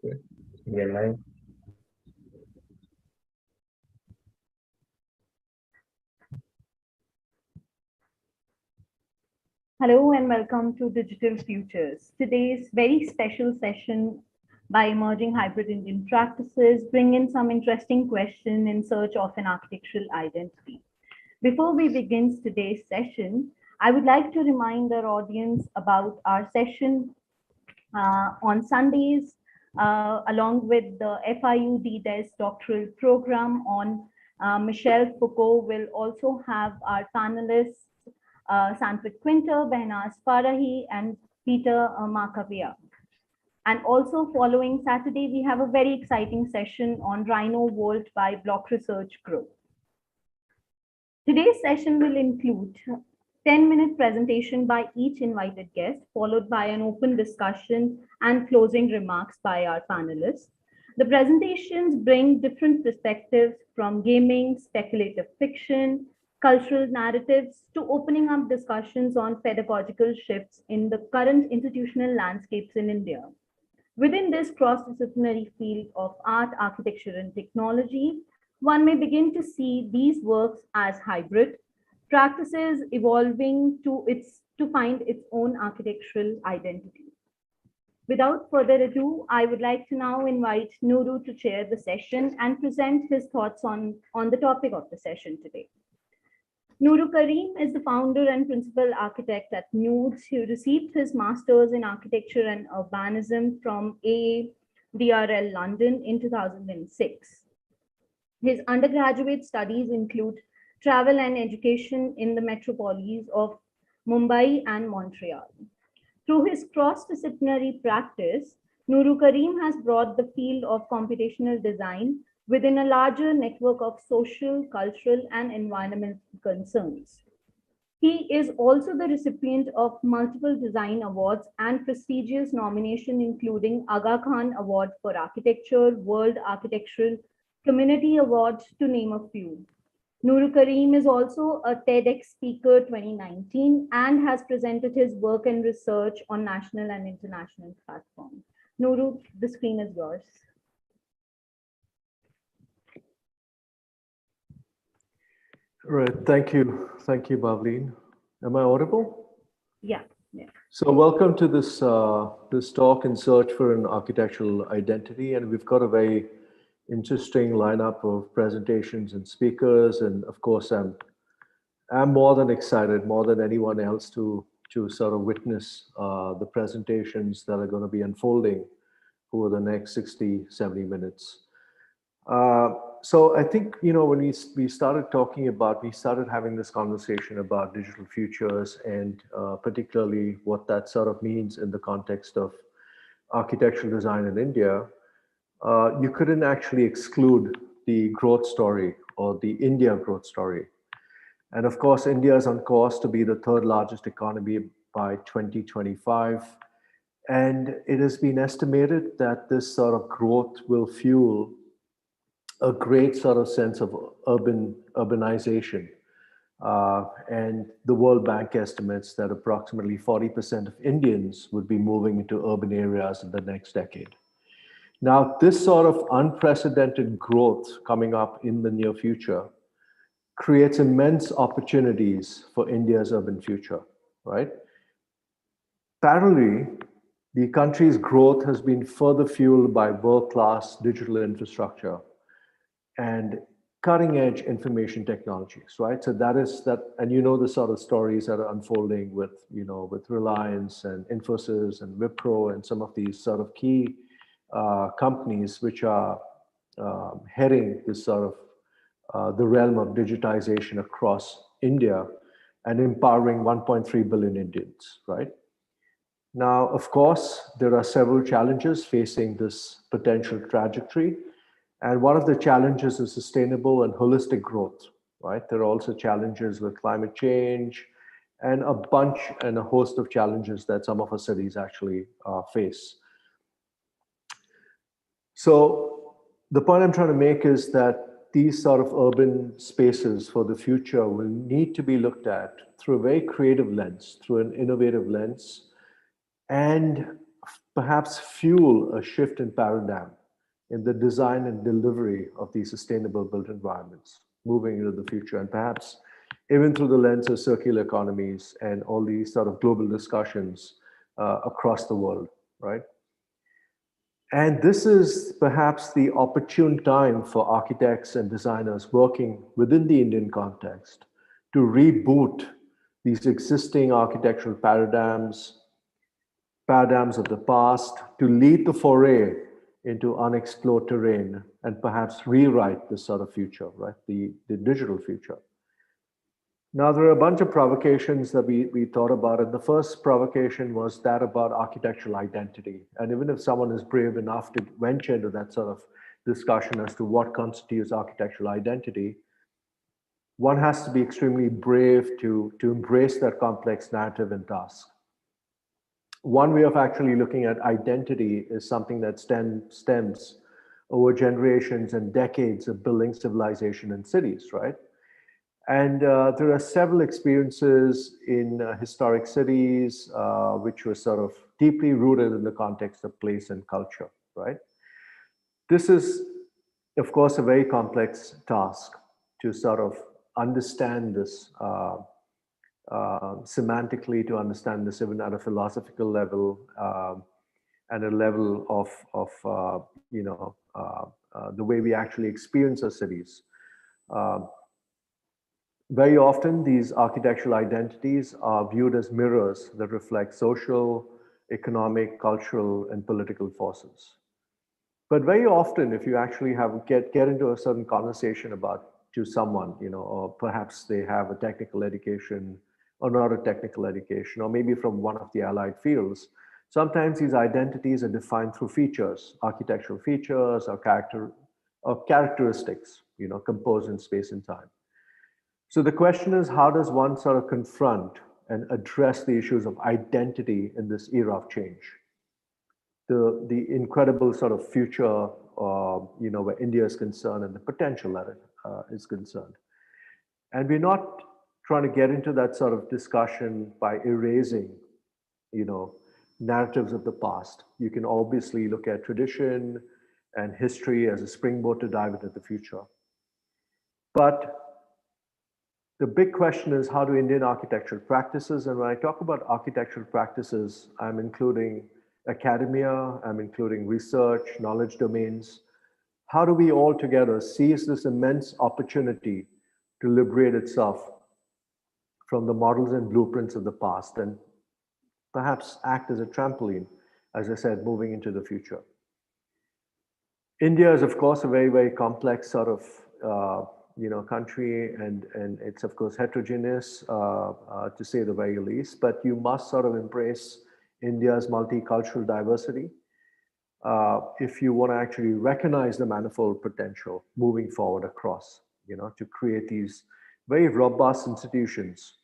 Okay. Yeah, live. Hello and welcome to Digital Futures. Today's very special session by Emerging Hybrid Indian Practices bring in some interesting question in search of an architectural identity. Before we begin today's session, I would like to remind our audience about our session on Sundays, along with the FIU DDES doctoral program on Michel Foucault. Will also have our panelists Sanford Quinter, Behnaz Farahi, and Peter Makavia. And also following Saturday, we have a very exciting session on Rhino Volt by Block Research Group. Today's session will include 10-minute presentation by each invited guest, followed by an open discussion and closing remarks by our panelists. The presentations bring different perspectives from gaming, speculative fiction, cultural narratives, to opening up discussions on pedagogical shifts in the current institutional landscapes in India. Within this cross-disciplinary field of art, architecture, and technology, one may begin to see these works as hybrid practices evolving to find its own architectural identity. Without further ado, I would like to now invite Nuru to chair the session and present his thoughts on the topic of the session today. Nuru Karim is the founder and principal architect at Nudes, who received his master's in architecture and urbanism from AADRL London in 2006. His undergraduate studies include travel and education in the metropolis of Mumbai and Montreal. Through his cross-disciplinary practice, Nuru Karim has brought the field of computational design within a larger network of social, cultural, and environmental concerns. He is also the recipient of multiple design awards and prestigious nominations, including Aga Khan Award for Architecture, World Architectural Community Awards, to name a few. Nuru Karim is also a TEDx speaker 2019 and has presented his work and research on national and international platforms. Nuru, the screen is yours. Right. Thank you. Thank you, Bhavleen. Am I audible? Yeah. So welcome to this talk in search for an architectural identity. And we've got a very interesting lineup of presentations and speakers. And of course, I'm more than excited, more than anyone else, to sort of witness the presentations that are going to be unfolding over the next 60, 70 minutes. So I think, when we started having this conversation about digital futures and particularly what that sort of means in the context of architectural design in India, you couldn't actually exclude the growth story or the India growth story. And of course, India is on course to be the third largest economy by 2025. And it has been estimated that this sort of growth will fuel a great sort of sense of urbanization. And the World Bank estimates that approximately 40% of Indians would be moving into urban areas in the next decade. Now, this sort of unprecedented growth coming up in the near future creates immense opportunities for India's urban future, right? Parallelly, the country's growth has been further fueled by world-class digital infrastructure and cutting-edge information technologies, right? So that is that, and the sort of stories that are unfolding with Reliance and Infosys and Wipro and some of these sort of key companies which are heading this sort of the realm of digitization across India and empowering 1.3 billion Indians, right? Now, of course, there are several challenges facing this potential trajectory. And one of the challenges is sustainable and holistic growth, right? There are also challenges with climate change and a host of challenges that some of our cities actually face. So the point I'm trying to make is that these sort of urban spaces for the future will need to be looked at through a very creative lens, through an innovative lens, and perhaps fuel a shift in paradigm in the design and delivery of these sustainable built environments moving into the future, and perhaps even through the lens of circular economies and all these sort of global discussions across the world, right? And this is perhaps the opportune time for architects and designers working within the Indian context to reboot these existing architectural paradigms of the past, to lead the foray into unexplored terrain and perhaps rewrite this sort of future, right? The digital future. Now, there are a bunch of provocations that we thought about. And the first provocation was that about architectural identity. And even if someone is brave enough to venture into that sort of discussion as to what constitutes architectural identity, one has to be extremely brave to embrace that complex narrative and task. One way of actually looking at identity is something that stems over generations and decades of building civilization in cities, right? And there are several experiences in historic cities which were sort of deeply rooted in the context of place and culture, right? This is, of course, a very complex task to sort of understand this semantically, to understand this even at a philosophical level and a level of the way we actually experience our cities. Very often, these architectural identities are viewed as mirrors that reflect social, economic, cultural, and political forces. But very often, if you actually get into a certain conversation to someone, or perhaps they have a technical education or not a technical education, or maybe from one of the allied fields, sometimes these identities are defined through features, architectural features or characteristics, composed in space and time. So the question is, how does one sort of confront and address the issues of identity in this era of change? The incredible sort of future, where India is concerned and the potential that it is concerned. And we're not trying to get into that sort of discussion by erasing, narratives of the past. You can obviously look at tradition and history as a springboard to dive into the future. But the big question is, how do Indian architectural practices, and when I talk about architectural practices, I'm including academia, I'm including research, knowledge domains. How do we all together seize this immense opportunity to liberate itself from the models and blueprints of the past and perhaps act as a trampoline, as I said, moving into the future? India is, of course, a very, very complex sort of country, and it's of course heterogeneous to say the very least, but you must sort of embrace India's multicultural diversity if you want to actually recognize the manifold potential moving forward across, to create these very robust institutions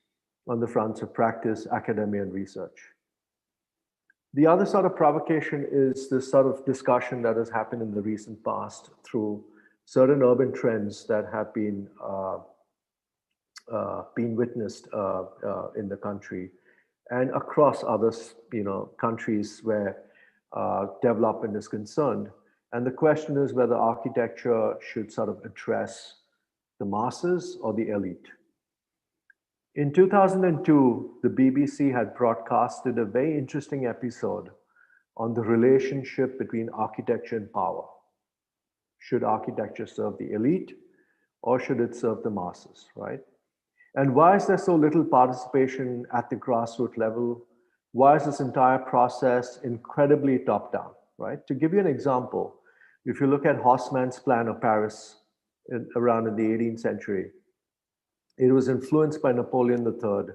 on the fronts of practice, academia, and research. The other sort of provocation is this sort of discussion that has happened in the recent past through certain urban trends that have been witnessed in the country and across other countries where development is concerned. And the question is whether architecture should sort of address the masses or the elite. In 2002, the BBC had broadcasted a very interesting episode on the relationship between architecture and power. Should architecture serve the elite or should it serve the masses, right? And why is there so little participation at the grassroots level? Why is this entire process incredibly top-down, right? To give you an example, if you look at Haussmann's plan of Paris around in the 18th century, it was influenced by Napoleon III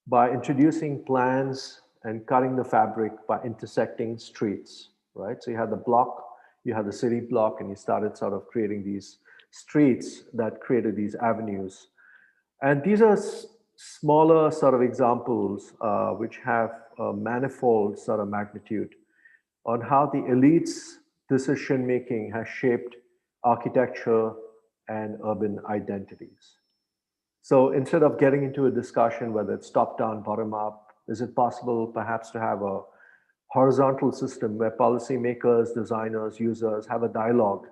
by introducing plans and cutting the fabric by intersecting streets, right? So you had the block, you had the city block, and you started sort of creating these streets that created these avenues. And these are smaller sort of examples which have a manifold sort of magnitude on how the elite's decision-making has shaped architecture and urban identities. So instead of getting into a discussion whether it's top-down, bottom-up, is it possible perhaps to have a horizontal system where policymakers, designers, users have a dialogue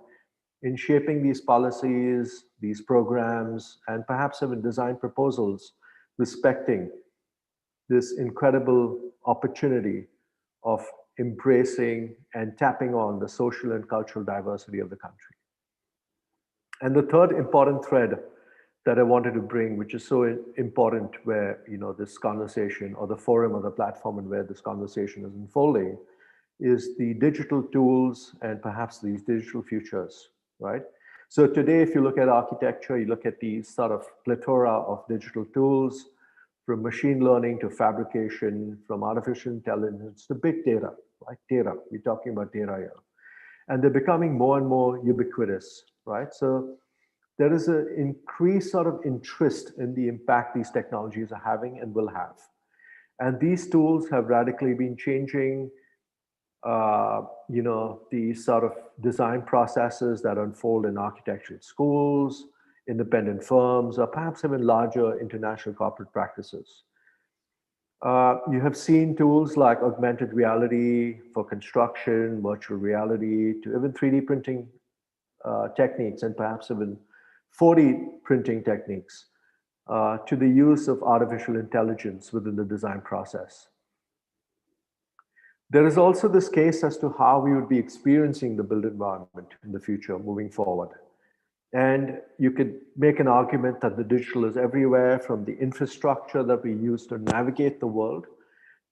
in shaping these policies, these programs, and perhaps even design proposals, respecting this incredible opportunity of embracing and tapping on the social and cultural diversity of the country. And the third important thread that I wanted to bring, which is so important where this conversation or the forum or the platform and where this conversation is unfolding, is the digital tools and perhaps these digital futures, right? So today, if you look at architecture, you look at the sort of plethora of digital tools, from machine learning to fabrication, from artificial intelligence to big data, right? Data, we're talking about data here. And they're becoming more and more ubiquitous, right? So there is an increased sort of interest in the impact these technologies are having and will have. And these tools have radically been changing, the sort of design processes that unfold in architecture schools, independent firms, or perhaps even larger international corporate practices. You have seen tools like augmented reality for construction, virtual reality, to even 3D printing techniques, and perhaps even 4D printing techniques, to the use of artificial intelligence within the design process. There is also this case as to how we would be experiencing the built environment in the future moving forward. And you could make an argument that the digital is everywhere, from the infrastructure that we use to navigate the world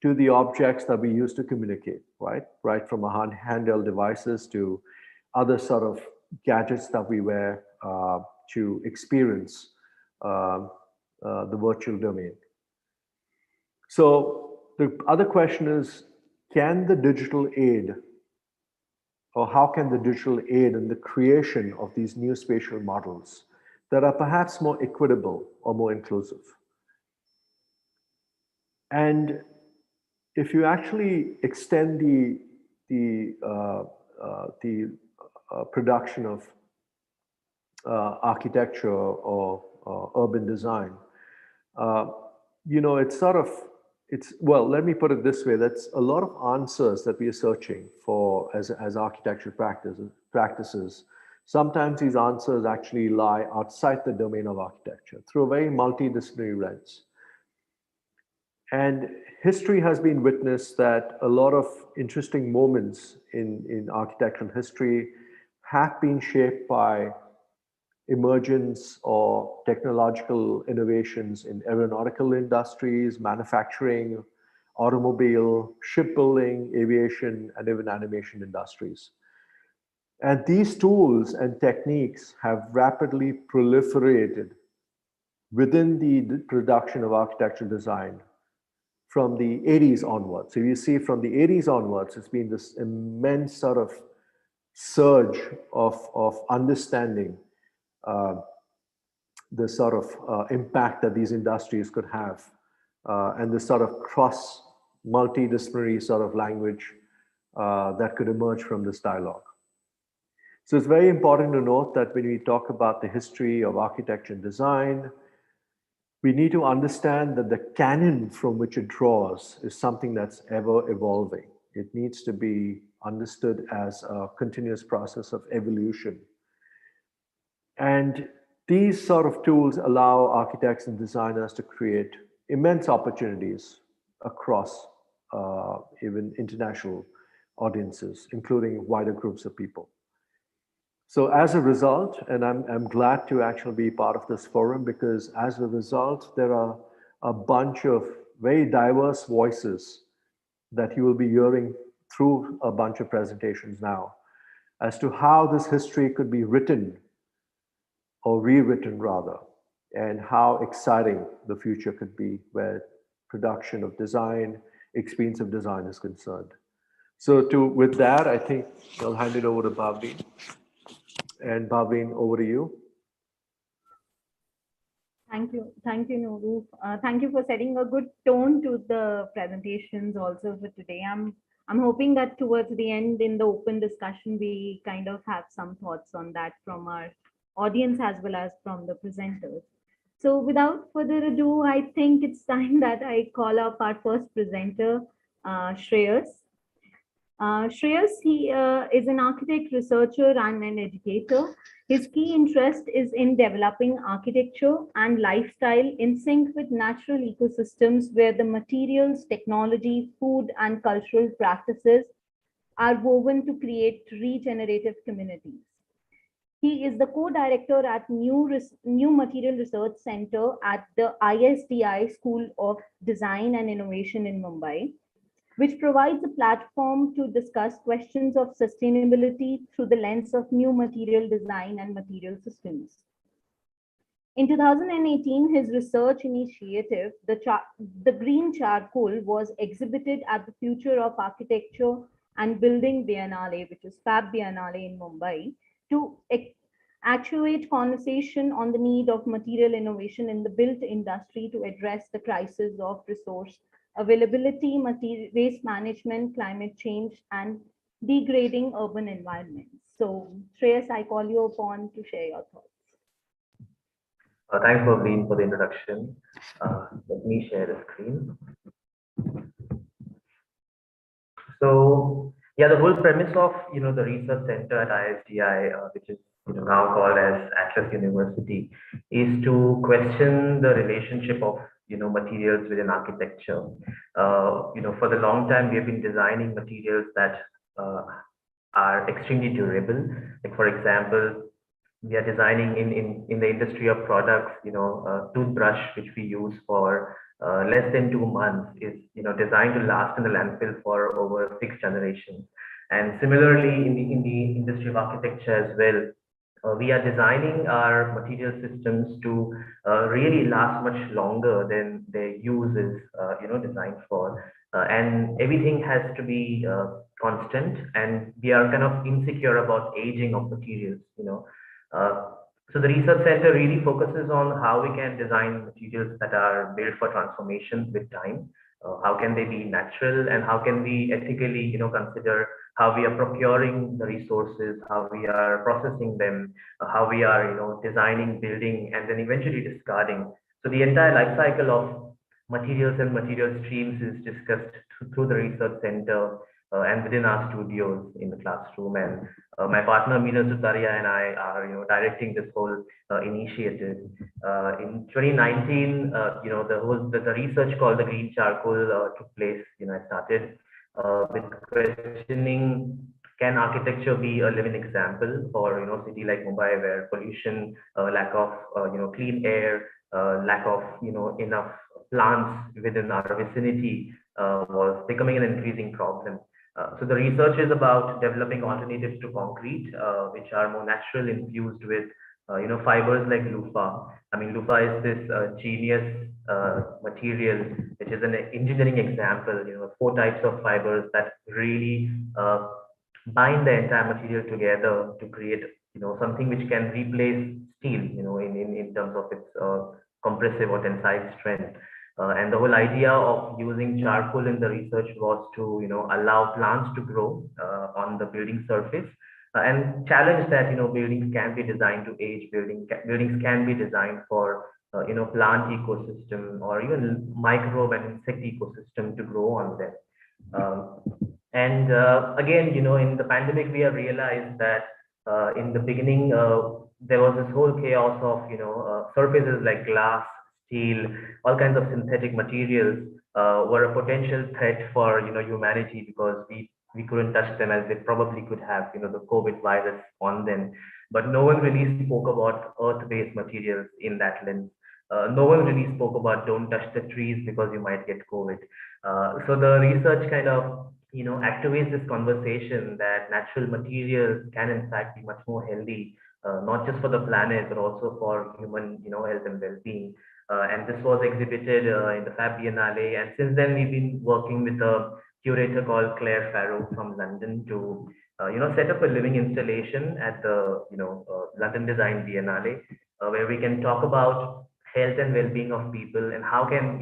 to the objects that we use to communicate, right? Right from our handheld devices to other sort of gadgets that we wear to experience the virtual domain. So the other question is, can the digital aid, or how can the digital aid in the creation of these new spatial models that are perhaps more equitable or more inclusive? And if you actually extend the production of architecture or urban design, well, let me put it this way. That's a lot of answers that we are searching for as architectural practices. Sometimes these answers actually lie outside the domain of architecture through a very multidisciplinary lens. And history has been witness that a lot of interesting moments in architectural history have been shaped by emergence or technological innovations in aeronautical industries, manufacturing, automobile, shipbuilding, aviation, and even animation industries. And these tools and techniques have rapidly proliferated within the production of architectural design from the 80s onwards. So you see from the 80s onwards, it's been this immense sort of surge of understanding the sort of impact that these industries could have, and the sort of cross multidisciplinary sort of language that could emerge from this dialogue. So it's very important to note that when we talk about the history of architecture and design, we need to understand that the canon from which it draws is something that's ever evolving. It needs to be understood as a continuous process of evolution. And these sort of tools allow architects and designers to create immense opportunities across even international audiences, including wider groups of people. So as a result, and I'm glad to actually be part of this forum, because as a result, there are a bunch of very diverse voices that you will be hearing through a bunch of presentations now as to how this history could be written or rewritten rather, and how exciting the future could be where production of design, experience of design is concerned. So with that, I think I'll hand it over to Bhavleen. And Bhavleen, over to you. Thank you, Nooroop. Thank you for setting a good tone to the presentations also for today. I'm hoping that towards the end in the open discussion, we kind of have some thoughts on that from our audience as well as from the presenters. So without further ado, I think it's time that I call up our first presenter, Shreyas. Shreyas, he is an architect, researcher, and an educator. His key interest is in developing architecture and lifestyle in sync with natural ecosystems where the materials, technology, food, and cultural practices are woven to create regenerative communities. He is the co-director at New Material Research Center at the ISDI School of Design and Innovation in Mumbai, which provides a platform to discuss questions of sustainability through the lens of new material design and material systems. In 2018, his research initiative, the Green Charcoal, was exhibited at the Future of Architecture and Building Biennale, which is FAB Biennale in Mumbai, to actuate conversation on the need of material innovation in the built industry to address the crisis of resource availability, waste management, climate change, and degrading urban environments. So, Shreyas, I call you upon to share your thoughts. Thanks, Bhavleen, for the introduction. Let me share the screen. So, yeah, the whole premise of the research center at ISDI, which is now called as Atlas University, is to question the relationship of materials within architecture. For the long time we have been designing materials that are extremely durable. Like for example, we are designing in the industry of products, a toothbrush which we use for less than 2 months is designed to last in the landfill for over 6 generations. And similarly, in the industry of architecture as well, we are designing our material systems to really last much longer than their use is designed for. And everything has to be constant, and we are kind of insecure about aging of materials. So the research center really focuses on how we can design materials that are built for transformations with time. How can they be natural, and how can we ethically consider how we are procuring the resources, how we are processing them, how we are designing, building, and then eventually discarding. So the entire life cycle of materials and material streams is discussed through the research center and within our studios in the classroom. And my partner Meena Sutaria and I are directing this whole initiative. In 2019, the research called the Green Charcoal took place. I started with questioning, can architecture be a living example for city like Mumbai, where pollution, lack of clean air, lack of enough plants within our vicinity was becoming an increasing problem. So the research is about developing alternatives to concrete, which are more natural, infused with fibers like loofah. I mean, loofah is this genius material, which is an engineering example. 4 types of fibers that really bind the entire material together to create something which can replace steel. In terms of its compressive or tensile strength. And the whole idea of using charcoal in the research was to allow plants to grow on the building surface and challenge that buildings can be designed to age, buildings can be designed for plant ecosystem or even microbe and insect ecosystem to grow on them. And again, in the pandemic we have realized that in the beginning there was this whole chaos of surfaces like glass, steel, all kinds of synthetic materials were a potential threat for humanity, because we couldn't touch them, as they probably could have the COVID virus on them. But no one really spoke about earth-based materials in that lens. No one really spoke about don't touch the trees because you might get COVID. So the research kind of activates this conversation that natural materials can in fact be much more healthy, not just for the planet but also for human health and well-being. And this was exhibited in the Fab Biennale, and since then we've been working with a curator called Claire Farrow from London to set up a living installation at the London Design Biennale, where we can talk about health and well-being of people, and how can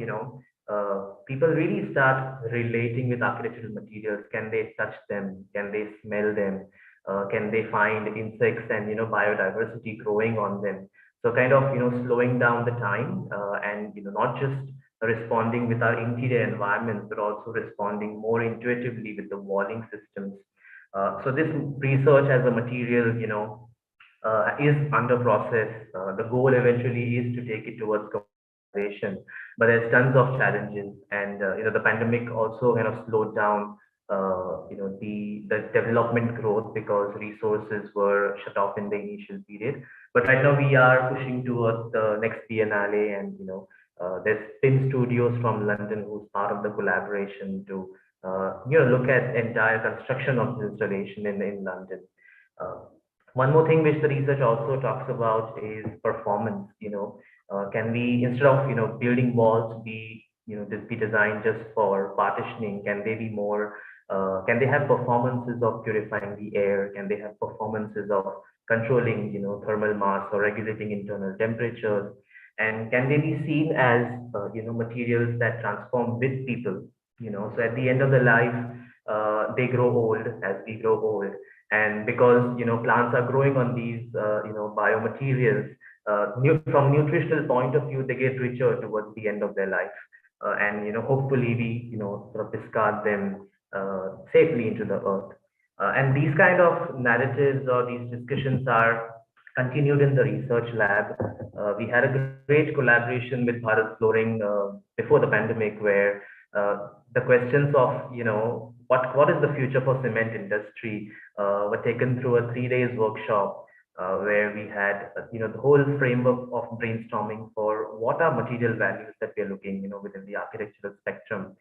people really start relating with architectural materials. Can they touch them? Can they smell them? Can they find insects and biodiversity growing on them? So kind of slowing down the time and not just responding with our interior environments, but also responding more intuitively with the walling systems. So this research as a material, is under process. The goal eventually is to take it towards commercialization, but there's tons of challenges, and the pandemic also kind of slowed down the development growth because resources were shut off in the initial period. But right now we are pushing towards the next Biennale, and there's Spin Studios from London who's part of the collaboration to look at entire construction of the installation in London. Uh, One more thing which the research also talks about is performance. Can we, instead of building walls, be designed just for partitioning? Can they be more? Can they have performances of purifying the air? Can they have performances of controlling thermal mass or regulating internal temperatures? And can they be seen as materials that transform with people? So at the end of the life, they grow old as we grow old, and because plants are growing on these biomaterials, from nutritional point of view, they get richer towards the end of their life, and hopefully we sort of discard them safely into the earth. And these kind of narratives or these discussions are continued in the research lab. We had a great collaboration with Bharat Flooring before the pandemic, where the questions of what is the future for cement industry were taken through a 3 days workshop, where we had the whole framework of brainstorming for what are material values that we are looking within the architectural spectrum.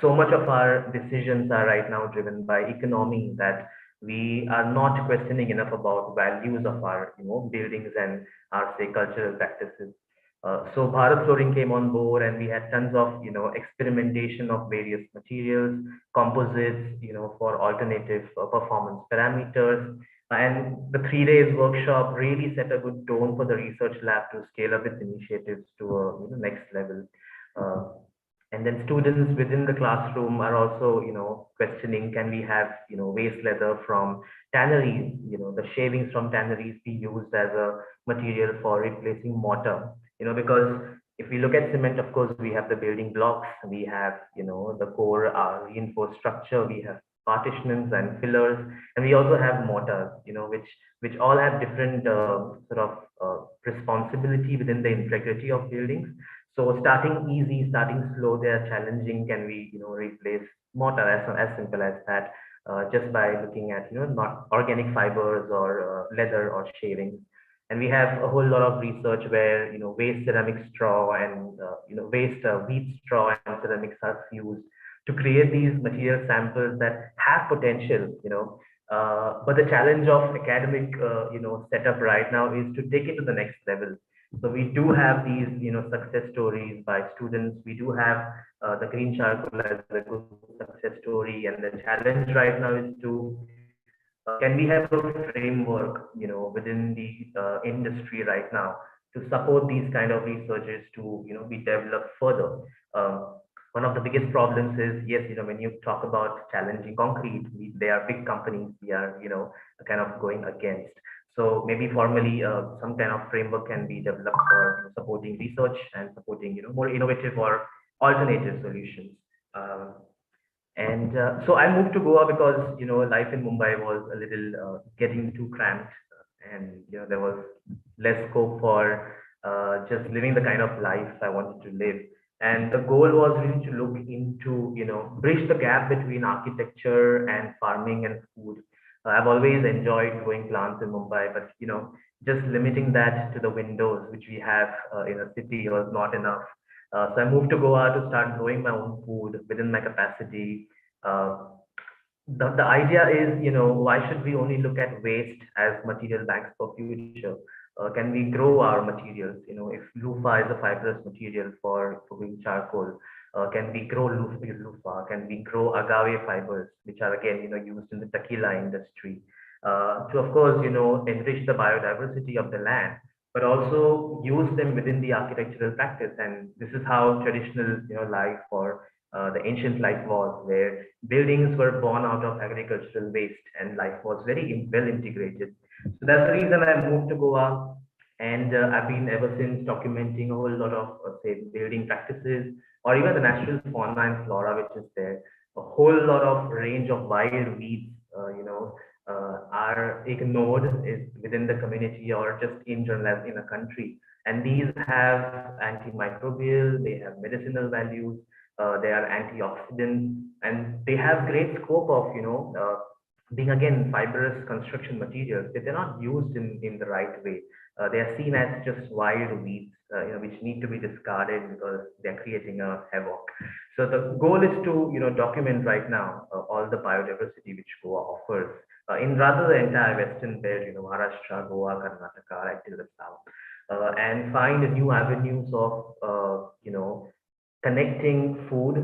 So much of our decisions are right now driven by economy, that we are not questioning enough about values of our buildings and our, say, cultural practices. So Bharat Flooring came on board, and we had tons of experimentation of various materials, composites, for alternative performance parameters. And the 3 days workshop really set a good tone for the research lab to scale up its initiatives to a next level. Uh, and then students within the classroom are also questioning, can we have waste leather from tanneries, the shavings from tanneries be used as a material for replacing mortar? Because if we look at cement, of course, we have the building blocks, we have the core, reinforced structure, we have partitions and fillers, and we also have mortars, which all have different sort of responsibility within the integrity of buildings. So starting easy, starting slow, they are challenging. Can we replace mortar as simple as that, just by looking at not organic fibers or leather or shavings? And we have a whole lot of research where waste ceramic straw and waste wheat straw and ceramics are fused to create these material samples that have potential. But the challenge of academic setup right now is to take it to the next level. So we do have these success stories by students. We do have the green charcoal as a good success story, and the challenge right now is to can we have a framework within the industry right now to support these kind of researchers to be developed further. One of the biggest problems is, yes, when you talk about challenging concrete, they are big companies we are kind of going against. So maybe formally some kind of framework can be developed for supporting research and supporting more innovative or alternative solutions. And so I moved to Goa because life in Mumbai was a little getting too cramped, and there was less scope for just living the kind of life I wanted to live. And the goal was really to look into bridge the gap between architecture and farming and food. I've always enjoyed growing plants in Mumbai, but just limiting that to the windows which we have in a city was not enough. So I moved to Goa to start growing my own food within my capacity. Uh, the idea is, why should we only look at waste as material banks for future? Can we grow our materials? If loofah is a fibrous material for green charcoal, can we grow loofah? Can we grow agave fibers, which are again, used in the tequila industry, to of course, enrich the biodiversity of the land, but also use them within the architectural practice. And this is how traditional, life or the ancient life was, where buildings were born out of agricultural waste and life was very well integrated. So that's the reason I moved to Goa. And I've been ever since documenting a whole lot of, say, building practices, or even the natural fauna and flora which is there. A whole lot of range of wild weeds, are ignored within the community or just in general as in a country. And these have antimicrobial, they have medicinal values, they are antioxidants, and they have great scope of, being again fibrous construction materials, but they're not used in the right way. They are seen as just wild weeds, which need to be discarded because they're creating a havoc. So the goal is to, document right now all the biodiversity which Goa offers in rather the entire western belt, Maharashtra, Goa, Karnataka, right till the south, and find new avenues of, connecting food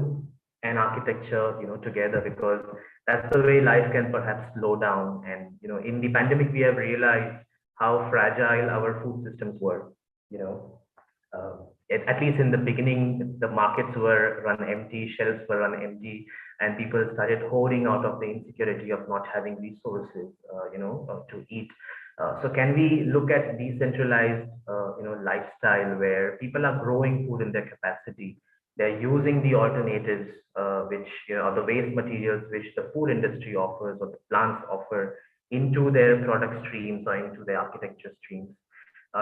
and architecture, together, because that's the way life can perhaps slow down. And, in the pandemic, we have realized how fragile our food systems were, you know. At least in the beginning, the markets were run empty, shelves were run empty, and people started hoarding out of the insecurity of not having resources, to eat. So can we look at decentralized, lifestyle where people are growing food in their capacity? They're using the alternatives, which, the waste materials which the food industry offers or the plants offer into their product streams or into their architecture streams.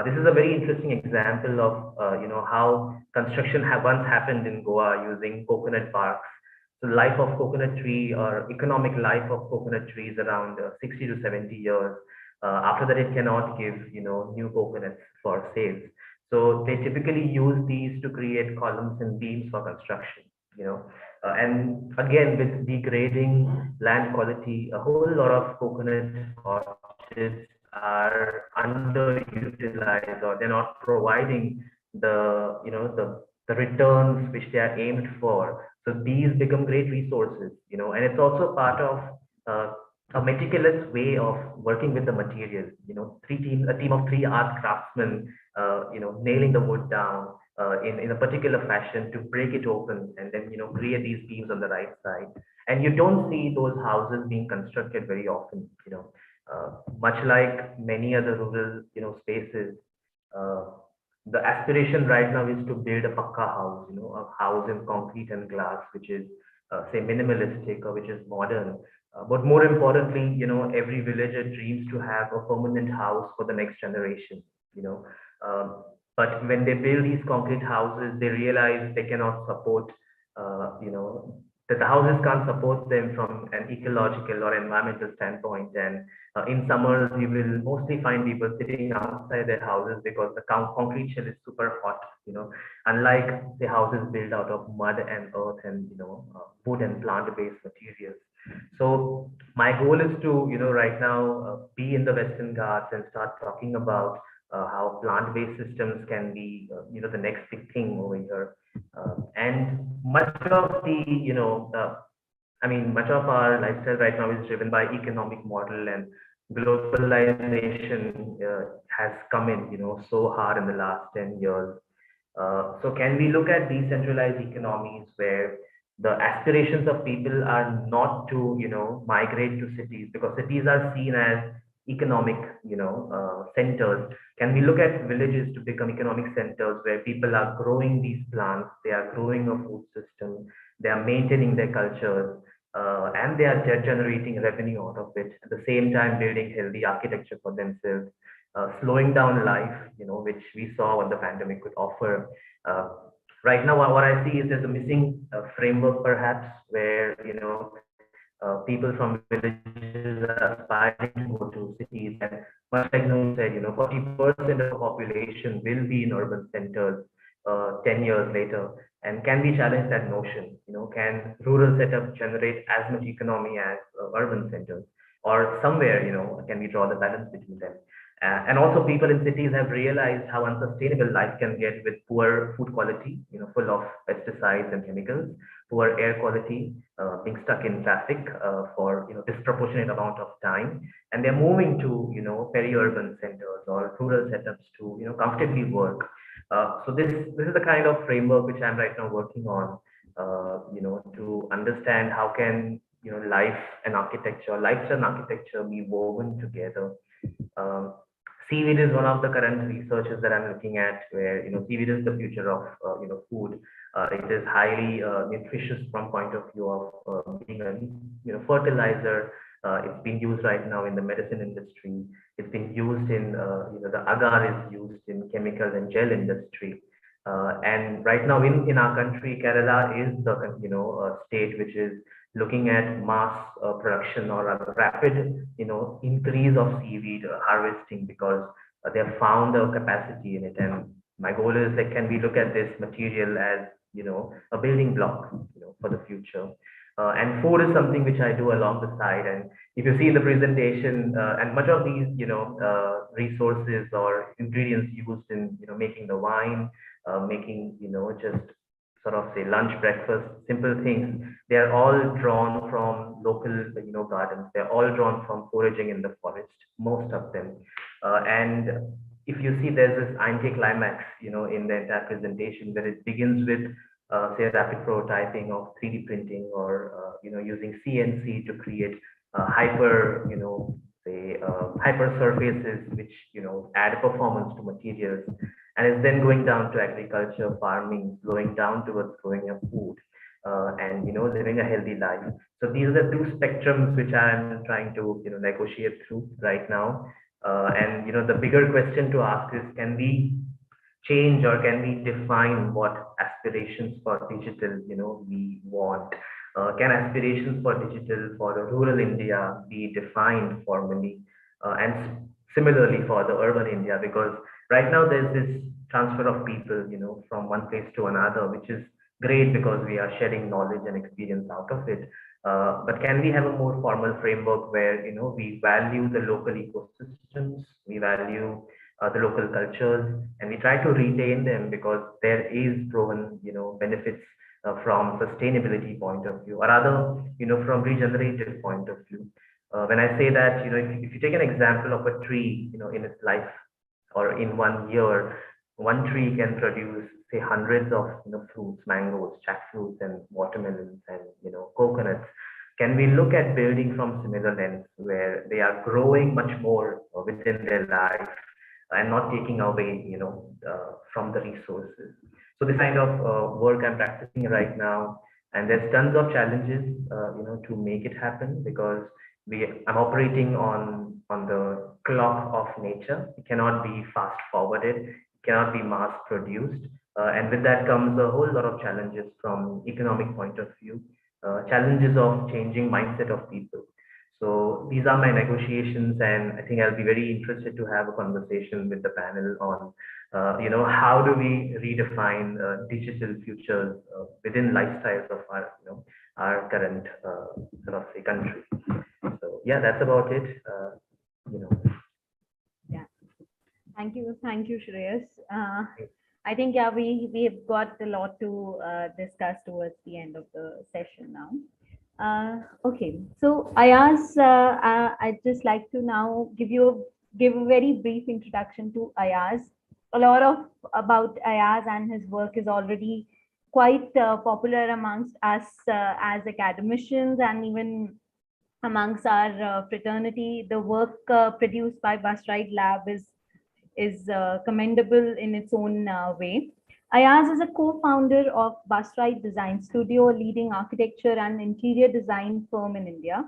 This is a very interesting example of, how construction once happened in Goa using coconut barks. So life of coconut tree or economic life of coconut tree is around 60 to 70 years. After that, it cannot give, new coconuts for sales. So they typically use these to create columns and beams for construction, and again, with degrading land quality, a whole lot of coconut orchards are underutilized, or they're not providing the returns which they are aimed for. So these become great resources, and it's also part of a meticulous way of working with the material. A team of three art craftsmen, nailing the wood down in a particular fashion to break it open and then, create these beams on the right side. And you don't see those houses being constructed very often, much like many other rural, spaces. Uh, the aspiration right now is to build a pakka house, a house in concrete and glass, which is, say, minimalistic or which is modern. But more importantly, every villager dreams to have a permanent house for the next generation, you know. But when they build these concrete houses, they realize they cannot support, that the houses can't support them from an ecological or environmental standpoint. And in summers, you will mostly find people sitting outside their houses because the concrete shell is super hot, unlike the houses built out of mud and earth and, wood and plant-based materials. So my goal is to, right now be in the Western Ghats and start talking about how plant-based systems can be, the next big thing over here. And much of the, much of our lifestyle right now is driven by economic model, and globalization has come in, so hard in the last 10 years. So can we look at decentralized economies where the aspirations of people are not to, migrate to cities, because cities are seen as economic, centers? Can we look at villages to become economic centers where people are growing these plants, they are growing a food system, they are maintaining their cultures, and they are generating revenue out of it, at the same time building healthy architecture for themselves, slowing down life, which we saw what the pandemic could offer. Right now, what I see is there's a missing framework, perhaps, where, people from villages are aspiring to go to cities. And much like you said, 40% of the population will be in urban centers 10 years later. And can we challenge that notion? Can rural setup generate as much economy as urban centers? Or somewhere, can we draw the balance between them? And also, people in cities have realized how unsustainable life can get with poor food quality, full of pesticides and chemicals, poor air quality, being stuck in traffic for, disproportionate amount of time, and they're moving to, peri-urban centers or rural setups to, comfortably work. So this is the kind of framework which I'm right now working on, to understand how can, life and architecture, lifestyle and architecture be woven together. Um, Seaweed is one of the current researches that I'm looking at, where seaweed is the future of food. It is highly nutritious from point of view of being a fertilizer. It's being used right now in the medicine industry. It's been used in the agar is used in chemical and gel industry. And right now in our country, Kerala is the state which is looking at mass production or a rapid increase of seaweed harvesting, because they have found a capacity in it. And my goal is, like, can we look at this material as a building block for the future. And food is something which I do along the side. And if you see in the presentation, and much of these resources or ingredients used in making the wine, making just sort of say lunch, breakfast, simple things, they are all drawn from local gardens. They're all drawn from foraging in the forest, most of them. And if you see, there's this anti-climax in the entire presentation, where it begins with say rapid prototyping of 3D printing, or using CNC to create hyper hyper surfaces which add performance to materials, and it's then going down to agriculture, farming, going down towards growing your food, and living a healthy life. So these are the two spectrums which I'm trying to negotiate through right now. And the bigger question to ask is, can we change, or can we define what aspirations for digital we want? Can aspirations for digital for the rural India be defined formally, and similarly for the urban India? Because right now there's this transfer of people from one place to another, which is great because we are sharing knowledge and experience out of it. But can we have a more formal framework where we value the local ecosystems, we value the local cultures, and we try to retain them, because there is proven benefits from sustainability point of view, or rather from regenerative point of view. When I say that, if you take an example of a tree, in its life, or in 1 year, one tree can produce, say, hundreds of fruits, mangoes, jackfruits, and watermelons, and coconuts. Can we look at building from similar lens, where they are growing much more within their life and not taking away from the resources? So this kind of work I'm practicing right now, and there's tons of challenges to make it happen, because I'm operating on the clock of nature. It cannot be fast forwarded, it cannot be mass produced, and with that comes a whole lot of challenges from economic point of view, challenges of changing mindset of people. So these are my negotiations, and I think I'll be very interested to have a conversation with the panel on how do we redefine digital futures within lifestyles of our our current sort of say country. So yeah, that's about it. Yeah. Thank you, Shreyas. I think we've got a lot to discuss towards the end of the session now. Okay, so Ayaz, I'd just like to now give a very brief introduction to Ayaz. A lot about Ayaz and his work is already quite popular amongst us as academicians, and even amongst our fraternity. The work produced by Bus Ride Lab is commendable in its own way. Ayaz is a co-founder of Bus Ride Design Studio, a leading architecture and interior design firm in India.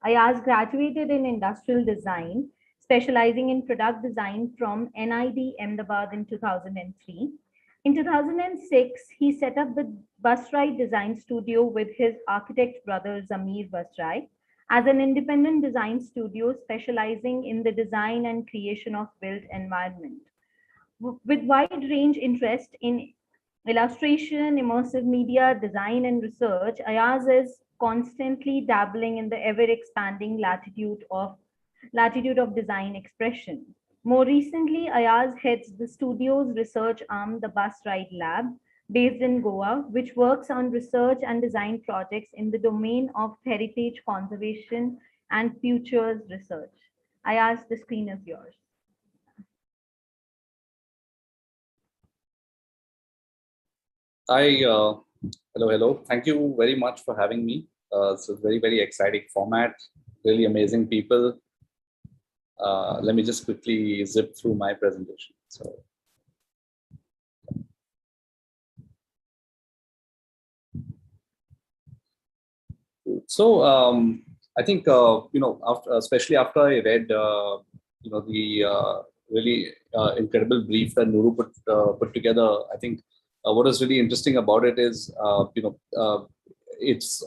Ayaz graduated in industrial design, specializing in product design from NID Ahmedabad in 2003. In 2006, he set up the Bus Ride Design Studio with his architect brother Zamir Basrai as an independent design studio specializing in the design and creation of built environment. With wide range interest in illustration, immersive media, design, and research, Ayaz is constantly dabbling in the ever-expanding latitude of design expression. More recently, Ayaz heads the studio's research arm, the Bus Ride Lab, based in Goa, which works on research and design projects in the domain of heritage conservation and futures research. Ayaz, the screen is yours. Hi, hello. Thank you very much for having me. It's a very, very exciting format, really amazing people. let me just quickly zip through my presentation. So I think especially after I read the really incredible brief that Nuru put together, I think what is really interesting about it is it's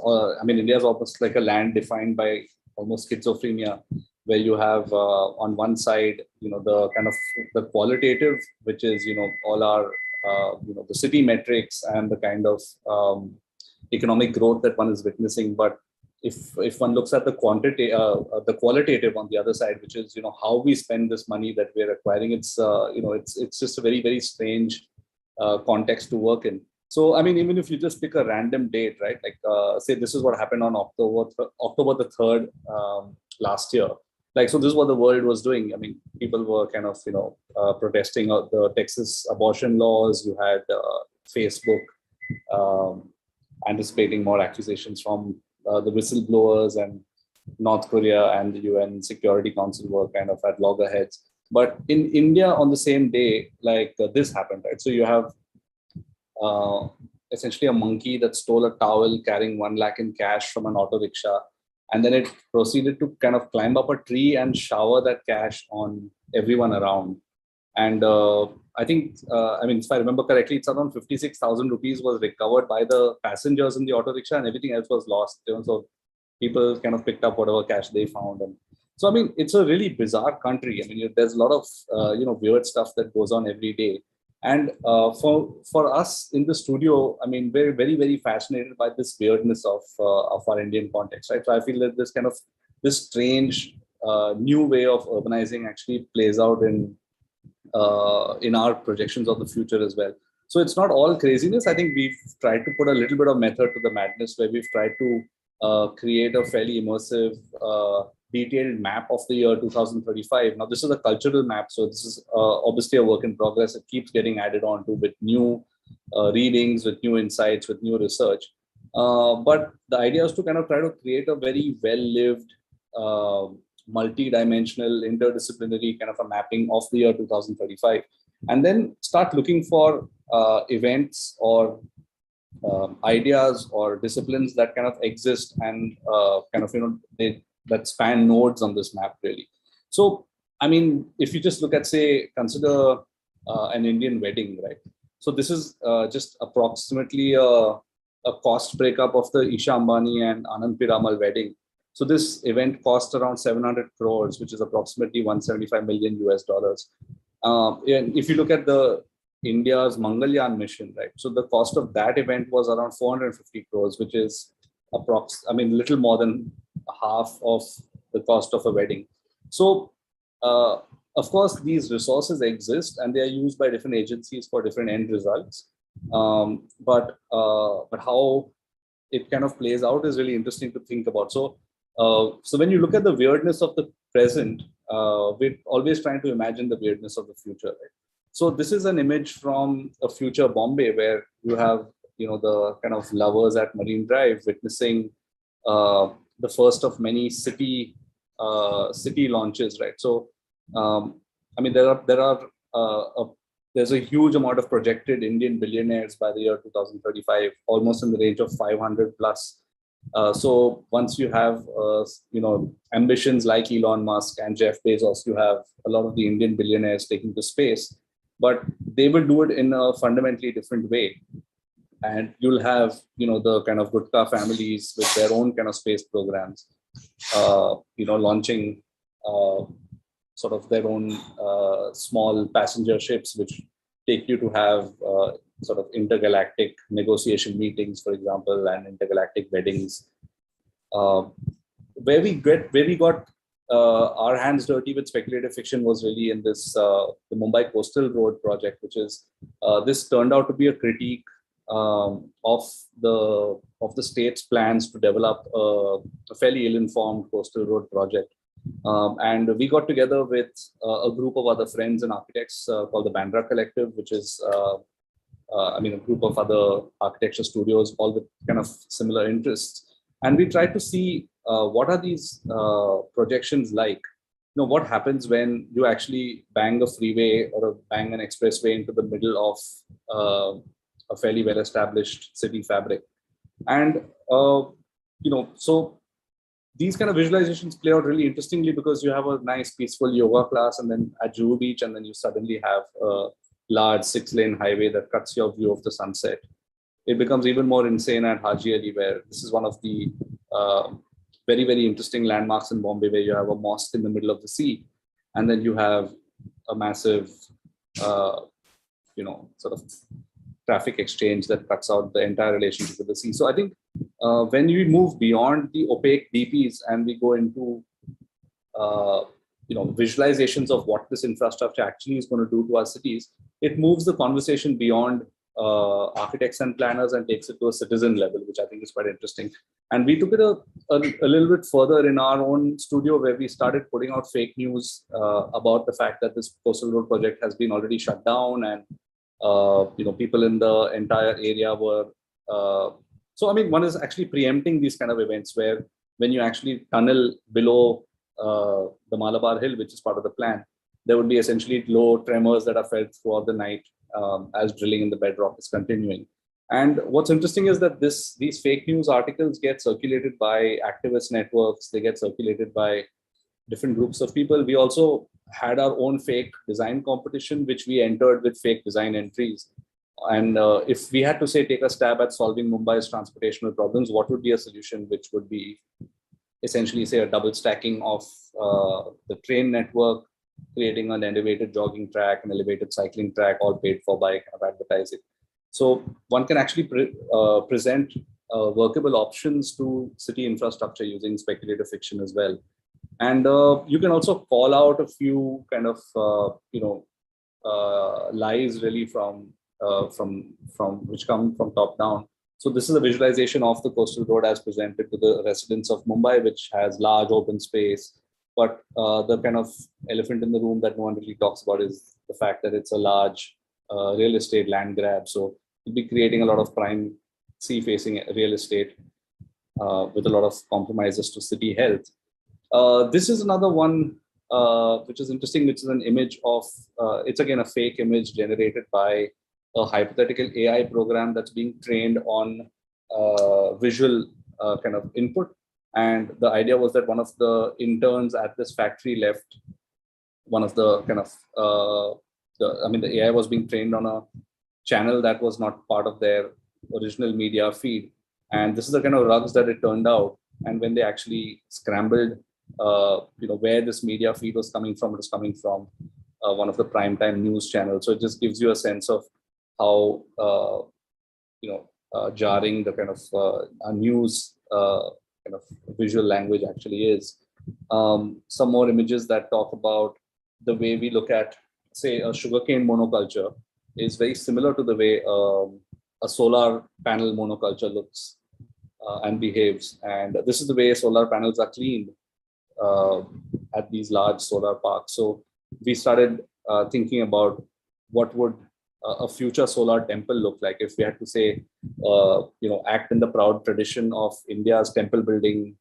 India is almost like a land defined by almost schizophrenia, where you have on one side the kind of the qualitative, which is all our the city metrics and the kind of economic growth that one is witnessing. But if one looks at the qualitative on the other side, which is how we spend this money that we're acquiring, it's just a very, very strange context to work in. So even if you just pick a random date, right, like say this is what happened on October the 3rd last year. Like, so this is what the world was doing. People were kind of protesting the Texas abortion laws. You had Facebook anticipating more accusations from the whistleblowers, and North Korea and the UN Security Council were kind of at loggerheads. But in India on the same day, like this happened, right? So you have essentially a monkey that stole a towel carrying 1 lakh in cash from an auto rickshaw. And then it proceeded to kind of climb up a tree and shower that cash on everyone around. And I think, if I remember correctly, it's around 56,000 rupees was recovered by the passengers in the auto rickshaw, and everything else was lost. So people kind of picked up whatever cash they found. And so, it's a really bizarre country. There's a lot of, weird stuff that goes on every day. And for us in the studio, we're very, very fascinated by this weirdness of our Indian context, right? So I feel that this strange new way of urbanizing actually plays out in our projections of the future as well. So it's not all craziness. I think we've tried to put a little bit of method to the madness, where we've tried to create a fairly immersive, detailed map of the year 2035. Now, this is a cultural map, so this is obviously a work in progress. It keeps getting added on to with new readings, with new insights, with new research. But the idea is to kind of try to create a very well-lived, multi-dimensional, interdisciplinary kind of a mapping of the year 2035, and then start looking for events or ideas or disciplines that kind of exist and that span nodes on this map, really. So, if you just look at, consider an Indian wedding, right? So this is just approximately a cost breakup of the Isha Ambani and Anand Piramal wedding. So this event cost around 700 crores, which is approximately 175 million US dollars. And if you look at the India's Mangalyaan mission, right? So the cost of that event was around 450 crores, which is little more than half of the cost of a wedding. So, of course, these resources exist and they are used by different agencies for different end results. But how it kind of plays out is really interesting to think about. So when you look at the weirdness of the present, we're always trying to imagine the weirdness of the future, right? So this is an image from a future Bombay, where you have the kind of lovers at Marine Drive witnessing the first of many city launches, right? So there's a huge amount of projected Indian billionaires by the year 2035, almost in the range of 500 plus. So once you have ambitions like Elon Musk and Jeff Bezos, you have a lot of the Indian billionaires taking to space, but they will do it in a fundamentally different way. And you'll have, the kind of Gupta families with their own kind of space programs, launching sort of their own small passenger ships, which take you to have sort of intergalactic negotiation meetings, for example, and intergalactic weddings. Where we got our hands dirty with speculative fiction was really in this the Mumbai Coastal Road project, which is this turned out to be a critique of the state's plans to develop a fairly ill-informed coastal road project. And we got together with a group of other friends and architects called the Bandra Collective, which is a group of other architecture studios, all with kind of similar interests. And we tried to see what are these projections like what happens when you actually bang a freeway or bang an expressway into the middle of a fairly well-established city fabric. And, so these kind of visualizations play out really interestingly because you have a nice peaceful yoga class and then at Juhu Beach, and then you suddenly have a large 6-lane highway that cuts your view of the sunset. It becomes even more insane at Haji Ali, where this is one of the very, very interesting landmarks in Bombay, where you have a mosque in the middle of the sea, and then you have a massive, sort of traffic exchange that cuts out the entire relationship with the sea. So I think when we move beyond the opaque DPs and we go into visualizations of what this infrastructure actually is going to do to our cities, it moves the conversation beyond architects and planners and takes it to a citizen level, which I think is quite interesting. And we took it a little bit further in our own studio, where we started putting out fake news about the fact that this coastal road project has been already shut down, and people in the entire area were. One is actually preempting these kind of events where when you actually tunnel below the Malabar Hill, which is part of the plan, there would be essentially low tremors that are felt throughout the night as drilling in the bedrock is continuing. And what's interesting is that these fake news articles get circulated by activist networks, they get circulated by different groups of people. We also had our own fake design competition, which we entered with fake design entries. And if we had to say, take a stab at solving Mumbai's transportational problems, what would be a solution which would be essentially, say, a double stacking of the train network, creating an elevated jogging track, an elevated cycling track, all paid for by kind of advertising. So one can actually present workable options to city infrastructure using speculative fiction as well. And you can also call out a few kind of, lies really from which come from top down. So this is a visualization of the coastal road as presented to the residents of Mumbai, which has large open space. But the kind of elephant in the room that no one really talks about is the fact that it's a large real estate land grab. So it'll be creating a lot of prime sea-facing real estate with a lot of compromises to city health. This is another one which is interesting, which is an image of, it's again a fake image generated by a hypothetical AI program that's being trained on visual kind of input. And the idea was that one of the interns at this factory left one of the kind of, the AI was being trained on a channel that was not part of their original media feed. And this is the kind of rugs that it turned out. And when they actually scrambled, where this media feed was coming from, it was coming from one of the primetime news channels. So it just gives you a sense of how, jarring the kind of news kind of visual language actually is. Some more images that talk about the way we look at, say, a sugarcane monoculture is very similar to the way a solar panel monoculture looks and behaves. And this is the way solar panels are cleaned at these large solar parks. So we started thinking about what would a future solar temple look like if we had to say, act in the proud tradition of India's temple building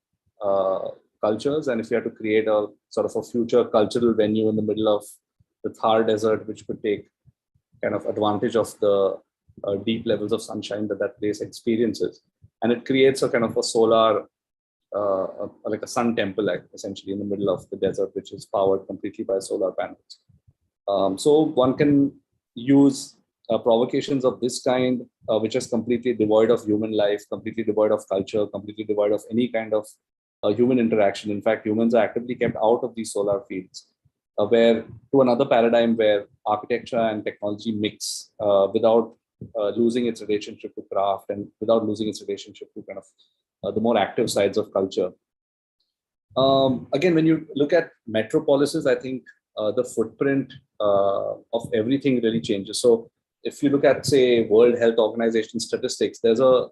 cultures. And if we had to create a sort of a future cultural venue in the middle of the Thar desert, which could take kind of advantage of the deep levels of sunshine that place experiences. And it creates a kind of a solar, like a sun temple, like essentially in the middle of the desert, which is powered completely by solar panels. So one can use provocations of this kind, which is completely devoid of human life, completely devoid of culture, completely devoid of any kind of human interaction. In fact, humans are actively kept out of these solar fields, where to another paradigm where architecture and technology mix without losing its relationship to craft and without losing its relationship to kind of the more active sides of culture. Again, when you look at metropolises, I think the footprint of everything really changes. So if you look at, say, World Health Organization statistics, there's a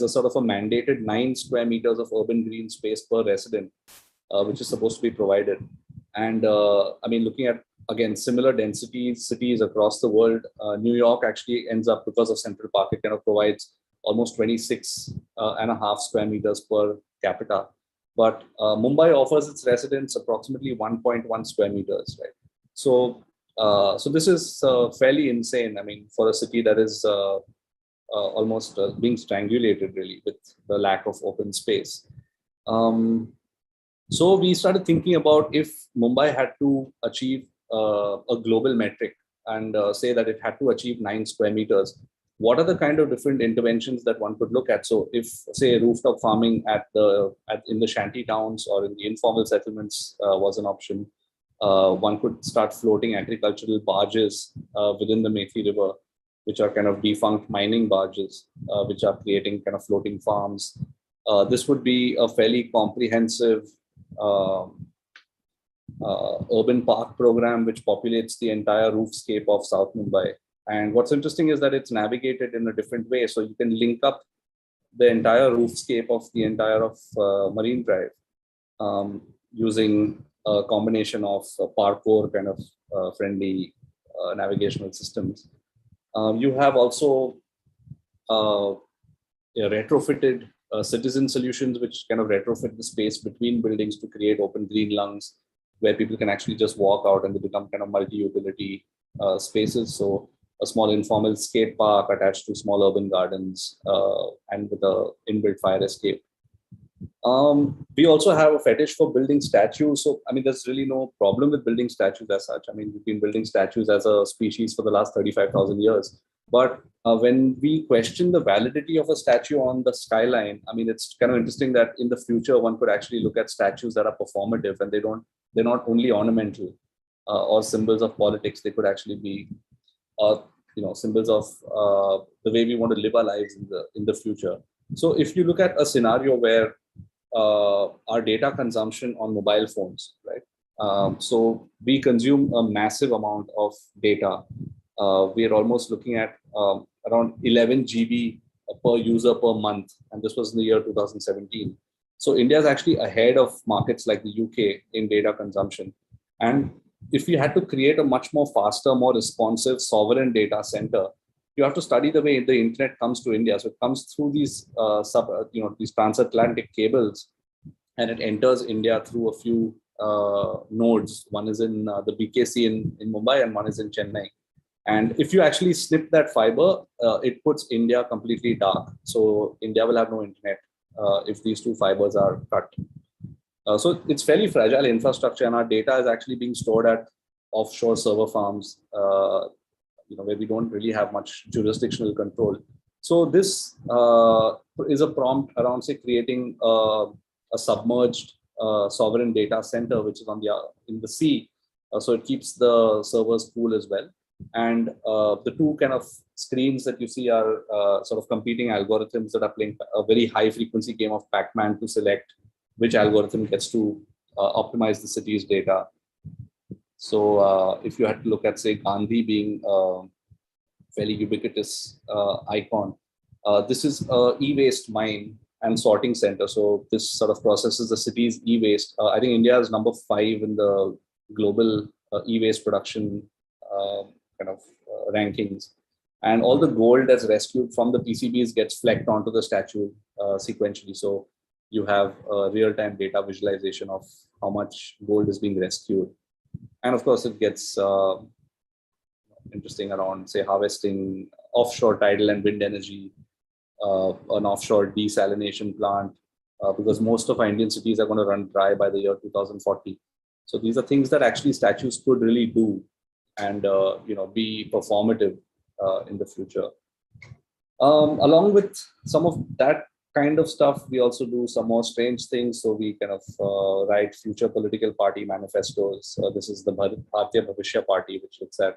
sort of a mandated 9 square meters of urban green space per resident, which is supposed to be provided. And looking at, again, similar densities, cities across the world, New York actually ends up, because of Central Park, it kind of provides almost 26 and a half square meters per capita. but Mumbai offers its residents approximately 1.1 square meters, right? So, so this is fairly insane. I mean, for a city that is almost being strangulated really with the lack of open space. So we started thinking about if Mumbai had to achieve a global metric and say that it had to achieve 9 square meters, what are the kind of different interventions that one could look at? So if, say, rooftop farming in the shanty towns or in the informal settlements was an option, one could start floating agricultural barges within the Methi River, which are kind of defunct mining barges, which are creating kind of floating farms. This would be a fairly comprehensive urban park program which populates the entire roofscape of South Mumbai. And what's interesting is that it's navigated in a different way. So you can link up the entire roofscape of the entire of Marine Drive using a combination of parkour kind of friendly navigational systems. You have also retrofitted citizen solutions, which kind of retrofit the space between buildings to create open green lungs, where people can actually just walk out and they become kind of multi-utility spaces. So a small informal skate park attached to small urban gardens and with a inbuilt fire escape. We also have a fetish for building statues. So, I mean, there's really no problem with building statues as such. I mean, we've been building statues as a species for the last 35,000 years. But when we question the validity of a statue on the skyline, I mean, it's kind of interesting that in the future, one could actually look at statues that are performative and they're not only ornamental or symbols of politics. They could actually be, symbols of the way we want to live our lives in the future. So if you look at a scenario where our data consumption on mobile phones, right? So we consume a massive amount of data. We're almost looking at around 11 GB per user per month. And this was in the year 2017. So India is actually ahead of markets like the UK in data consumption. And if we had to create a much more faster, more responsive sovereign data center, you have to study the way the internet comes to India. So it comes through these these transatlantic cables, and it enters India through a few nodes. One is in the BKC in Mumbai, and one is in Chennai. And if you actually snip that fiber, it puts India completely dark. So India will have no internet if these two fibers are cut. So it's fairly fragile infrastructure, and our data is actually being stored at offshore server farms, where we don't really have much jurisdictional control. So this is a prompt around, say, creating a submerged sovereign data center, which is in the sea. So it keeps the servers cool as well. And the two kind of screens that you see are sort of competing algorithms that are playing a very high frequency game of Pac-Man to select which algorithm gets to optimize the city's data. So if you had to look at, say, Gandhi being a fairly ubiquitous icon, this is a e-waste mine and sorting center. So this sort of processes the city's e-waste. I think India is number 5 in the global e-waste production rankings. And all the gold that's rescued from the PCBs gets flecked onto the statue sequentially. So you have real-time data visualization of how much gold is being rescued. And of course, it gets interesting around, say, harvesting offshore tidal and wind energy, an offshore desalination plant, because most of our Indian cities are going to run dry by the year 2040. So these are things that actually statues could really do and be performative in the future. Along with some of that kind of stuff, we also do some more strange things. So we kind of write future political party manifestos. This is the Bharatiya Bhavishya Party, which looks at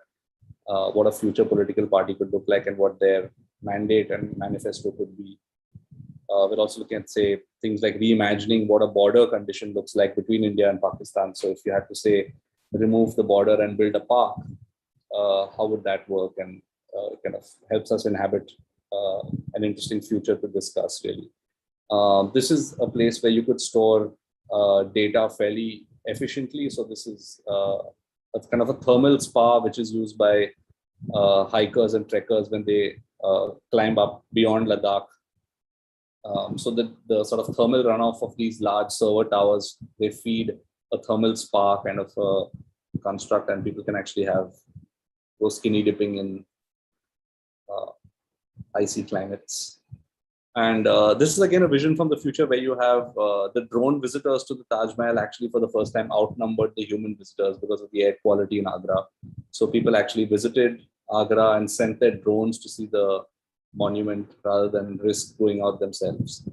what a future political party could look like and what their mandate and manifesto could be. We're also looking at, say, things like reimagining what a border condition looks like between India and Pakistan. So if you had to, say, remove the border and build a park, how would that work? And it kind of helps us inhabit an interesting future to discuss, really. This is a place where you could store data fairly efficiently. So this is a kind of a thermal spa, which is used by hikers and trekkers when they climb up beyond Ladakh. So the sort of thermal runoff of these large server towers, they feed a thermal spa kind of a construct, and people can actually go skinny dipping in icy climates. And this is again a vision from the future where you have the drone visitors to the Taj Mahal actually for the first time outnumbered the human visitors because of the air quality in Agra. So people actually visited Agra and sent their drones to see the monument rather than risk going out themselves.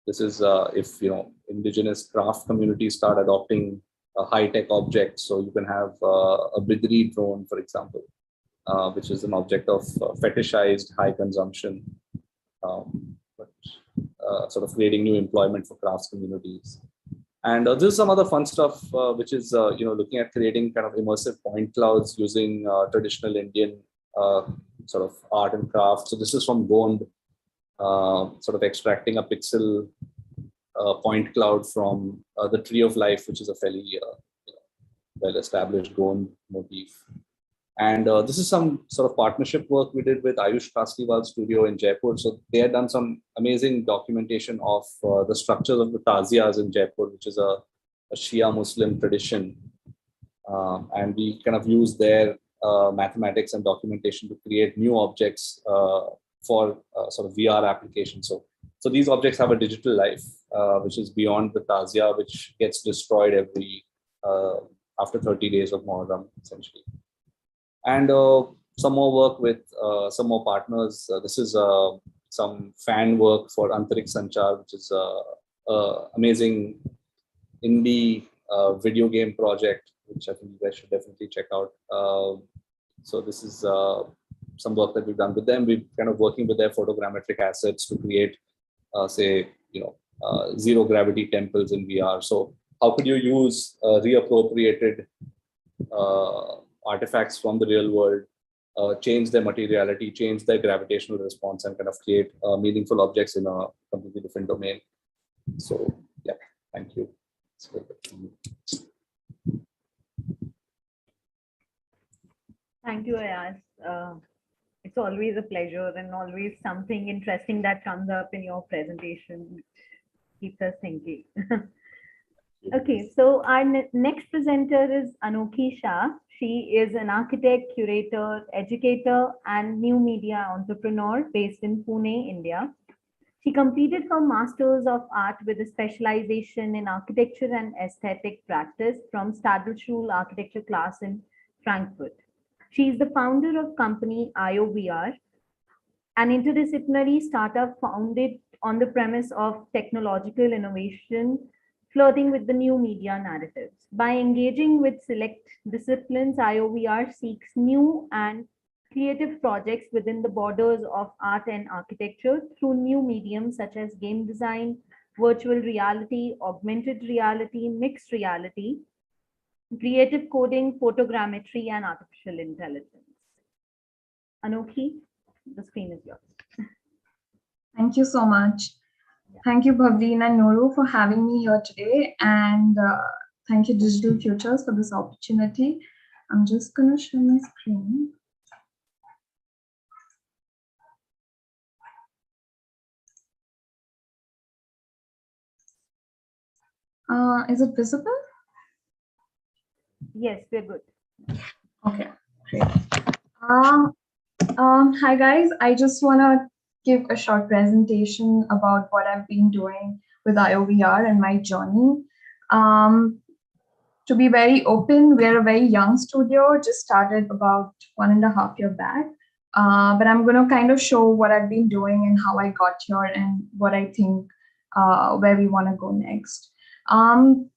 This is if indigenous craft communities start adopting high-tech objects. So you can have a Bidri drone, for example, which is an object of fetishized high consumption, but sort of creating new employment for crafts communities. And this is some other fun stuff, which is looking at creating kind of immersive point clouds using traditional Indian sort of art and craft. So this is from Gond, sort of extracting a pixel point cloud from the Tree of Life, which is a fairly well-established Gond motif. And this is some sort of partnership work we did with Ayush Kasliwal's studio in Jaipur. So they had done some amazing documentation of the structures of the Taziyas in Jaipur, which is a Shia Muslim tradition. And we kind of use their mathematics and documentation to create new objects for sort of VR applications. So these objects have a digital life, which is beyond the Taziya, which gets destroyed after 30 days of Muharram, essentially. And some more work with some more partners. This is some fan work for Antariksh Sanchar, which is an amazing indie video game project, which I think you guys should definitely check out. So this is some work that we've done with them. We're kind of working with their photogrammetric assets to create, zero gravity temples in VR. So how could you use reappropriated artifacts from the real world, change their materiality, change their gravitational response, and kind of create meaningful objects in a completely different domain. So yeah, thank you. Thank you, Ayaz. It's always a pleasure and always something interesting that comes up in your presentation, which keeps us thinking. Okay, so our next presenter is Anokhi Shah. She is an architect, curator, educator, and new media entrepreneur based in Pune, India. She completed her Masters of Art with a specialization in architecture and aesthetic practice from Stadelschule Architecture class in Frankfurt. She is the founder of company IOVR, an interdisciplinary startup founded on the premise of technological innovation, flirting with the new media narratives. By engaging with select disciplines, IOVR seeks new and creative projects within the borders of art and architecture through new mediums such as game design, virtual reality, augmented reality, mixed reality, creative coding, photogrammetry, and artificial intelligence. Anokhi, the screen is yours. Thank you so much. Thank you, Bhavleen and Noru, for having me here today. And thank you, Digital Futures, for this opportunity. I'm just going to share my screen. Is it visible? Yes, we're good. Okay, great. Hi, guys. I just want to give a short presentation about what I've been doing with IOVR and my journey. To be very open, we're a very young studio, just started about 1.5 years back. But I'm going to kind of show what I've been doing and how I got here and what I think where we want to go next.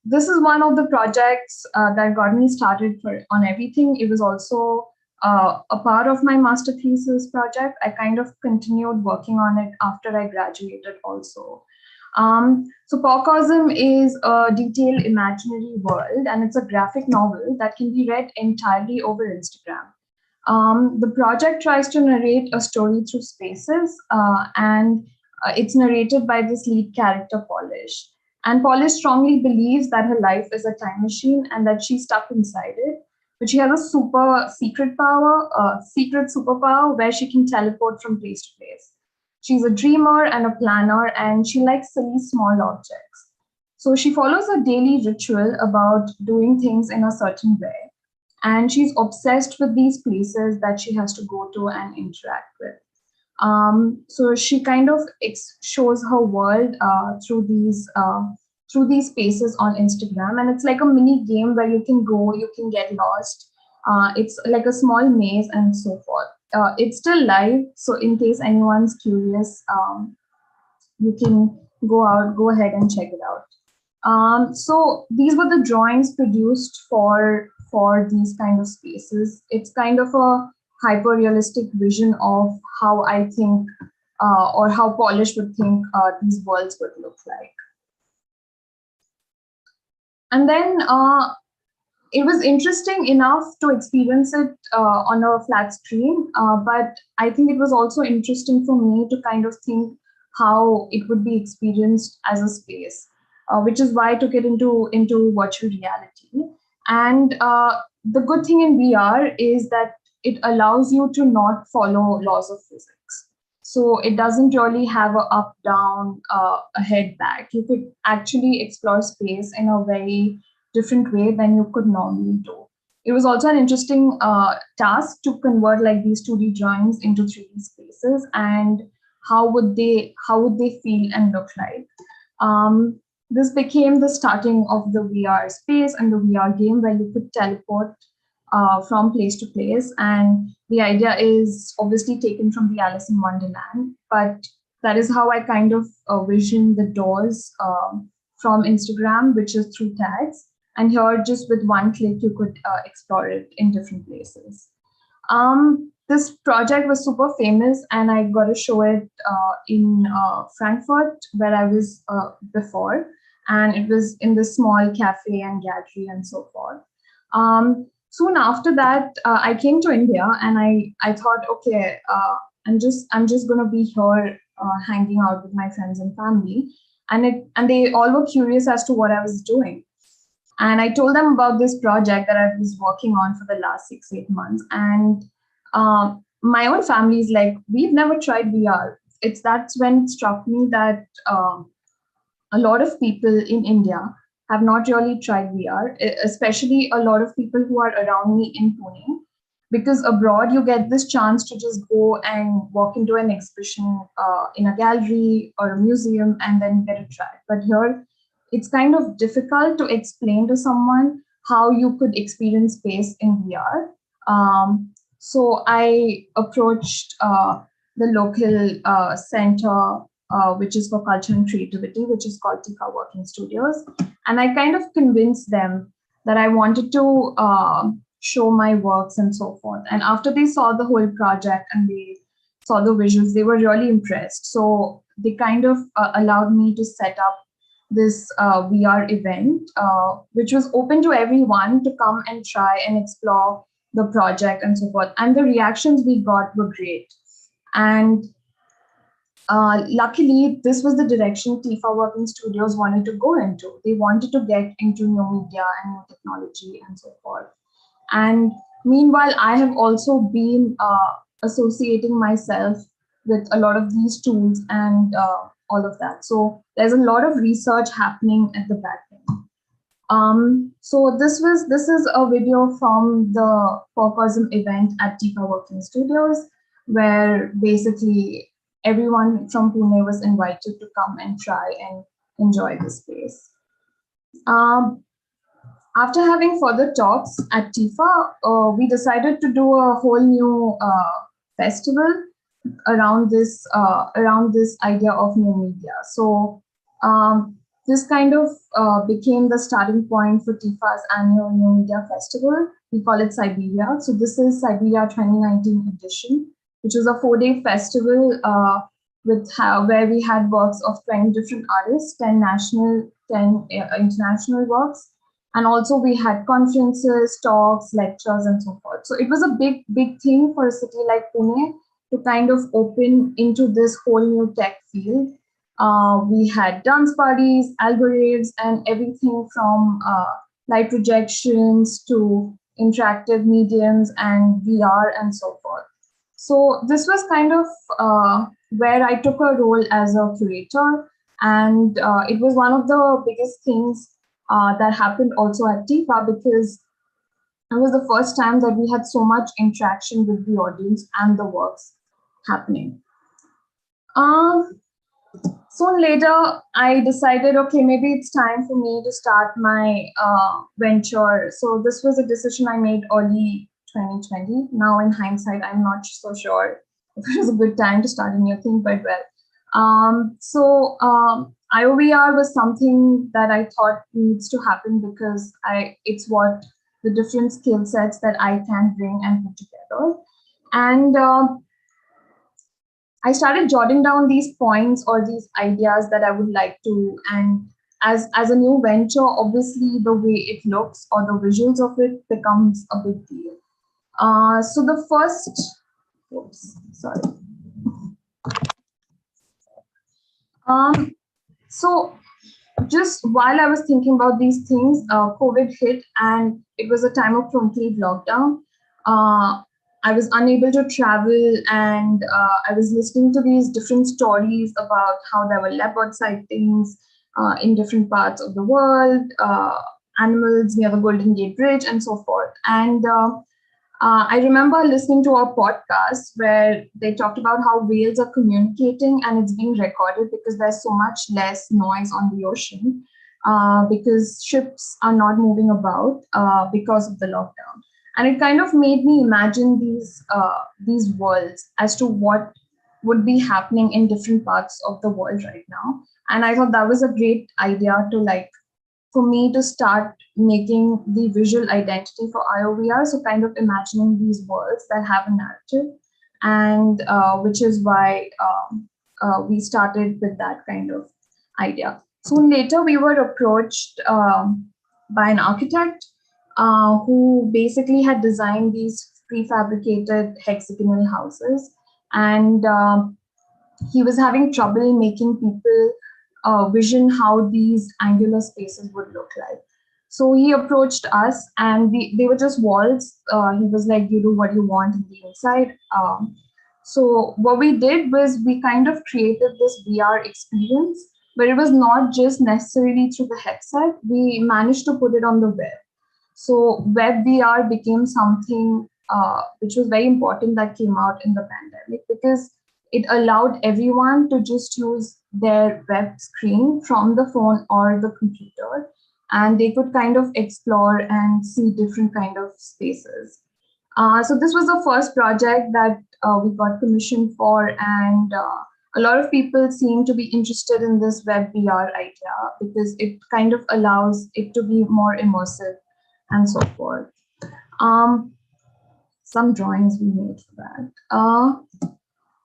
This is one of the projects that got me started on everything. It was also a part of my master thesis project. I kind of continued working on it after I graduated also. So Podcasm is a detailed imaginary world, and it's a graphic novel that can be read entirely over Instagram. The project tries to narrate a story through spaces, and it's narrated by this lead character, Polish. And Polish strongly believes that her life is a time machine and that she's stuck inside it. But she has a secret superpower where she can teleport from place to place. She's a dreamer and a planner, and she likes silly small objects. So she follows a daily ritual about doing things in a certain way. And she's obsessed with these places that she has to go to and interact with. So she kind of shows her world through these spaces on Instagram, and it's like a mini game where you can go, you can get lost. It's like a small maze and so forth. It's still live, so in case anyone's curious, you can go ahead and check it out. So these were the drawings produced for these kind of spaces. It's kind of a hyper-realistic vision of how I think or how Polish would think these worlds would look like. And then it was interesting enough to experience it on a flat screen, but I think it was also interesting for me to kind of think how it would be experienced as a space, which is why I took it into virtual reality. And the good thing in VR is that it allows you to not follow laws of physics. So it doesn't really have a up, down, a head, back. You could actually explore space in a very different way than you could normally do. It was also an interesting task to convert like these 2D drawings into 3D spaces, and how would they feel and look like. This became the starting of the VR space and the VR game where you could teleport from place to place. And the idea is obviously taken from the Alice in Wonderland, but that is how I kind of vision the doors from Instagram, which is through tags. And here, just with one click, you could explore it in different places. This project was super famous, and I got to show it in Frankfurt, where I was before. And it was in this small cafe and gallery and so forth. Soon after that, I came to India, and I thought, okay, I'm just gonna be here hanging out with my friends and family, and they all were curious as to what I was doing. And I told them about this project that I was working on for the last 6-8 months, and my own family is like, we've never tried VR. That's when it struck me that a lot of people in India have not really tried VR, especially a lot of people who are around me in Pune, because abroad you get this chance to just go and walk into an exhibition in a gallery or a museum and then get a try. But here, it's kind of difficult to explain to someone how you could experience space in VR. So I approached the local center, which is for culture and creativity, which is called Tika Working Studios. And I kind of convinced them that I wanted to show my works and so forth. And after they saw the whole project and they saw the visuals, they were really impressed. So they kind of allowed me to set up this VR event, which was open to everyone to come and try and explore the project and so forth. And the reactions we got were great. And luckily, this was the direction Tika Working Studios wanted to go into. They wanted to get into new media and new technology and so forth. And meanwhile, I have also been associating myself with a lot of these tools and all of that. So there's a lot of research happening at the back end. So this is a video from the Podcasm event at Tika Working Studios, where basically everyone from Pune was invited to come and try and enjoy the space. After having further talks at TIFA, we decided to do a whole new festival around this idea of new media. So this kind of became the starting point for TIFA's annual New Media Festival. We call it Siberia. So this is Siberia 2019 edition, which is a 4-day festival where we had works of 20 different artists, 10 national, 10 international works. And also we had conferences, talks, lectures, and so forth. So it was a big thing for a city like Pune to kind of open into this whole new tech field. We had dance parties, algorithms, and everything from light projections to interactive mediums and VR and so forth. So this was kind of where I took a role as a curator. And it was one of the biggest things that happened also at TIFA, because it was the first time that we had so much interaction with the audience and the works happening. Soon later, I decided, okay, maybe it's time for me to start my venture. So this was a decision I made early 2020. Now, in hindsight, I'm not so sure if it was a good time to start a new thing, but well. IOVR was something that I thought needs to happen because it's what the different skill sets that I can bring and put together. And I started jotting down these points or these ideas that I would like to, and as a new venture, obviously the way it looks or the visuals of it becomes a big deal. So the first, so just while I was thinking about these things, COVID hit and it was a time of complete lockdown. I was unable to travel, and I was listening to these different stories about how there were leopard sightings in different parts of the world, animals near the Golden Gate Bridge, and so forth. And I remember listening to a podcast where they talked about how whales are communicating and it's being recorded because there's so much less noise on the ocean because ships are not moving about because of the lockdown. And it kind of made me imagine these worlds as to what would be happening in different parts of the world right now. And I thought that was a great idea for me to start making the visual identity for IOVR. So kind of imagining these worlds that have a narrative, and which is why we started with that kind of idea. Soon later, we were approached by an architect who basically had designed these prefabricated hexagonal houses. And he was having trouble making people vision how these angular spaces would look like. So he approached us, and they were just walls. He was like, you do what you want in the inside. So what we did was we kind of created this VR experience, but it was not just necessarily through the headset. We managed to put it on the web. So web VR became something which was very important that came out in the pandemic, because it allowed everyone to just use their web screen from the phone or the computer, and they could kind of explore and see different kind of spaces. So this was the first project that we got commissioned for, and a lot of people seem to be interested in this web VR idea because it kind of allows it to be more immersive and so forth. Some drawings we made for that.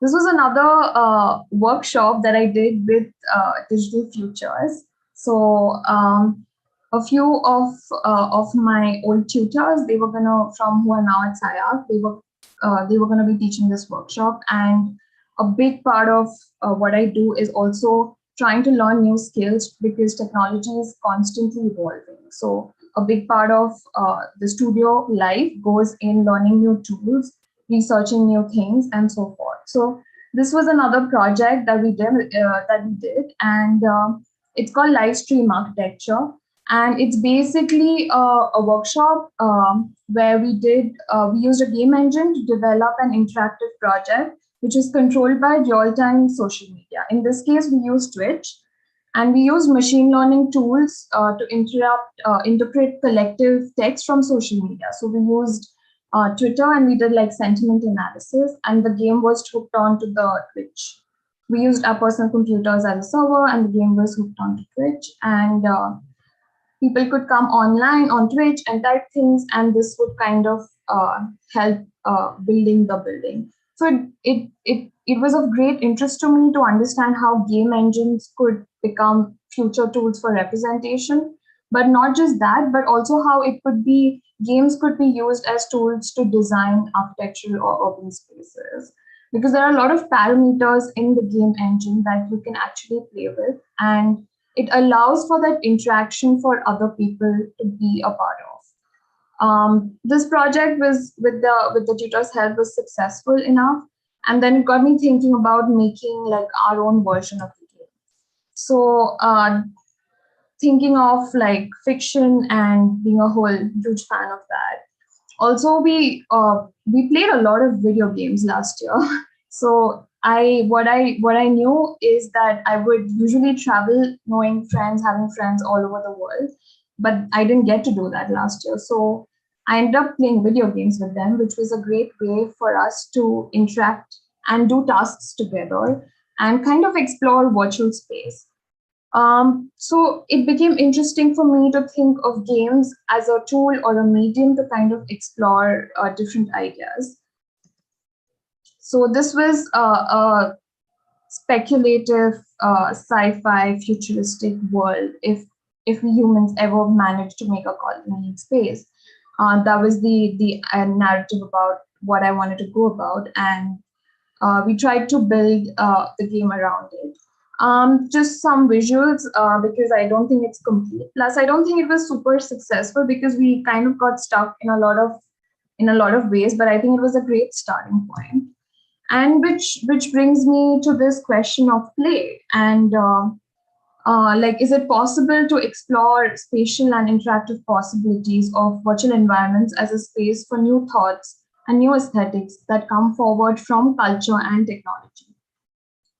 This was another workshop that I did with DigitalFUTURES. So a few of my old tutors, they were from who are now at Ayaz, they were gonna be teaching this workshop. And a big part of what I do is also trying to learn new skills, because technology is constantly evolving. So a big part of the studio life goes in learning new tools, researching new things, and so forth. So this was another project that we did, and it's called Live Stream Architecture. And it's basically a workshop where we used a game engine to develop an interactive project, which is controlled by real-time social media. In this case, we use Twitch, and we use machine learning tools to interpret collective text from social media. So we used Twitter, and we did like sentiment analysis, and the game was hooked onto the Twitch. We used our personal computers as a server, and the game was hooked onto Twitch, and people could come online on Twitch and type things, and this would kind of help building the building. So it was of great interest to me to understand how game engines could become future tools for representation, but not just that, but also how games could be used as tools to design architectural or urban spaces. Because there are a lot of parameters in the game engine that you can actually play with, and it allows for that interaction for other people to be a part of. This project was with the tutor's help was successful enough And then it got me thinking about making like our own version of the game. So thinking of like fiction and being a whole huge fan of that. Also, we played a lot of video games last year. So what I knew is that I would usually travel, knowing friends, having friends all over the world, but I didn't get to do that last year. So I ended up playing video games with them, which was a great way for us to interact and do tasks together and kind of explore virtual space. So it became interesting for me to think of games as a tool or a medium to kind of explore different ideas. So this was a speculative sci-fi futuristic world if we humans ever managed to make a colony in space. That was the narrative about what I wanted to go about, and we tried to build the game around it. Just some visuals because I don't think it's complete. Plus, I don't think it was super successful because we kind of got stuck in a lot of ways. But I think it was a great starting point, and which brings me to this question of play and. Like, is it possible to explore spatial and interactive possibilities of virtual environments as a space for new thoughts and new aesthetics that come forward from culture and technology?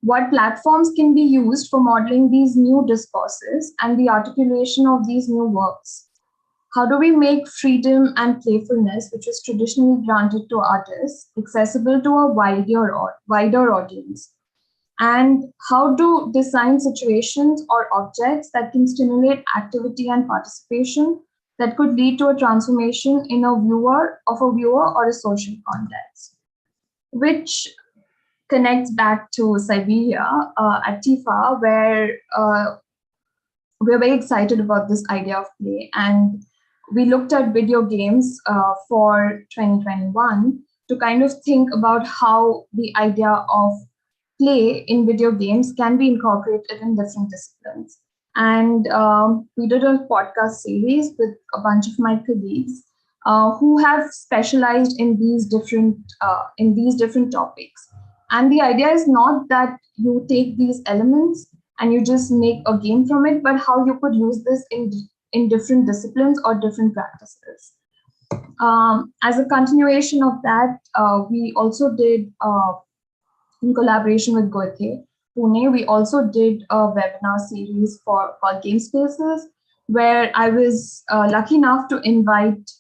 What platforms can be used for modeling these new discourses and the articulation of these new works? How do we make freedom and playfulness, which is traditionally granted to artists, accessible to a wider audience? And how to design situations or objects that can stimulate activity and participation that could lead to a transformation in a viewer or a social context, which connects back to Siberia at TIFA, where we're very excited about this idea of play. And we looked at video games for 2021 to kind of think about how the idea of play in video games can be incorporated in different disciplines. And we did a podcast series with a bunch of my colleagues who have specialized in these different topics. And the idea is not that you take these elements and you just make a game from it, but how you could use this in different disciplines or different practices. As a continuation of that, we also did in collaboration with Goethe Pune, we also did a webinar series called Game Spaces, where I was lucky enough to invite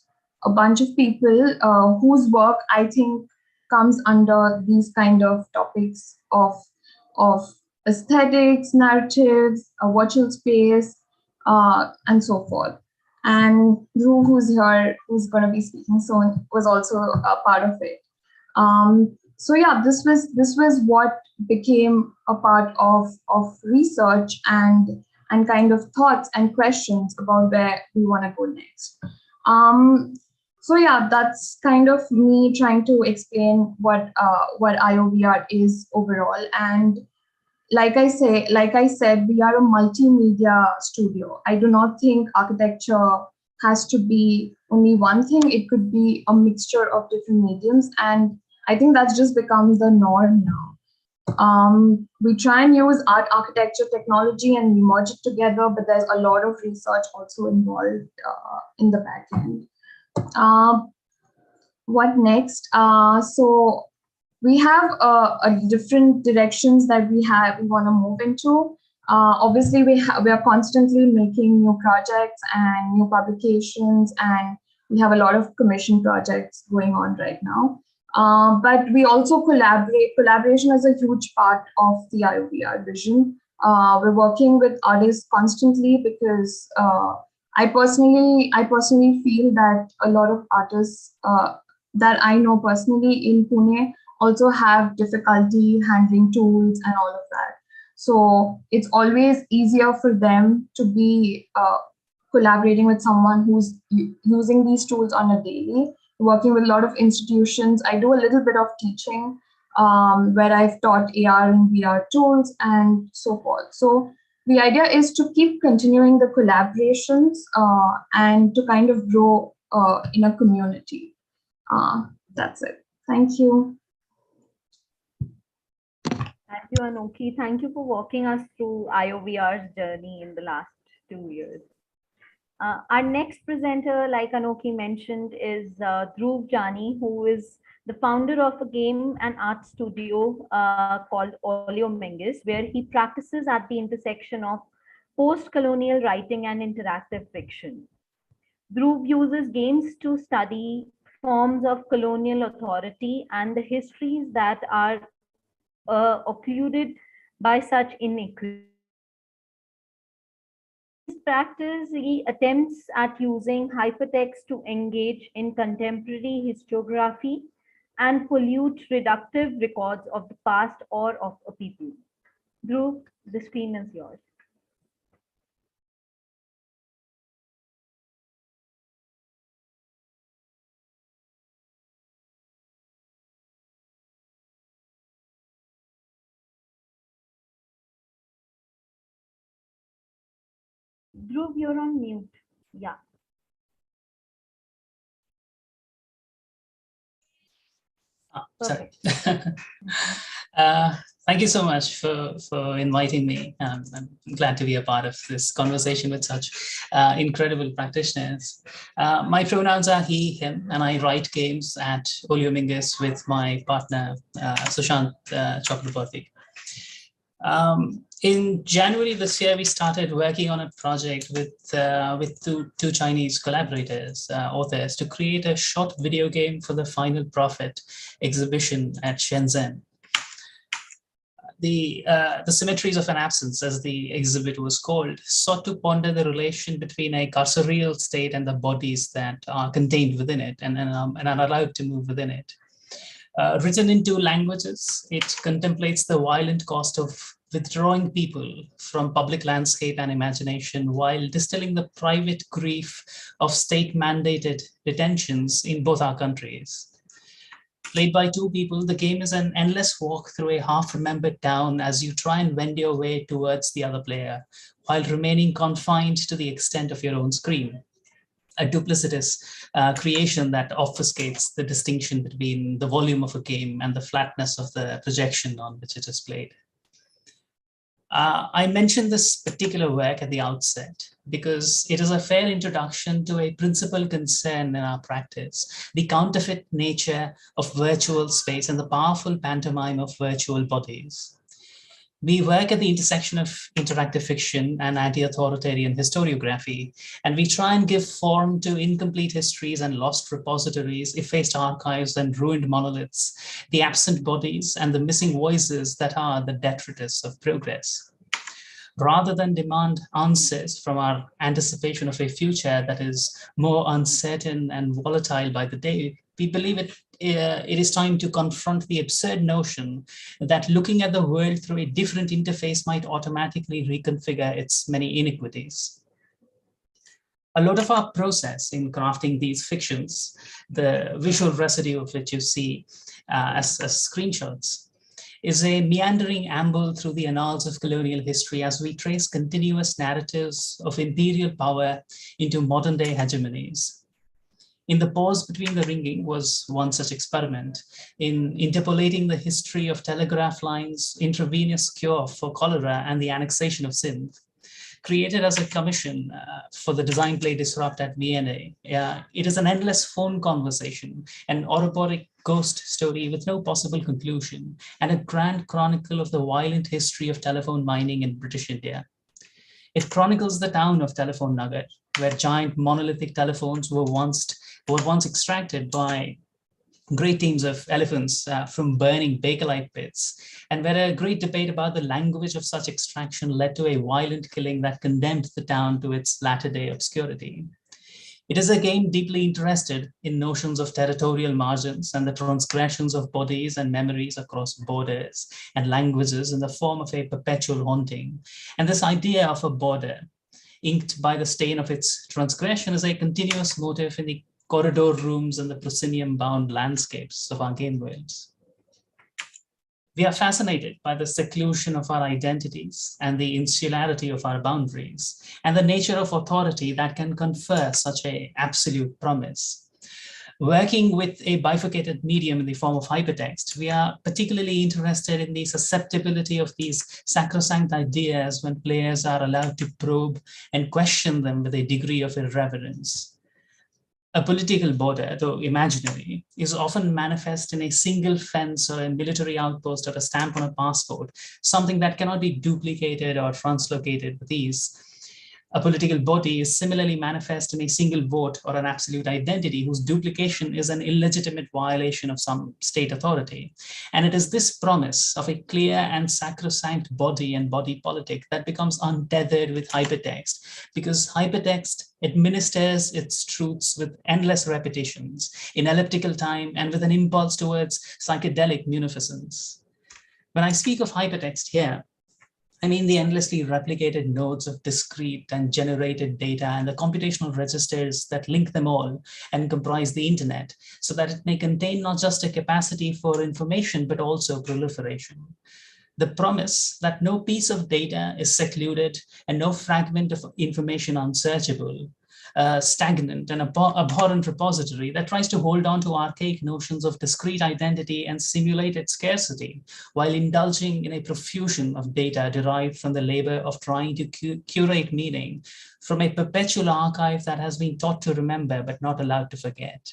a bunch of people whose work I think comes under these kind of topics of aesthetics, narratives, virtual space, and so forth. And Drew, who's here, who's going to be speaking soon, was also a part of it. So yeah, this was what became a part of research and kind of thoughts and questions about where we want to go next. So yeah, that's kind of me trying to explain what IOVR is overall. And like I said, we are a multimedia studio. I do not think architecture has to be only one thing. It could be a mixture of different mediums, and I think that's just become the norm now. We try and use art, architecture, technology, and we merge it together, but there's a lot of research also involved in the back end. What next? So we have different directions that we want to move into. Obviously, we are constantly making new projects and new publications, and we have a lot of commission projects going on right now. But we also collaborate. Collaboration is a huge part of the IOVR vision. We're working with artists constantly because I personally feel that a lot of artists that I know personally in Pune also have difficulty handling tools and all of that. So it's always easier for them to be collaborating with someone who's using these tools on a daily. Working with a lot of institutions. I do a little bit of teaching where I've taught AR and VR tools and so forth. So the idea is to keep continuing the collaborations and to kind of grow in a community. That's it. Thank you. Thank you, Anoki. Thank you for walking us through IOVR's journey in the last 2 years. Our next presenter, like Anoki mentioned, is Dhruv Jani, who is the founder of a game and art studio called Oleo Menges, where he practices at the intersection of post-colonial writing and interactive fiction. Dhruv uses games to study forms of colonial authority and the histories that are occluded by such inequity. Practice, he attempts at using hypertext to engage in contemporary historiography and pollute reductive records of the past or of a people. Dhruv, the screen is yours. Dhruv, you're on mute. Yeah. Sorry. Thank you so much for inviting me. I'm glad to be a part of this conversation with such incredible practitioners. My pronouns are he, him, and I write games at Oleo Menges with my partner, Sushant Chakraborty. In January this year, we started working on a project with two Chinese collaborators, authors, to create a short video game for the Final Prophet exhibition at Shenzhen. The Symmetries of an Absence, as the exhibit was called, sought to ponder the relation between a carceral state and the bodies that are contained within it and are allowed to move within it. Written in 2 languages, it contemplates the violent cost of withdrawing people from public landscape and imagination while distilling the private grief of state-mandated detentions in both our countries. Played by 2 people, the game is an endless walk through a half-remembered town as you try and wend your way towards the other player, while remaining confined to the extent of your own screen. A duplicitous creation that obfuscates the distinction between the volume of a game and the flatness of the projection on which it is played. I mentioned this particular work at the outset because it is a fair introduction to a principal concern in our practice, the counterfeit nature of virtual space and the powerful pantomime of virtual bodies. We work at the intersection of interactive fiction and anti-authoritarian historiography, and we try and give form to incomplete histories and lost repositories, effaced archives and ruined monoliths, the absent bodies and the missing voices that are the detritus of progress. Rather than demand answers from our anticipation of a future that is more uncertain and volatile by the day, we believe it is time to confront the absurd notion that looking at the world through a different interface might automatically reconfigure its many iniquities. A lot of our process in crafting these fictions, the visual residue of which you see as screenshots, is a meandering amble through the annals of colonial history as we trace continuous narratives of imperial power into modern-day hegemonies. In the pause between the ringing was one such experiment in interpolating the history of telegraph lines, intravenous cure for cholera, and the annexation of Sindh. Created as a commission for the design play Disrupt at V&A, it is an endless phone conversation, an autoporic ghost story with no possible conclusion, and a grand chronicle of the violent history of telephone mining in British India. It chronicles the town of Telephone Nugget, where giant monolithic telephones were once extracted by great teams of elephants from burning bakelite pits, and where a great debate about the language of such extraction led to a violent killing that condemned the town to its latter-day obscurity. It is a game deeply interested in notions of territorial margins and the transgressions of bodies and memories across borders and languages in the form of a perpetual haunting. And this idea of a border, inked by the stain of its transgression, is a continuous motif in the corridor rooms and the proscenium-bound landscapes of our game worlds. We are fascinated by the seclusion of our identities and the insularity of our boundaries, and the nature of authority that can confer such an absolute promise. Working with a bifurcated medium in the form of hypertext, we are particularly interested in the susceptibility of these sacrosanct ideas when players are allowed to probe and question them with a degree of irreverence. A political border, though imaginary, is often manifest in a single fence or a military outpost or a stamp on a passport, something that cannot be duplicated or translocated with ease. A political body is similarly manifest in a single vote or an absolute identity whose duplication is an illegitimate violation of some state authority. And it is this promise of a clear and sacrosanct body and body politic that becomes untethered with hypertext, because hypertext administers its truths with endless repetitions, in elliptical time, and with an impulse towards psychedelic munificence. When I speak of hypertext here, I mean the endlessly replicated nodes of discrete and generated data and the computational registers that link them all and comprise the internet, so that it may contain not just a capacity for information, but also proliferation. The promise that no piece of data is secluded and no fragment of information unsearchable, stagnant and abhorrent repository that tries to hold on to archaic notions of discrete identity and simulated scarcity, while indulging in a profusion of data derived from the labor of trying to curate meaning from a perpetual archive that has been taught to remember but not allowed to forget.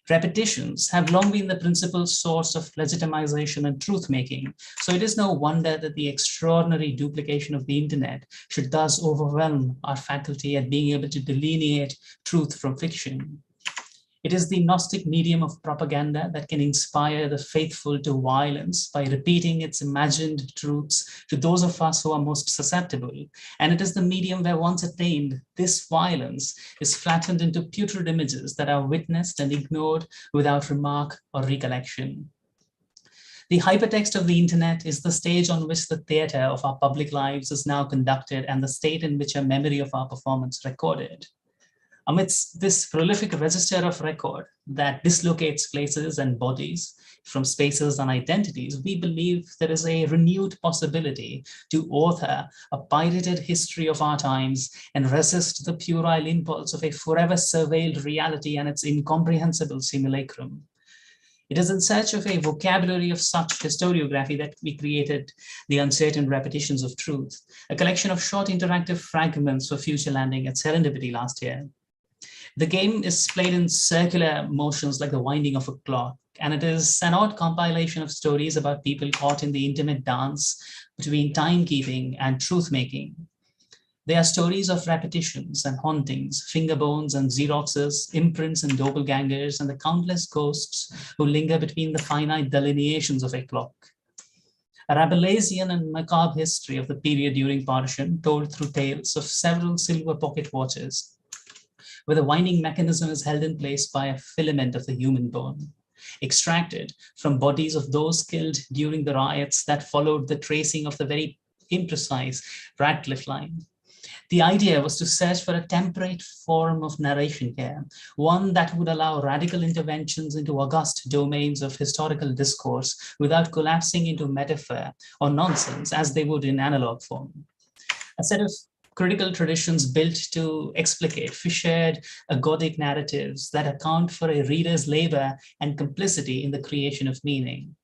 Repetitions have long been the principal source of legitimization and truth-making, so it is no wonder that the extraordinary duplication of the internet should thus overwhelm our faculty at being able to delineate truth from fiction. It is the Gnostic medium of propaganda that can inspire the faithful to violence by repeating its imagined truths to those of us who are most susceptible. And it is the medium where, once attained, this violence is flattened into putrid images that are witnessed and ignored without remark or recollection. The hypertext of the internet is the stage on which the theater of our public lives is now conducted and the state in which a memory of our performance recorded. Amidst this prolific register of record that dislocates places and bodies from spaces and identities, we believe there is a renewed possibility to author a pirated history of our times and resist the puerile impulse of a forever surveilled reality and its incomprehensible simulacrum. It is in search of a vocabulary of such historiography that we created The Uncertain Repetitions of Truth, a collection of short interactive fragments for future landing at Serendipity last year. The game is played in circular motions like the winding of a clock, and it is an odd compilation of stories about people caught in the intimate dance between timekeeping and truth-making. They are stories of repetitions and hauntings, finger bones and Xeroxes, imprints and doppelgangers, and the countless ghosts who linger between the finite delineations of a clock. A Rabelaisian and macabre history of the period during partition, told through tales of several silver pocket watches, where the winding mechanism is held in place by a filament of the human bone, extracted from bodies of those killed during the riots that followed the tracing of the very imprecise Radcliffe line. The idea was to search for a temperate form of narration here, one that would allow radical interventions into august domains of historical discourse without collapsing into metaphor or nonsense as they would in analog form. A set of critical traditions built to explicate fissured agodic narratives that account for a reader's labor and complicity in the creation of meaning.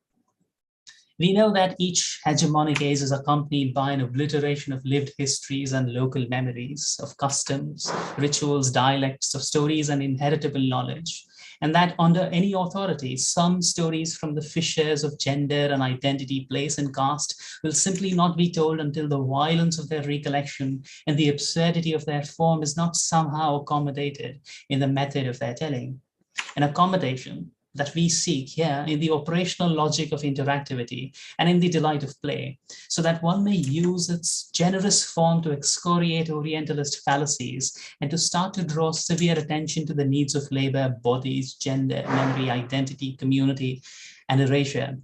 We know that each hegemonic age is accompanied by an obliteration of lived histories and local memories, of customs, rituals, dialects, of stories and inheritable knowledge, and that under any authority, some stories from the fissures of gender and identity, place and caste will simply not be told until the violence of their recollection and the absurdity of their form is not somehow accommodated in the method of their telling. An accommodation that we seek here in the operational logic of interactivity and in the delight of play, so that one may use its generous form to excoriate Orientalist fallacies and to start to draw severe attention to the needs of labor, bodies, gender, memory, identity, community, and erasure.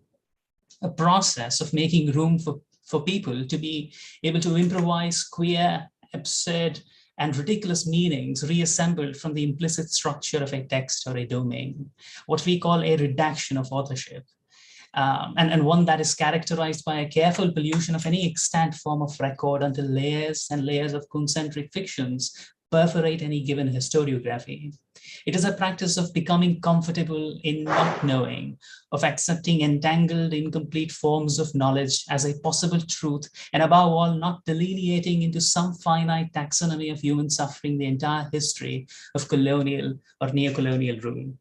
A process of making room for people to be able to improvise queer, absurd, and ridiculous meanings reassembled from the implicit structure of a text or a domain, what we call a redaction of authorship, and one that is characterized by a careful pollution of any extant form of record until layers and layers of concentric fictions perforate any given historiography. It is a practice of becoming comfortable in not knowing, of accepting entangled, incomplete forms of knowledge as a possible truth, and above all, not delineating into some finite taxonomy of human suffering the entire history of colonial or neocolonial rule.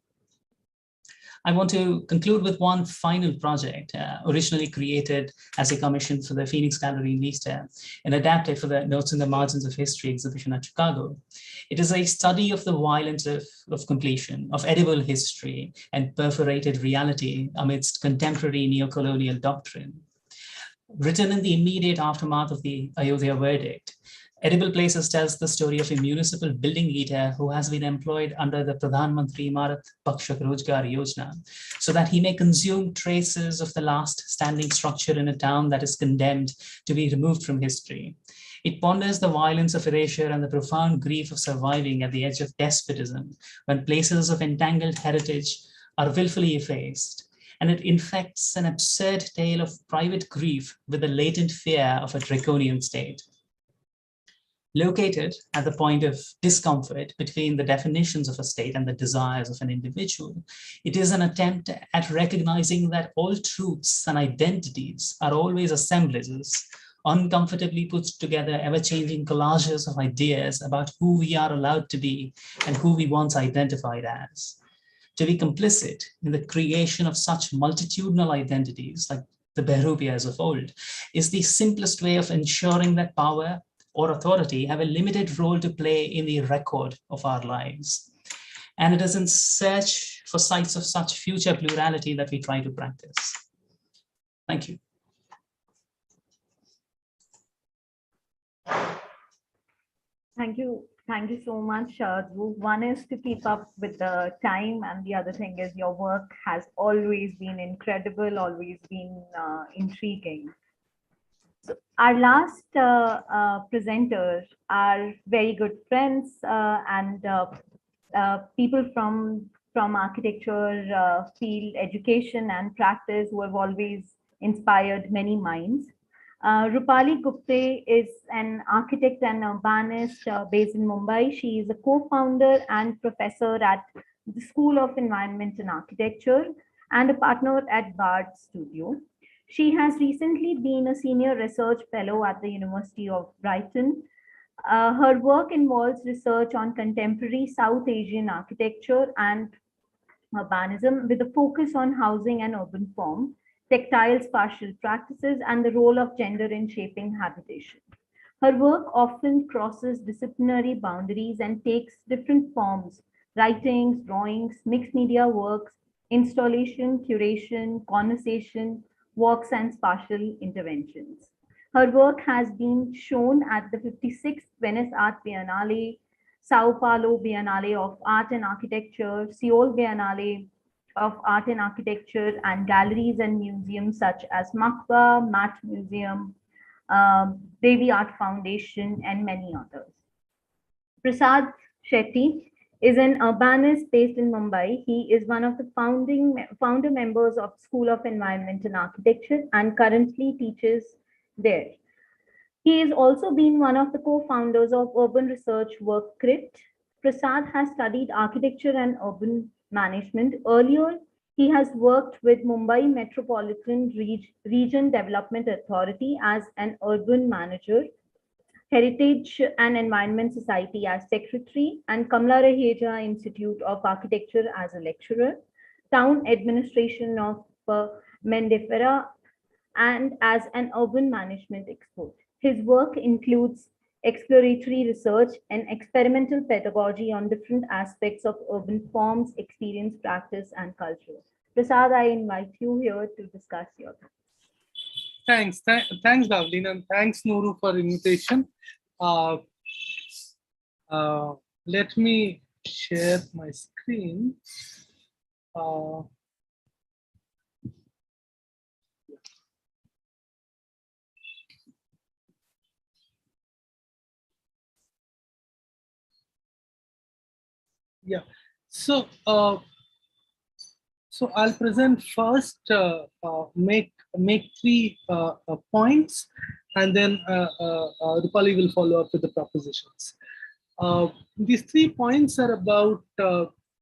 I want to conclude with one final project, originally created as a commission for the Phoenix Gallery in East End and adapted for the Notes in the Margins of History exhibition at Chicago. It is a study of the violence of completion, of edible history and perforated reality amidst contemporary neocolonial doctrine. Written in the immediate aftermath of the Ayodhya verdict, Edible Places tells the story of a municipal building eater who has been employed under the Pradhan Mantri Imarat Pakshak Rozgar Yojana so that he may consume traces of the last standing structure in a town that is condemned to be removed from history. It ponders the violence of erasure and the profound grief of surviving at the edge of despotism when places of entangled heritage are willfully effaced. And it infects an absurd tale of private grief with the latent fear of a draconian state. Located at the point of discomfort between the definitions of a state and the desires of an individual, it is an attempt at recognizing that all truths and identities are always assemblages, uncomfortably put together, ever-changing collages of ideas about who we are allowed to be and who we once identified as. To be complicit in the creation of such multitudinal identities, like the Behrupias of old, is the simplest way of ensuring that power or authority have a limited role to play in the record of our lives. And it is in search for sites of such future plurality that we try to practice. Thank you. Thank you. Thank you so much, Dhruv. One is to keep up with the time, and the other thing is your work has always been incredible, always been intriguing. So our last presenters are very good friends and people from architecture field, education and practice who have always inspired many minds. Rupali Gupte is an architect and urbanist based in Mumbai. She is a co-founder and professor at the School of Environment and Architecture and a partner at Bard Studio. She has recently been a senior research fellow at the University of Brighton. Her work involves research on contemporary South Asian architecture and urbanism with a focus on housing and urban form, tactile spatial practices, and the role of gender in shaping habitation. Her work often crosses disciplinary boundaries and takes different forms: writings, drawings, mixed media works, installation, curation, conversation, walks, and spatial interventions. Her work has been shown at the 56th Venice Art Biennale, Sao Paulo Biennale of Art and Architecture, Seoul Biennale of Art and Architecture, and galleries and museums such as Makba, Matt Museum, Devi Art Foundation, and many others. Prasad Shetty is an urbanist based in Mumbai. He is one of the founder members of School of Environment and Architecture and currently teaches there. He has also been one of the co-founders of urban research work CRIT. Prasad has studied architecture and urban management. Earlier, he has worked with Mumbai Metropolitan Region Development Authority as an urban manager, Heritage and Environment Society as secretary, and Kamla Raheja Institute of Architecture as a lecturer, Town Administration of Mendefera, and as an urban management expert. His work includes exploratory research and experimental pedagogy on different aspects of urban forms, experience, practice, and culture. Prasad, I invite you here to discuss your thoughts. Thanks, Davleen, and thanks, Nuru, for invitation. Let me share my screen. Yeah, so I'll present first, make three points, and then Rupali will follow up with the propositions. These 3 points are about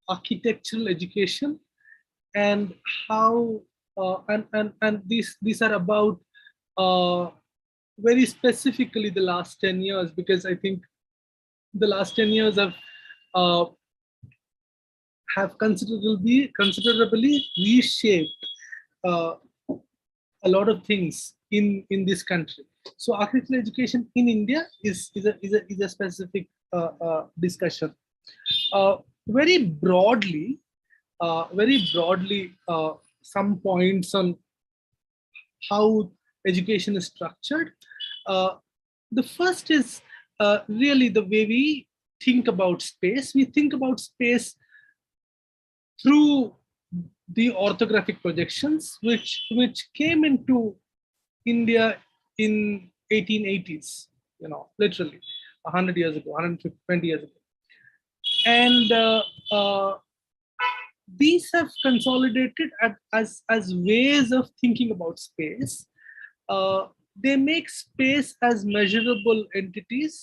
architectural education and how and these are about very specifically the last 10 years, because I think the last 10 years uh, have considerably reshaped a lot of things in this country. So architectural education in India is a specific discussion. Very broadly, some points on how education is structured. The first is really the way we think about space. We think about space through the orthographic projections, which came into India in 1880s, literally 100 years ago, 120 years ago. And these have consolidated as ways of thinking about space. They make space as measurable entities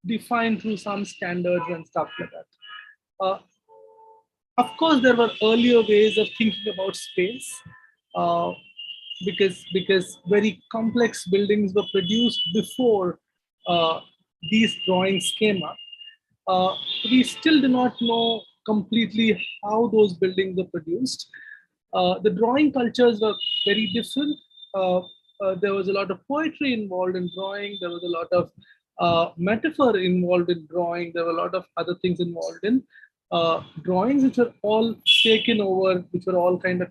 defined through some standards and stuff like that. Of course, there were earlier ways of thinking about space because very complex buildings were produced before these drawings came up. We still do not know completely how those buildings were produced. The drawing cultures were very different. There was a lot of poetry involved in drawing. There was a lot of metaphor involved in drawing. There were a lot of other things involved in drawings, which were all taken over, which were all kind of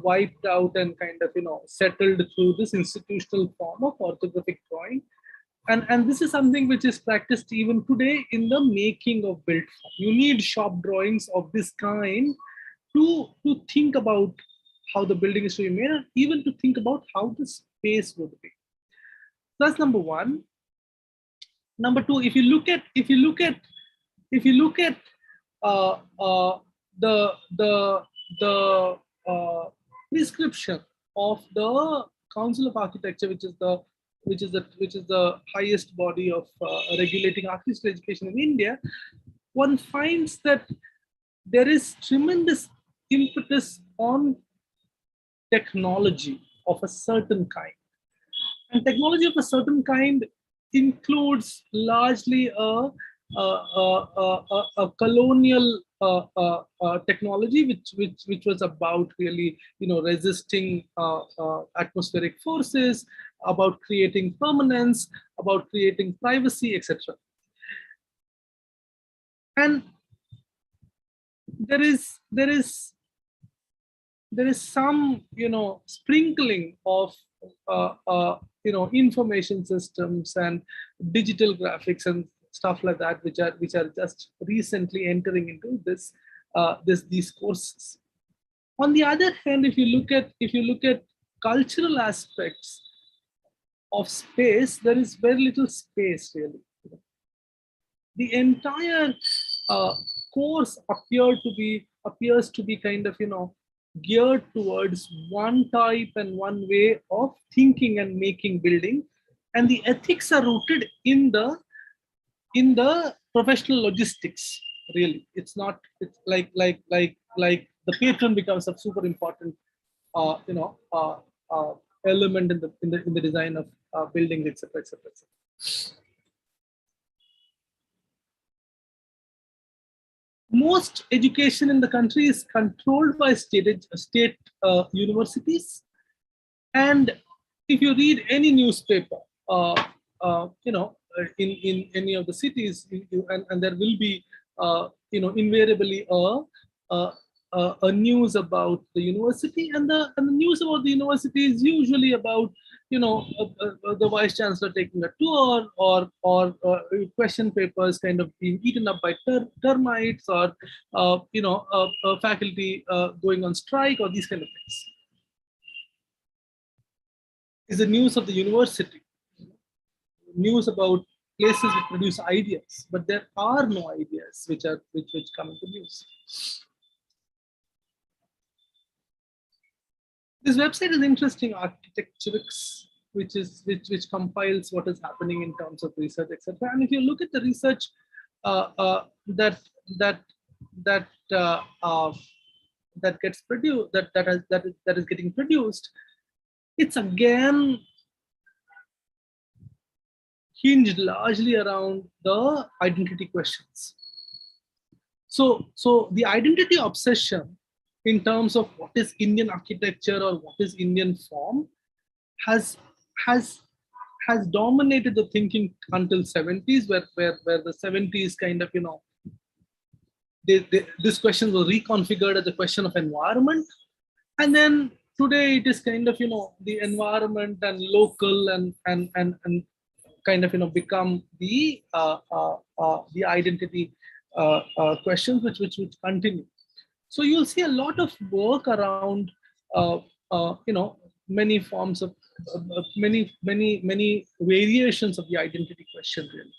wiped out and kind of settled through this institutional form of orthographic drawing. And this is something which is practiced even today in the making of built form. You need shop drawings of this kind to think about how the building is to be made, and even to think about how the space would be. That's number one. Number two, if you look at the prescription of the Council of Architecture, which is the highest body of regulating architectural education in India, one finds that there is tremendous impetus on technology of a certain kind. And technology of a certain kind includes largely a colonial technology, which was about really resisting atmospheric forces, about creating permanence, about creating privacy, etc. And there is some sprinkling of information systems and digital graphics and stuff like that, which are just recently entering into these courses. On the other hand, if you look at cultural aspects of space, there is very little space really. The entire course appears to be kind of geared towards one type and one way of thinking and making building, and the ethics are rooted in the professional logistics. Really, it's like the patron becomes a super important element in the design of buildings, etc. Most education in the country is controlled by state universities, and if you read any newspaper, in any of the cities, and there will be invariably a news about the university, and the news about the university is usually about the vice chancellor taking a tour, or question papers kind of being eaten up by termites, or faculty going on strike, or these kind of things. Is the news of the university, news about places which produce ideas, but there are no ideas which come into news. This website is interesting, Architecturix, which compiles what is happening in terms of research, etc. And if you look at the research that gets produced, that is getting produced, it's again hinged largely around the identity questions. So the identity obsession in terms of what is Indian architecture or what is Indian form has dominated the thinking until 70s, where the 70s kind of, you know, this question was reconfigured as a question of environment, and then today it is kind of, you know, the environment and local and kind of, you know, become the identity questions which continue. So you'll see a lot of work around you know, many forms of many variations of the identity question, really.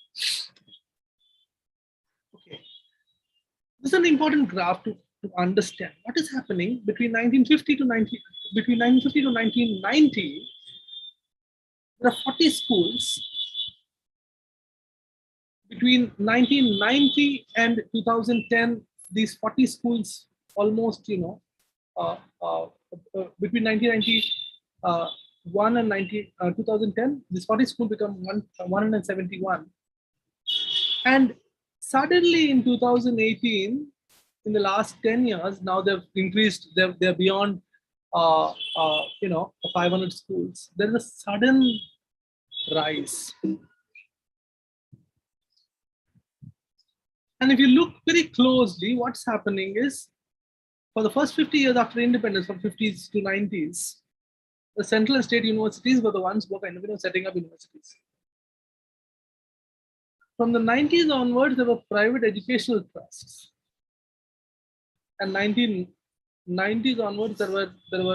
Okay, this is an important graph to understand what is happening between 1950 to 1990. There are 40 schools. Between 1990 and 2010, these 40 schools almost, you know, between 1991 and 2010, these 40 schools become 171. And suddenly in 2018, in the last 10 years, now they've increased, they're beyond, you know, 500 schools. There's a sudden rise. And if you look very closely, what's happening is, for the first 50 years after independence, from 50s to 90s, the central and state universities were the ones who were kind of, you know, setting up universities. From the 90s onwards, there were private educational trusts. And 1990s onwards, there were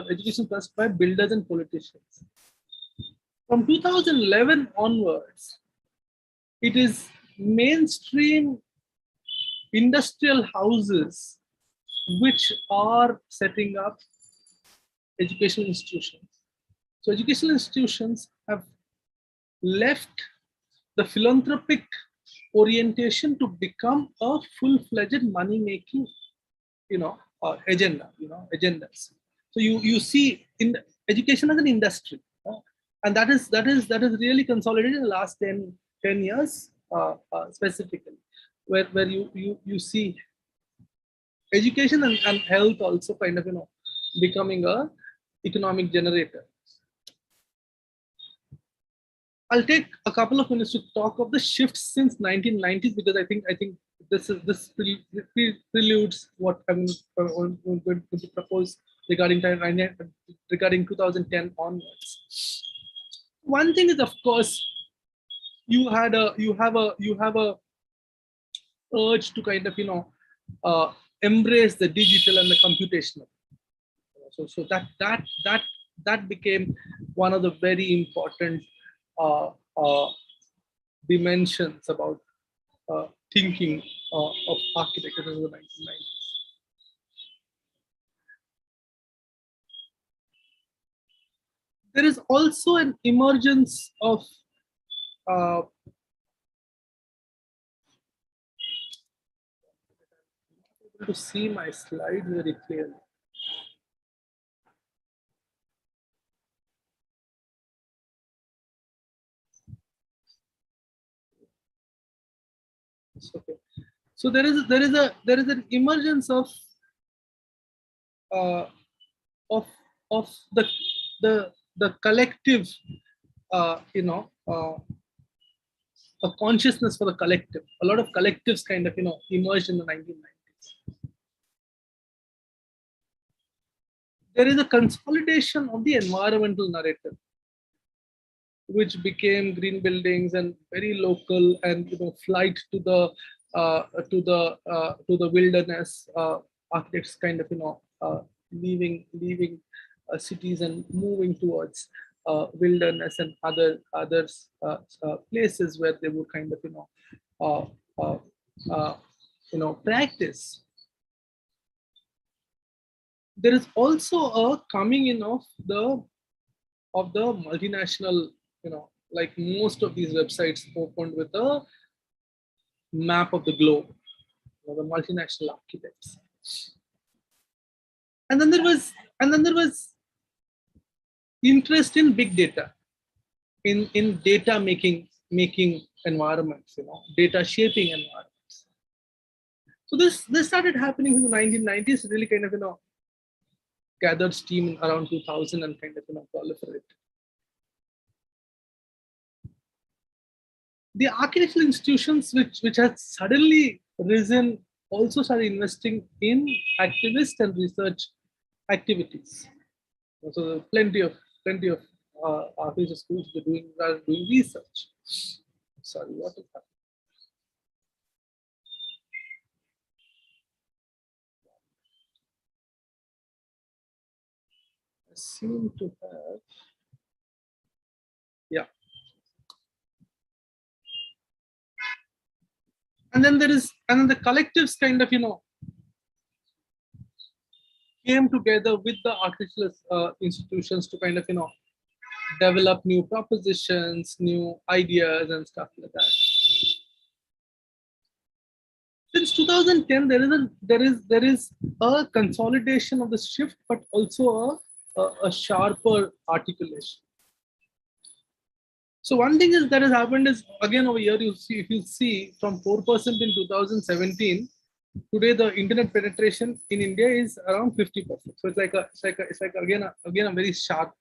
education trusts by builders and politicians. From 2011 onwards, it is mainstream industrial houses which are setting up educational institutions. So educational institutions have left the philanthropic orientation to become a full-fledged money-making, you know, agenda, you know, agendas. So you see in education as an industry, and that is really consolidated in the last 10 years specifically, where you see education and health also kind of, you know, becoming a economic generator. I'll take a couple of minutes to talk of the shifts since 1990s, because I think this preludes what I'm going to propose regarding 2010 onwards. One thing is, of course, you have a urge to kind of, you know, embrace the digital and the computational. So that became one of the very important dimensions about thinking of architecture in the 1990s. There is also an emergence of to see my slide very clearly. Okay. So there is an emergence of the collective, you know, a consciousness for the collective. A lot of collectives kind of, you know, emerged in the 1990s. There is a consolidation of the environmental narrative, which became green buildings and very local, and, you know, flight to the wilderness. Architects kind of, you know, leaving cities and moving towards wilderness and other places where they would kind of, you know, practice. There is also a coming in of the of the multinational, like most of these websites opened with a map of the globe, the multinational architects. And then there was interest in big data, in data making environments, data shaping environments. So this started happening in the 1990s, really kind of gathered steam around 2000 and kind of proliferate. The architectural institutions which had suddenly risen also started investing in activist and research activities. So plenty of architecture schools are doing research. Sorry, what is happening? I seem to have, yeah. And then the collectives kind of came together with the architectural institutions to kind of develop new propositions, new ideas, and stuff like that. Since 2010, there is a consolidation of the shift, but also a sharper articulation. So one thing that has happened is, again over here if you see from 4% in 2017, today the internet penetration in India is around 50%. So it's like again a very sharp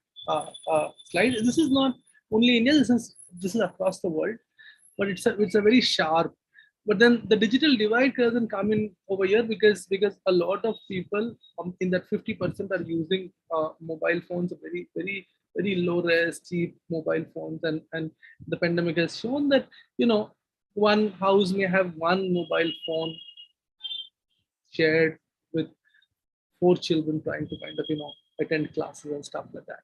slide. This is not only India. This is across the world, but it's a very sharp. But then the digital divide doesn't come in over here because a lot of people in that 50% are using mobile phones, very low res, cheap mobile phones, and the pandemic has shown that one house may have one mobile phone shared with 4 children trying to kind of attend classes and stuff like that.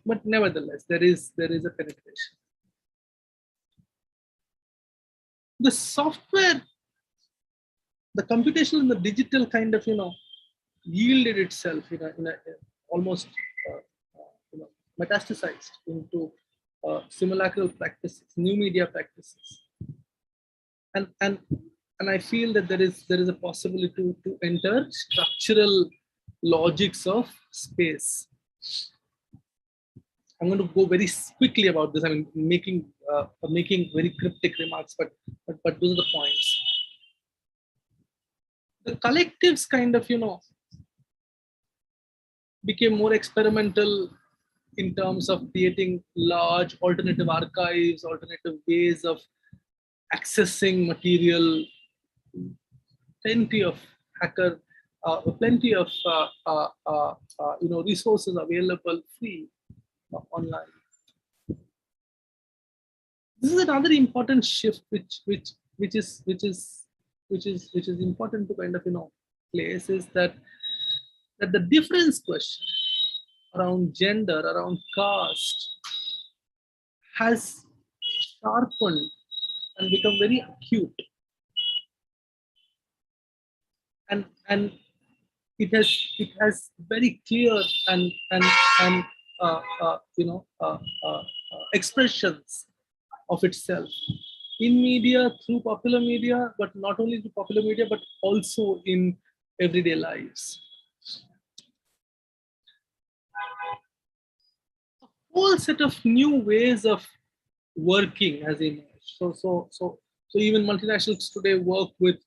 But nevertheless, there is a penetration. The software, the computational and the digital kind of yielded itself in a almost metastasized into simulacral practices, new media practices, and I feel that there is a possibility to enter structural logics of space. I'm going to go very quickly about this. I mean, making very cryptic remarks, but those are the points. The collectives kind of became more experimental in terms of creating large alternative archives, alternative ways of accessing material, plenty of resources available free online. This is another important shift which is important to kind of place, is that the difference question around gender, around caste has sharpened and become very acute, and it has very clear and expressions of itself in media, through popular media, but not only through popular media, but also in everyday lives. A whole set of new ways of working has emerged. So even multinationals today work with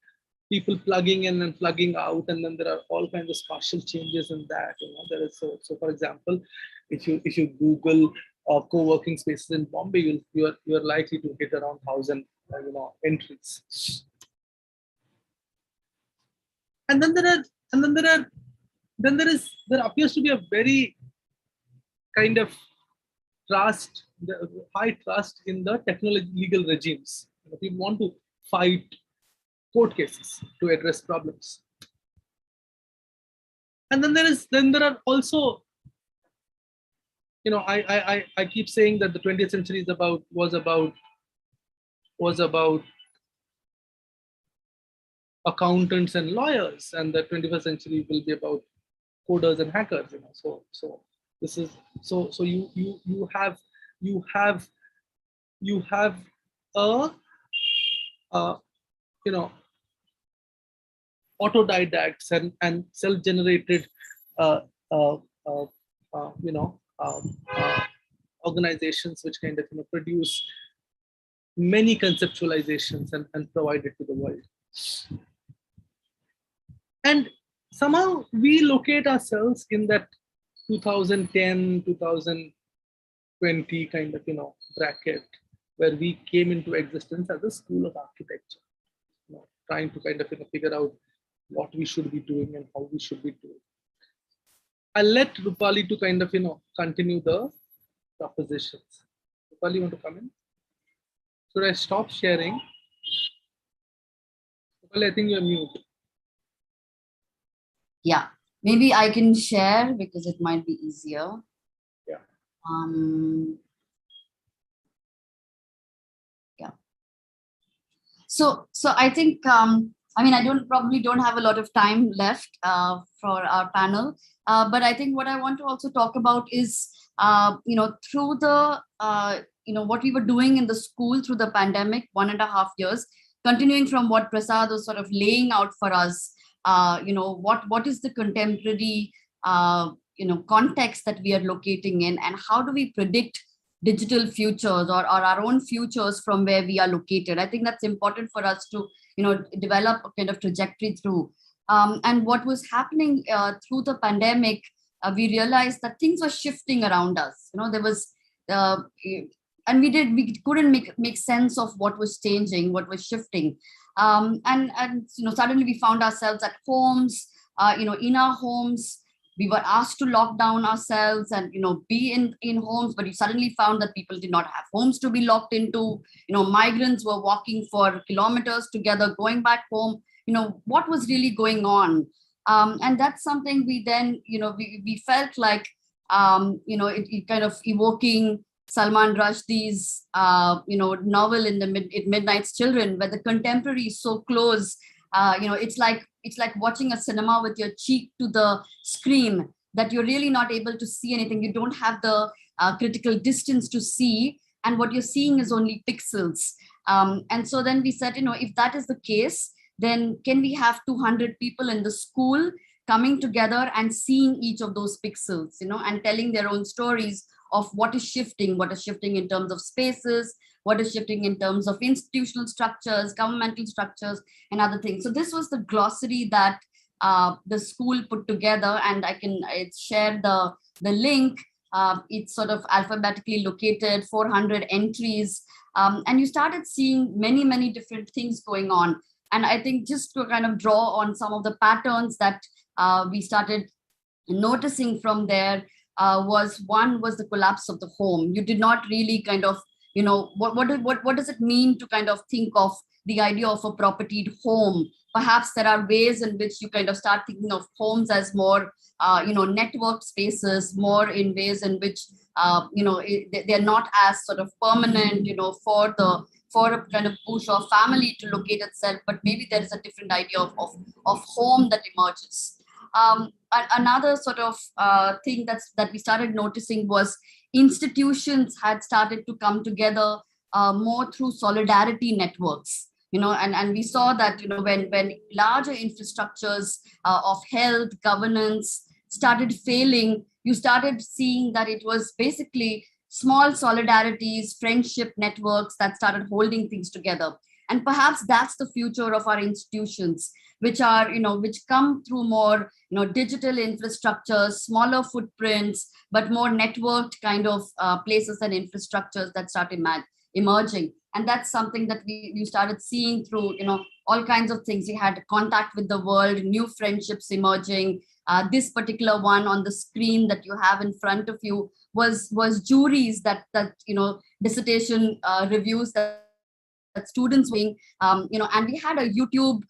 people plugging in and plugging out, and then there are all kinds of spatial changes in that. There is so for example, if you Google co-working spaces in Bombay, you're likely to hit around 1,000 entries. And then there appears to be a very kind of high trust in the technology legal regimes. People want to fight court cases to address problems. And then there are also, I keep saying that the 20th century was about accountants and lawyers, and the 21st century will be about coders and hackers. So This is so you have a you know autodidacts and self-generated uh, uh, uh, you know organizations which kind of produce many conceptualizations and provide it to the world. And somehow we locate ourselves in that 2010 2020 kind of bracket where we came into existence as a school of architecture, trying to kind of figure out what we should be doing and how we should be doing. I'll let Rupali to kind of continue the propositions. Rupali, you want to come in? Should I stop sharing? Rupali, I think you're mute. Yeah, maybe I can share because it might be easier. Yeah. Yeah. So I think I mean, I probably don't have a lot of time left for our panel, but I think what I want to also talk about is through the what we were doing in the school through the pandemic 1.5 years, continuing from what Prasad was sort of laying out for us. What is the contemporary context that we are locating in, and how do we predict digital futures or our own futures from where we are located? I think that's important for us to develop a kind of trajectory through. And what was happening through the pandemic, we realized that things were shifting around us. There was and we couldn't make sense of what was changing, what was shifting. And suddenly we found ourselves at homes, in our homes. We were asked to lock down ourselves and be in homes, but we suddenly found that people did not have homes to be locked into. Migrants were walking for kilometers together, going back home. What was really going on? And that's something we then we felt like it kind of evoking Salman Rushdie's novel in the Midnight's Children, where the contemporary is so close. It's like watching a cinema with your cheek to the screen, that you're really not able to see anything. You don't have the critical distance to see, and what you're seeing is only pixels. And so then we said, if that is the case, then can we have 200 people in the school coming together and seeing each of those pixels, and telling their own stories of what is shifting in terms of spaces, what is shifting in terms of institutional structures, governmental structures, and other things. So this was the glossary that the school put together, and it's shared the link. It's sort of alphabetically located, 400 entries, and you started seeing many, many different things going on. And I think just to kind of draw on some of the patterns that we started noticing from there, was the collapse of the home. You did not really kind of, what does it mean to kind of think of the idea of a propertied home? Perhaps there are ways in which you kind of start thinking of homes as more, networked spaces, more in ways in which, they're not as sort of permanent, for a kind of bourgeois family to locate itself, but maybe there is a different idea of home that emerges. Another sort of thing that we started noticing was institutions had started to come together more through solidarity networks, and we saw that, when larger infrastructures of health, governance started failing, you started seeing that it was basically small solidarities, friendship networks that started holding things together. And perhaps that's the future of our institutions, which are, which come through more, digital infrastructures, smaller footprints, but more networked kind of places and infrastructures that start emerging. And that's something that we started seeing through, all kinds of things. We had contact with the world, new friendships emerging. This particular one on the screen that you have in front of you was juries that dissertation reviews that students were doing, and we had a YouTube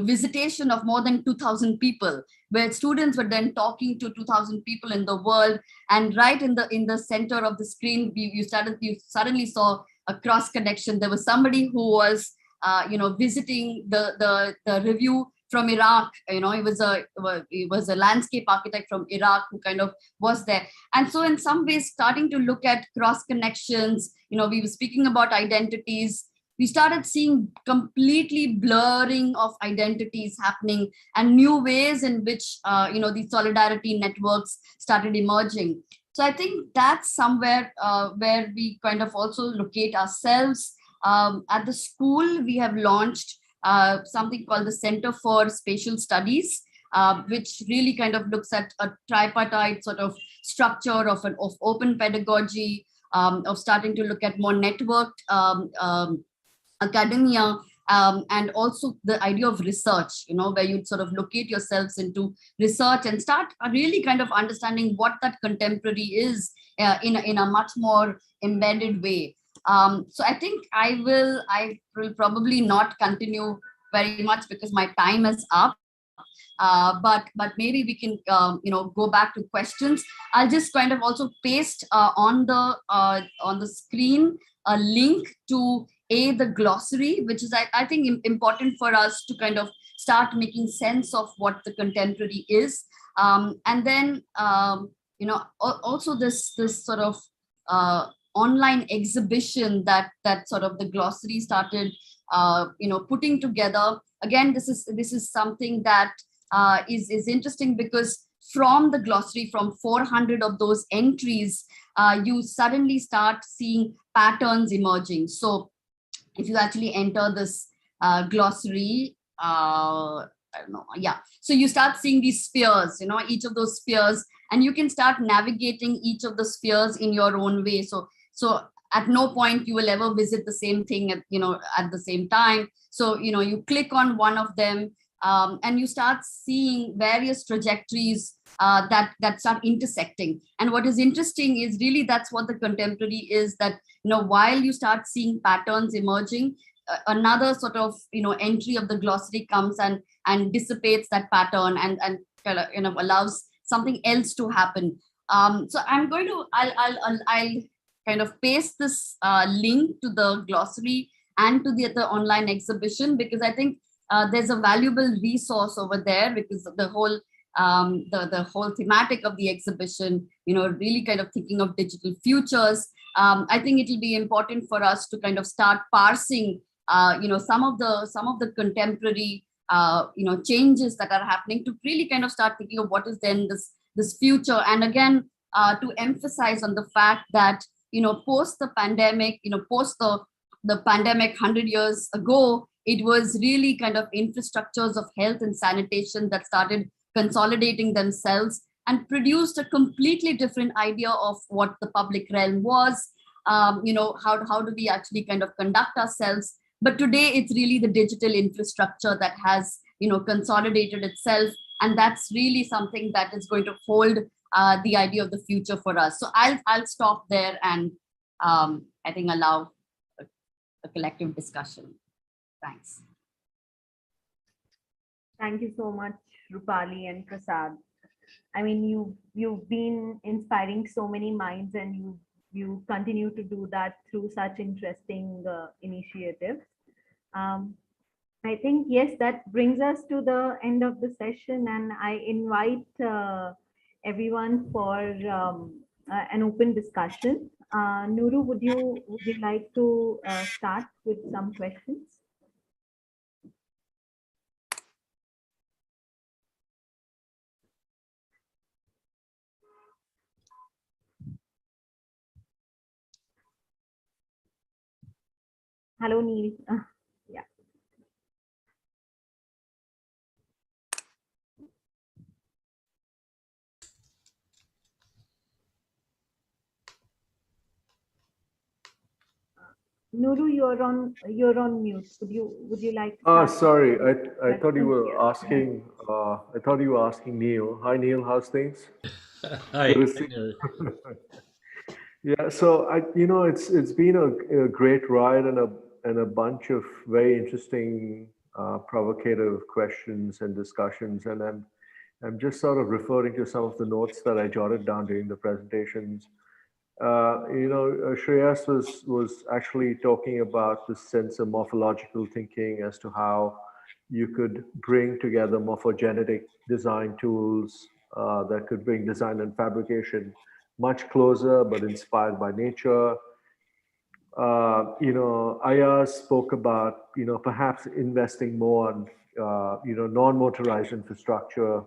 visitation of more than 2,000 people, where students were then talking to 2,000 people in the world. And right in the center of the screen, you suddenly saw a cross connection. There was somebody who was visiting the review from Iraq. He was a landscape architect from Iraq who kind of was there. And so in some ways, starting to look at cross connections, we were speaking about identities. We started seeing completely blurring of identities happening and new ways in which, these solidarity networks started emerging. So I think that's somewhere where we kind of also locate ourselves. At the school, we have launched something called the Center for Spatial Studies, which really kind of looks at a tripartite sort of structure of open pedagogy, of starting to look at more networked academia, and also the idea of research, where you sort of locate yourselves into research and start really kind of understanding what that contemporary is in a much more embedded way. So I think I will probably not continue very much because my time is up. But maybe we can go back to questions. I'll just kind of also paste on the screen a link to the glossary, which is I think important for us to kind of start making sense of what the contemporary is, and then also this sort of online exhibition that sort of the glossary started putting together. Again, this is something that is interesting because from the glossary, from 400 of those entries, you suddenly start seeing patterns emerging. So if you actually enter this glossary, I don't know, yeah. So you start seeing these spheres, each of those spheres, and you can start navigating each of the spheres in your own way. So at no point you will ever visit the same thing at the same time. So you click on one of them, and you start seeing various trajectories that start intersecting. And what is interesting is really that's what the contemporary is, that while you start seeing patterns emerging, another sort of entry of the glossary comes and dissipates that pattern and kind of allows something else to happen. So I'm going to I'll kind of paste this link to the glossary and to the online exhibition, because I think there's a valuable resource over there, because the whole the whole thematic of the exhibition, really kind of thinking of digital futures. I think it will be important for us to kind of start parsing, some of the contemporary, changes that are happening, to really kind of start thinking of what is then this future. And again, to emphasize on the fact that, post the pandemic, post the pandemic 100 years ago, it was really kind of infrastructures of health and sanitation that started consolidating themselves and produced a completely different idea of what the public realm was. How do we actually kind of conduct ourselves? But today it's really the digital infrastructure that has, consolidated itself. And that's really something that is going to hold the idea of the future for us. So I'll stop there and I think allow a collective discussion. Thanks. Thank you so much, Rupali and Prasad. I mean, you've been inspiring so many minds, and you continue to do that through such interesting initiatives. I think, yes, that brings us to the end of the session, and I invite everyone for an open discussion. Nuru, would you like to start with some questions? Hello, Neil. Yeah. Nuru, you're on mute. Would you like to sorry, I thought you were asking I thought you were asking Neil. Hi Neil, how's things? Hi. Yeah, so it's been a great ride and a bunch of very interesting provocative questions and discussions, and I'm just sort of referring to some of the notes that I jotted down during the presentations. Shreyas was actually talking about the sense of morphological thinking as to how you could bring together morphogenetic design tools that could bring design and fabrication much closer, but inspired by nature. Ayaz spoke about, perhaps investing more on, non-motorized infrastructure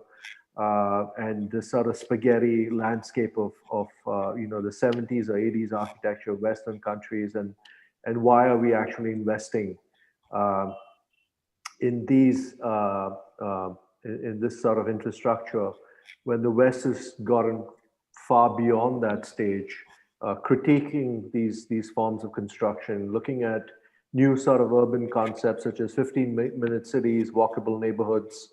and this sort of spaghetti landscape of the 70s or 80s architecture of Western countries, and why are we actually investing uh, in this sort of infrastructure when the West has gotten far beyond that stage, critiquing these forms of construction, looking at new sort of urban concepts such as 15-minute cities, walkable neighborhoods.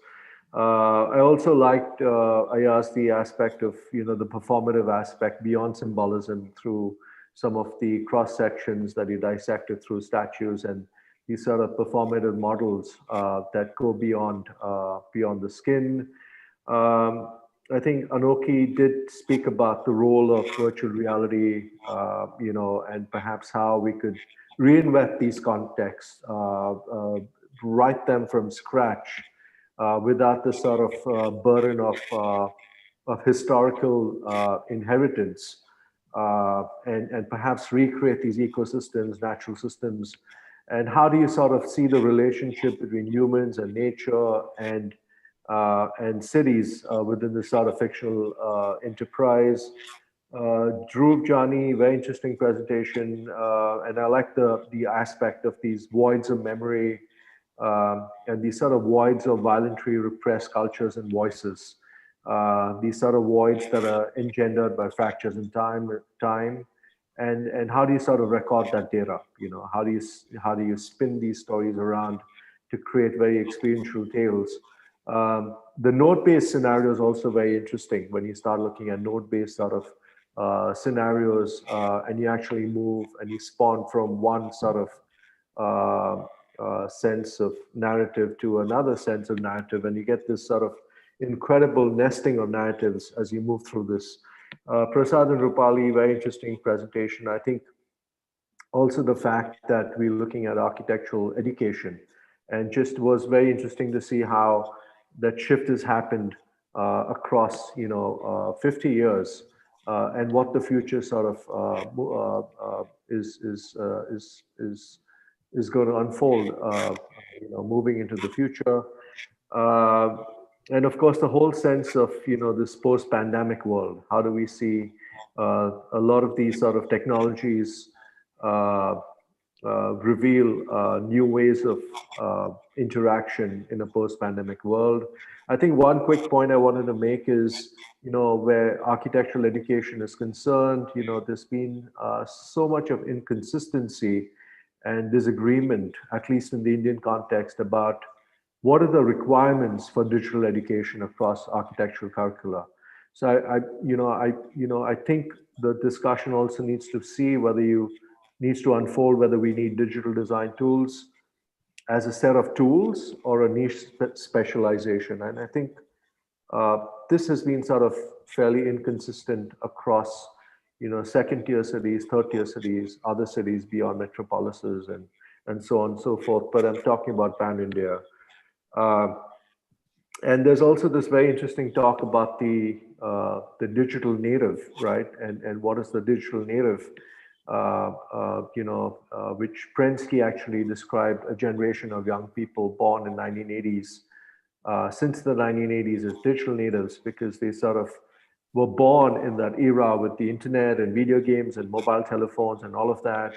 I also liked, I asked the aspect of, the performative aspect beyond symbolism through some of the cross sections that he dissected through statues and these sort of performative models that go beyond the skin. I think Anoki did speak about the role of virtual reality, and perhaps how we could reinvent these contexts, write them from scratch, without the sort of burden of historical inheritance, and perhaps recreate these ecosystems, natural systems. And how do you sort of see the relationship between humans and nature and cities within this sort of fictional enterprise? Dhruv Jani, very interesting presentation, and I like the aspect of these voids of memory, and these sort of voids of violently repressed cultures and voices. These sort of voids that are engendered by fractures in time, and how do you sort of record that data? How do you spin these stories around to create very experiential tales? The node-based scenario is also very interesting when you start looking at node-based sort of scenarios, and you actually move and you spawn from one sort of sense of narrative to another sense of narrative, and you get this sort of incredible nesting of narratives as you move through this. Prasad and Rupali, very interesting presentation. I think also the fact that we're looking at architectural education, and just was very interesting to see how that shift has happened across 50 years, and what the future sort of is going to unfold, moving into the future. And of course, the whole sense of this post-pandemic world. How do we see a lot of these sort of technologies reveal new ways of interaction in a post-pandemic world? I think one quick point I wanted to make is, where architectural education is concerned, there's been so much of inconsistency and disagreement, at least in the Indian context, about what are the requirements for digital education across architectural curricula. So I think the discussion also needs to see needs to unfold whether we need digital design tools as a set of tools or a niche specialization. And I think this has been sort of fairly inconsistent across, second tier cities, third tier cities, other cities beyond metropolises, and so on and so forth. But I'm talking about pan-India. And there's also this very interesting talk about the digital native, right? And what is the digital native? Which Prensky actually described a generation of young people born in 1980s, since the 1980s, as digital natives, because they sort of were born in that era with the internet and video games and mobile telephones and all of that.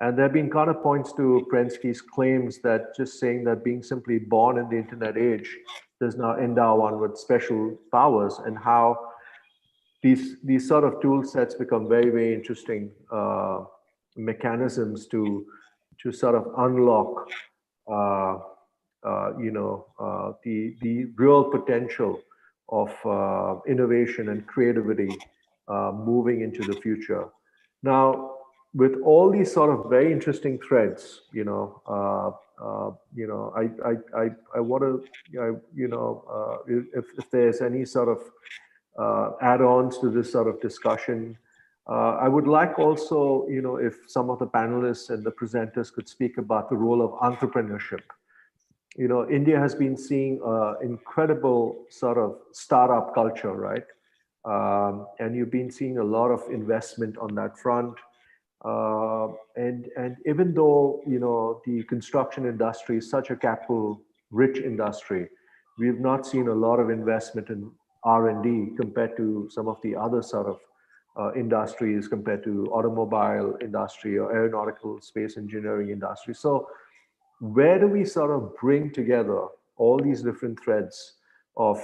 And there have been counterpoints to Prensky's claims that just saying that being simply born in the internet age does not endow one with special powers, and how these sort of tool sets become very, very interesting mechanisms to sort of unlock the real potential of innovation and creativity moving into the future. Now, with all these sort of very interesting threads, I want to, if there's any sort of add-ons to this sort of discussion, I would like also, if some of the panelists and the presenters could speak about the role of entrepreneurship India has been seeing incredible sort of startup culture, right? And you've been seeing a lot of investment on that front. And even though, the construction industry is such a capital-rich industry, we've not seen a lot of investment in R&D compared to some of the other sort of industries, compared to automobile industry or aeronautical space engineering industry. So where do we sort of bring together all these different threads of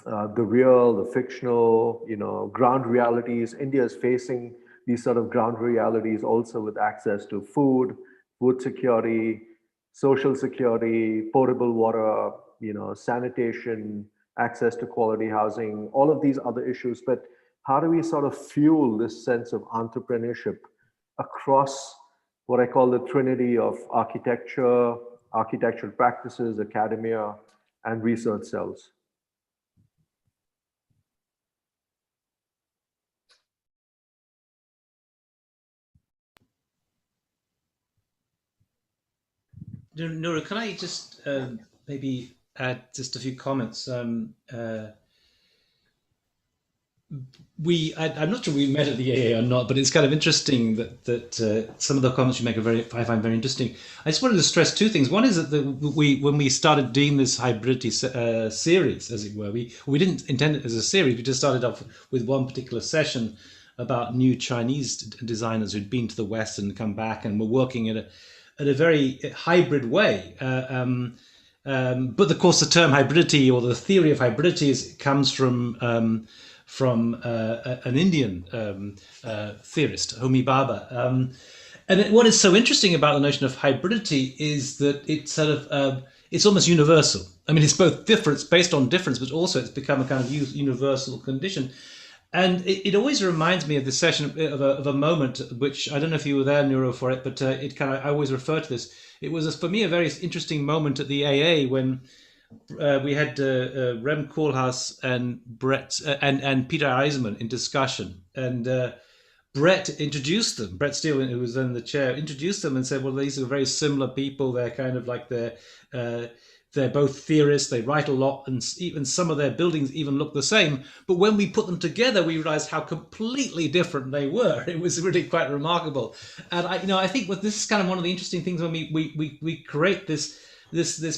the real, the fictional, ground realities? India is facing these sort of ground realities also with access to food security, social security, potable water, sanitation, access to quality housing, all of these other issues. But how do we sort of fuel this sense of entrepreneurship across what I call the trinity of architecture, architectural practices, academia, and research cells? Nora, can I just maybe add just a few comments? I'm not sure we met at the AA or not, but it's kind of interesting that some of the comments you make I find very interesting. I just wanted to stress two things. One is that when we started doing this hybridity series, as it were, we didn't intend it as a series. We just started off with one particular session about new Chinese designers who'd been to the West and come back and were working at a very hybrid way. But of course, the term hybridity or the theory of hybridity comes from an Indian theorist, Homi Bhabha. And what is so interesting about the notion of hybridity is that it's sort of it's almost universal. I mean, it's both difference based on difference, but also it's become a kind of universal condition. And it always reminds me of this session of a moment, which I don't know if you were there, Nuro, for it, but I always refer to this. It was, for me, a very interesting moment at the AA when we had Rem Koolhaas and Brett and Peter Eisenman in discussion, and Brett introduced them. Brett Steele, who was then the chair, introduced them and said, "Well, these are very similar people. They're kind of like they're both theorists. They write a lot, and even some of their buildings even look the same. But when we put them together, we realized how completely different they were. It was really quite remarkable. And I think this is kind of one of the interesting things when we create this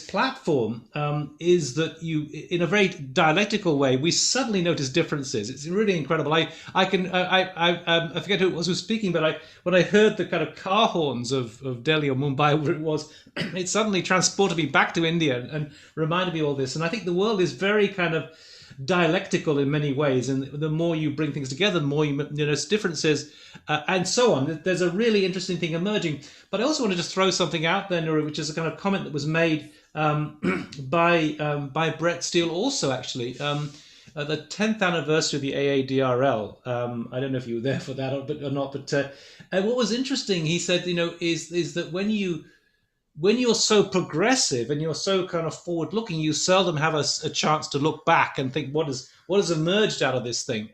platform is that you, in a very dialectical way, we suddenly notice differences. It's really incredible. I forget who it was speaking, but when I heard the kind of car horns of Delhi or Mumbai, where it was, it suddenly transported me back to India and reminded me of all this. And I think the world is very kind of dialectical in many ways, and the more you bring things together, the more you notice differences, and so on. There's a really interesting thing emerging. But I also want to just throw something out there, Nura, which is a kind of comment that was made by Brett Steele also, actually. The 10th anniversary of the AADRL. I don't know if you were there for that or not, but what was interesting, he said, is that when you're so progressive and you're so kind of forward-looking, you seldom have a chance to look back and think what has emerged out of this thing.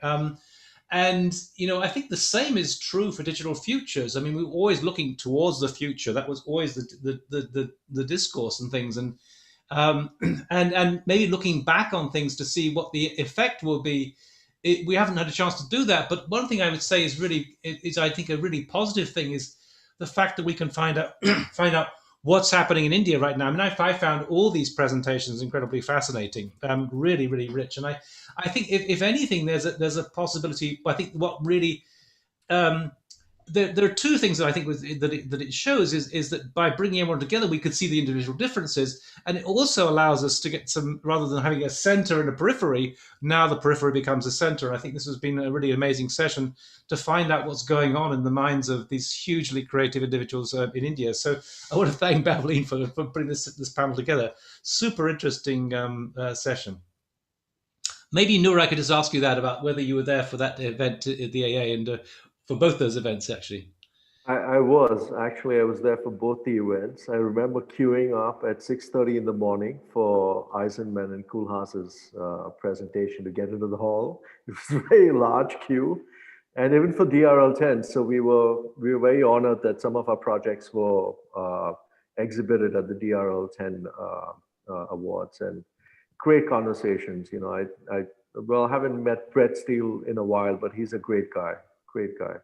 And I think the same is true for Digital Futures. I mean, we were always looking towards the future. That was always the discourse and things, and maybe looking back on things to see what the effect will be. We haven't had a chance to do that. But one thing I would say is I think a really positive thing is the fact that we can find out what's happening in India right now. I mean, I found all these presentations incredibly fascinating, really, really rich. And I think if anything, there's a possibility. I think what really there are two things that I think that it shows is that by bringing everyone together, we could see the individual differences, and it also allows us to get some, rather than having a center and a periphery, now the periphery becomes a center. And I think this has been a really amazing session to find out what's going on in the minds of these hugely creative individuals in India. So I want to thank Bhavleen for putting this panel together. Super interesting session. Maybe, Noor, I could just ask you that about whether you were there for that event at the AA and for both those events, actually. I was there for both the events. I remember queuing up at 6:30 in the morning for Eisenman and Koolhaas's presentation to get into the hall. It was a very large queue, and even for DRL 10. So we were very honored that some of our projects were exhibited at the DRL 10 awards, and great conversations. You know, I haven't met Brett Steele in a while, but he's a great guy. Great guy.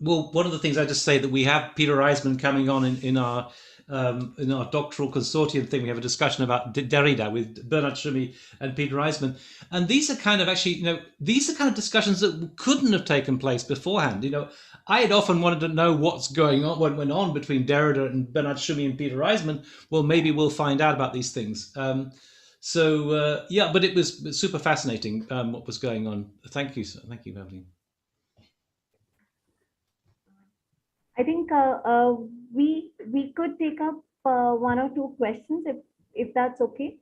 Well, one of the things I just say that we have Peter Eisman coming on in our doctoral consortium thing. We have a discussion about Derrida with Bernard Schumi and Peter Eisman, and these are kind of actually, you know, these are kind of discussions that couldn't have taken place beforehand. You know, I had often wanted to know what's going on, what went on between Derrida and Bernard Schumi and Peter Eisman. Well, maybe we'll find out about these things. Yeah, but it was super fascinating what was going on. Thank you, Evelyn. I think we could take up one or two questions if that's okay.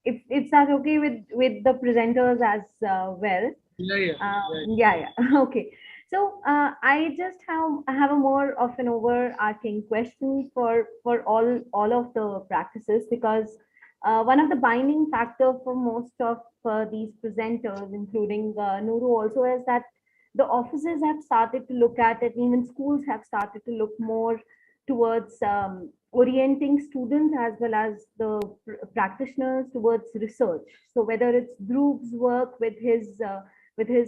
If that's okay with the presenters as well. Yeah. Okay. So I just have a more of an overarching question for all of the practices, because one of the binding factor for most of these presenters, including Nuru also, is that the offices have started to look at it, even schools have started to look more towards orienting students as well as the practitioners towards research. So whether it's Dhruv's work with his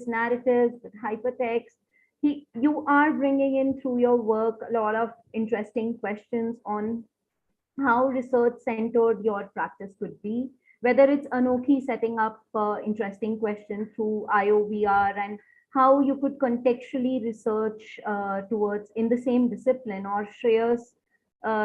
narratives, with hypertext, you are bringing in through your work a lot of interesting questions on how research-centered your practice could be, whether it's Anokhi setting up interesting questions through IOVR, and how you could contextually research towards in the same discipline, or Shreyas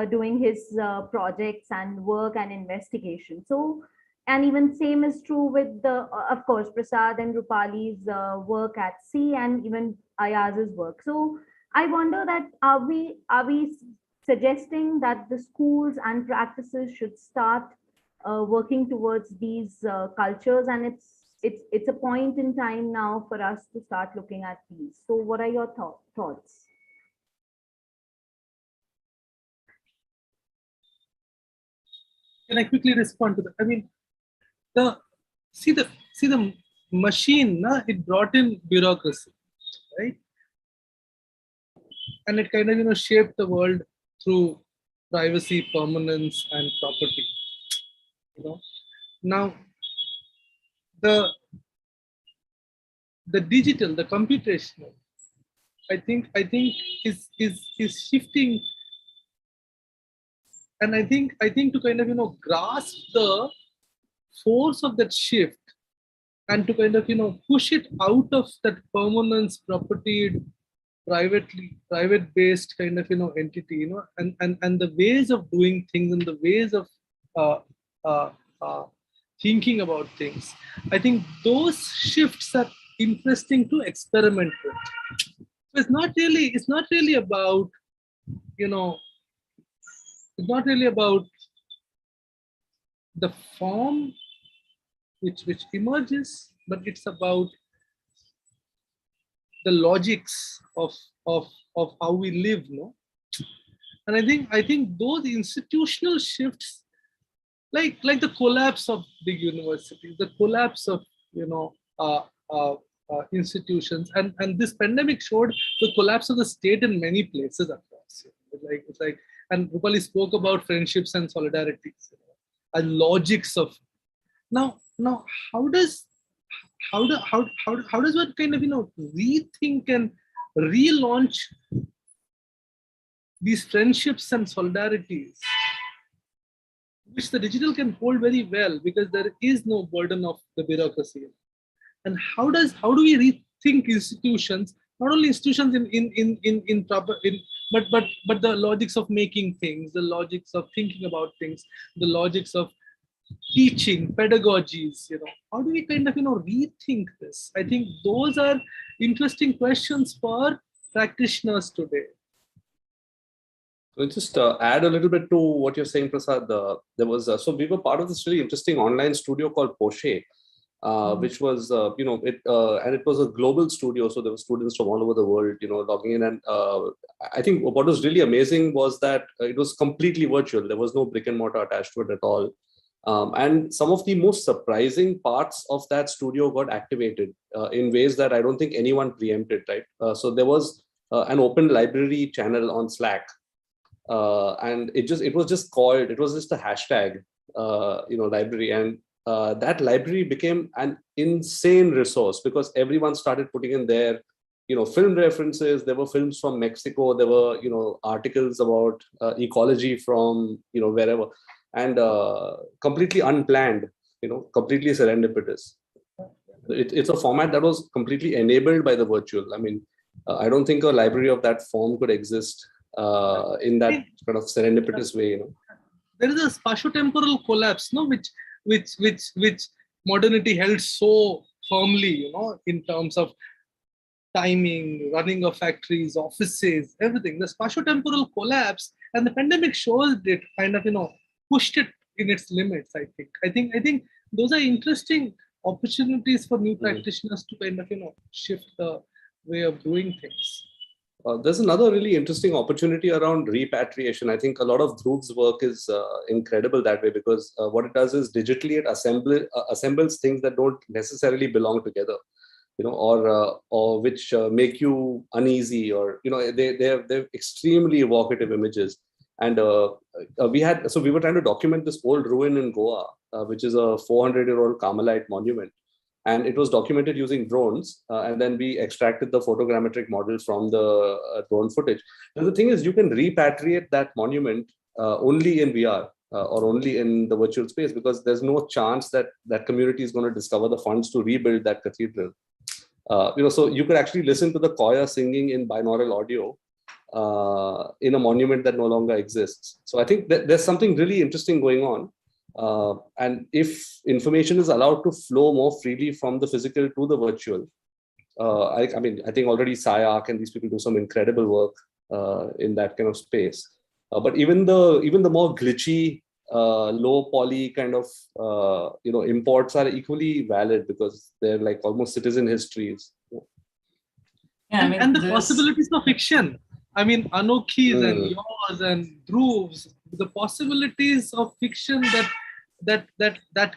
doing his projects and work and investigation. So, and even same is true with the, of course, Prasad and Rupali's work at sea, and even Ayaz's work. So I wonder that are we suggesting that the schools and practices should start working towards these cultures, and it's a point in time now for us to start looking at these. So what are your thoughts? Can I quickly respond to that? I mean, see the machine, it brought in bureaucracy, right? And it kind of shaped the world through privacy, permanence, and property. Now the digital, the computational, I think is shifting, and I think to kind of grasp the force of that shift, and to kind of push it out of that permanence, property, private based kind of entity, and the ways of doing things, and the ways of thinking about things. I think those shifts are interesting to experiment with. So it's not really about it's not really about the form which emerges, but it's about the logics of how we live, no? And I think those institutional shifts, like the collapse of big universities, the collapse of institutions, and this pandemic showed the collapse of the state in many places across. It's like, and Rupali spoke about friendships and solidarities, and logics of now how does one kind of rethink and relaunch these friendships and solidarities, which the digital can hold very well, because there is no burden of the bureaucracy. And how do we rethink institutions, not only institutions but the logics of making things, the logics of thinking about things, the logics of teaching, pedagogies, how do we kind of rethink this? I think those are interesting questions for practitioners today. So just add a little bit to what you're saying, Prasad. There was so we were part of this really interesting online studio called Foray, which was and it was a global studio. So there were students from all over the world, logging in, and I think what was really amazing was that it was completely virtual. There was no brick and mortar attached to it at all. And some of the most surprising parts of that studio got activated in ways that I don't think anyone preempted, right? So there was an open library channel on Slack, and it was just a hashtag, library, and that library became an insane resource because everyone started putting in their film references. There were films from Mexico, there were articles about ecology from wherever, and completely unplanned, completely serendipitous. It's a format that was completely enabled by the virtual. I mean, I don't think a library of that form could exist in that kind of serendipitous way. There is a spatiotemporal collapse, no, which modernity held so firmly, in terms of timing, running of factories, offices, everything. The spatiotemporal collapse, and the pandemic shows it, kind of, pushed it in its limits. I think those are interesting opportunities for new practitioners to kind of, shift the way of doing things. There's another really interesting opportunity around repatriation. I think a lot of Dhruv's work is incredible that way, because what it does is digitally it assembles things that don't necessarily belong together, or which make you uneasy, or they're extremely evocative images. And we were trying to document this old ruin in Goa, which is a 400-year-old Carmelite monument. And it was documented using drones, and then we extracted the photogrammetric model from the drone footage. And the thing is, you can repatriate that monument only in VR or only in the virtual space, because there's no chance that that community is going to discover the funds to rebuild that cathedral. So you could actually listen to the choir singing in binaural audio in a monument that no longer exists. So I think that there's something really interesting going on. And if information is allowed to flow more freely from the physical to the virtual, I think already SciArc and these people do some incredible work in that kind of space. But even the more glitchy, low poly kind of imports are equally valid, because they're like almost citizen histories. Yeah, and the possibilities of fiction. I mean, Anokhi's and yours and Dhruv's, the possibilities of fiction that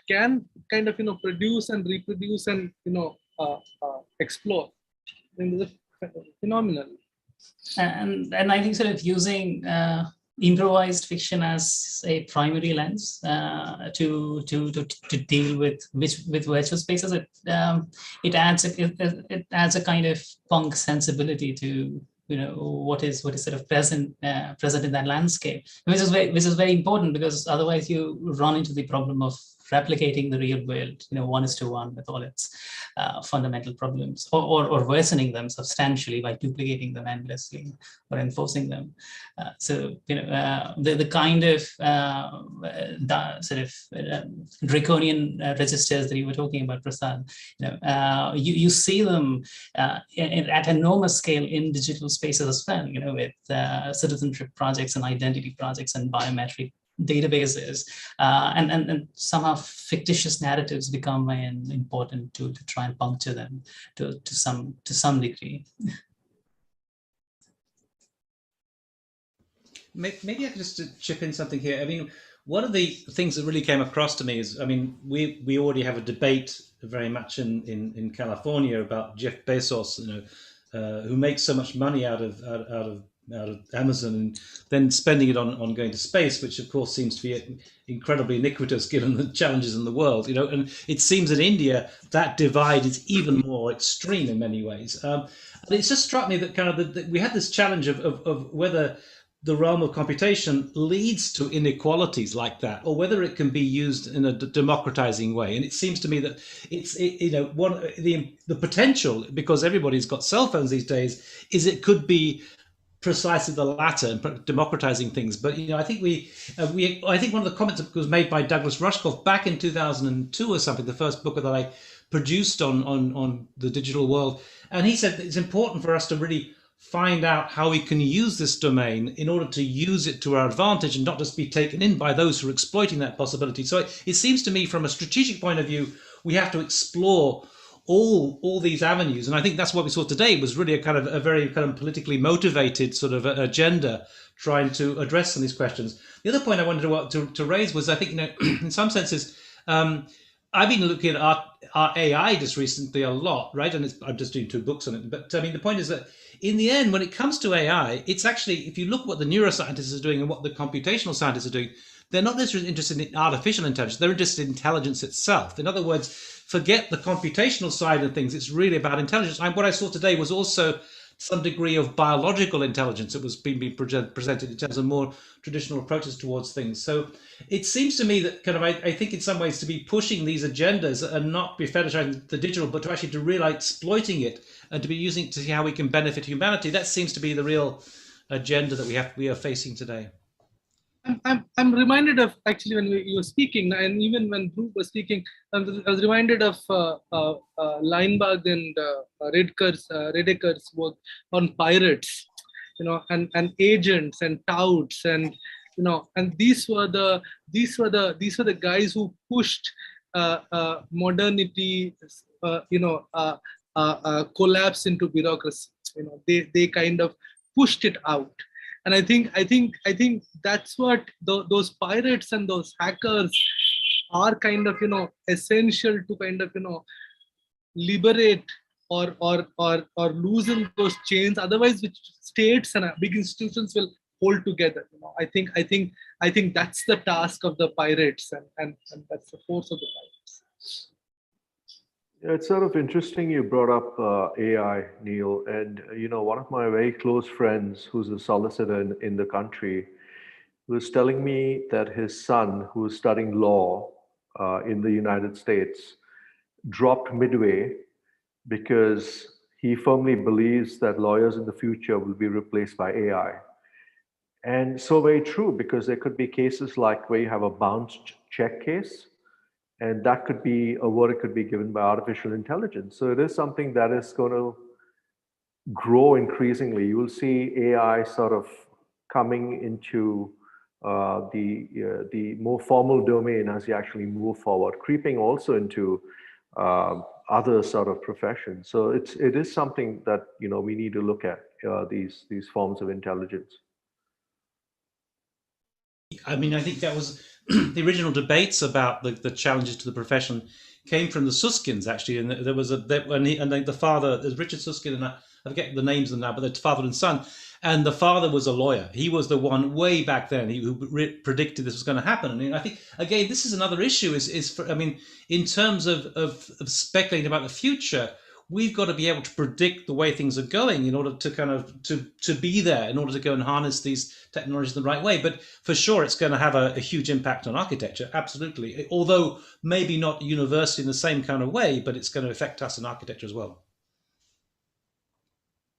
can kind of produce and reproduce and explore. I think it's phenomenal. And I think sort of using improvised fiction as a primary lens to deal with virtual spaces, it adds a kind of punk sensibility to what is sort of present in that landscape, which is very important, because otherwise you run into the problem of replicating the real world, 1:1 with all its fundamental problems, or worsening them substantially by duplicating them endlessly or enforcing them. The kind of draconian registers that you were talking about, Prasad, you see them at enormous scale in digital spaces as well, with citizenship projects and identity projects and biometric databases, and somehow fictitious narratives become an important tool to try and puncture them to some degree. Maybe I could just chip in something here. I mean, one of the things that really came across to me is, I mean, we already have a debate very much in California about Jeff Bezos, who makes so much money out of Amazon, and then spending it on going to space, which of course seems to be incredibly iniquitous given the challenges in the world. And it seems in India that divide is even more extreme in many ways. And it's just struck me that kind of we had this challenge of whether the realm of computation leads to inequalities like that, or whether it can be used in a democratizing way. And it seems to me that the potential, because everybody's got cell phones these days, is it could be precisely the latter, and democratizing things. But I think I think one of the comments that was made by Douglas Rushkoff back in 2002 or something, the first book that I produced on the digital world, and he said that it's important for us to really find out how we can use this domain in order to use it to our advantage and not just be taken in by those who are exploiting that possibility. So it seems to me, from a strategic point of view, we have to explore all these avenues. And I think that's what we saw today was really a very kind of politically motivated sort of agenda trying to address some of these questions. The other point I wanted to raise was, I think, in some senses, I've been looking at our AI just recently a lot, right? And I'm just doing 2 books on it. But I mean, the point is that in the end, when it comes to AI, it's actually, if you look at what the neuroscientists are doing and what the computational scientists are doing, they're not necessarily interested in artificial intelligence. They're interested in intelligence itself. In other words, forget the computational side of things. It's really about intelligence. And what I saw today was also some degree of biological intelligence that was being presented in terms of more traditional approaches towards things. So it seems to me that I think in some ways to be pushing these agendas and not be fetishizing the digital, but to actually to really exploiting it and to be using it to see how we can benefit humanity. That seems to be the real agenda that we are facing today. I'm reminded of, actually, when you were speaking, and even when Dhruv was speaking, I was reminded of Leinbach and Redecker's work on pirates, and agents and touts, and and these were the guys who pushed modernity, collapse into bureaucracy. They kind of pushed it out. And I think that's what those pirates and those hackers are kind of essential to kind of liberate or loosen those chains. Otherwise, which states and big institutions will hold together. I think that's the task of the pirates, and that's the force of the pirates. Yeah, it's sort of interesting you brought up AI, Neil. And, one of my very close friends who's a solicitor in the country was telling me that his son, who was studying law in the United States, dropped midway because he firmly believes that lawyers in the future will be replaced by AI. And so very true, because there could be cases like where you have a bounced check case, and that could be a verdict could be given by artificial intelligence. So it is something that is going to grow increasingly. You will see AI sort of coming into the more formal domain as you actually move forward, creeping also into other sort of professions. So it is something that we need to look at, these forms of intelligence. I mean, I think that was the original debates about the challenges to the profession came from the Suskins, actually, and there was the father, there's Richard Susskind, and I forget the names of them now, but the father and son, and the father was a lawyer. He was the one way back then who predicted this was going to happen. I mean, I think again, this is another issue. In terms of speculating about the future, we've got to be able to predict the way things are going in order to kind of to be there, in order to go and harness these technologies the right way. But for sure, it's going to have a huge impact on architecture, absolutely. Although maybe not universally in the same kind of way, but it's going to affect us in architecture as well.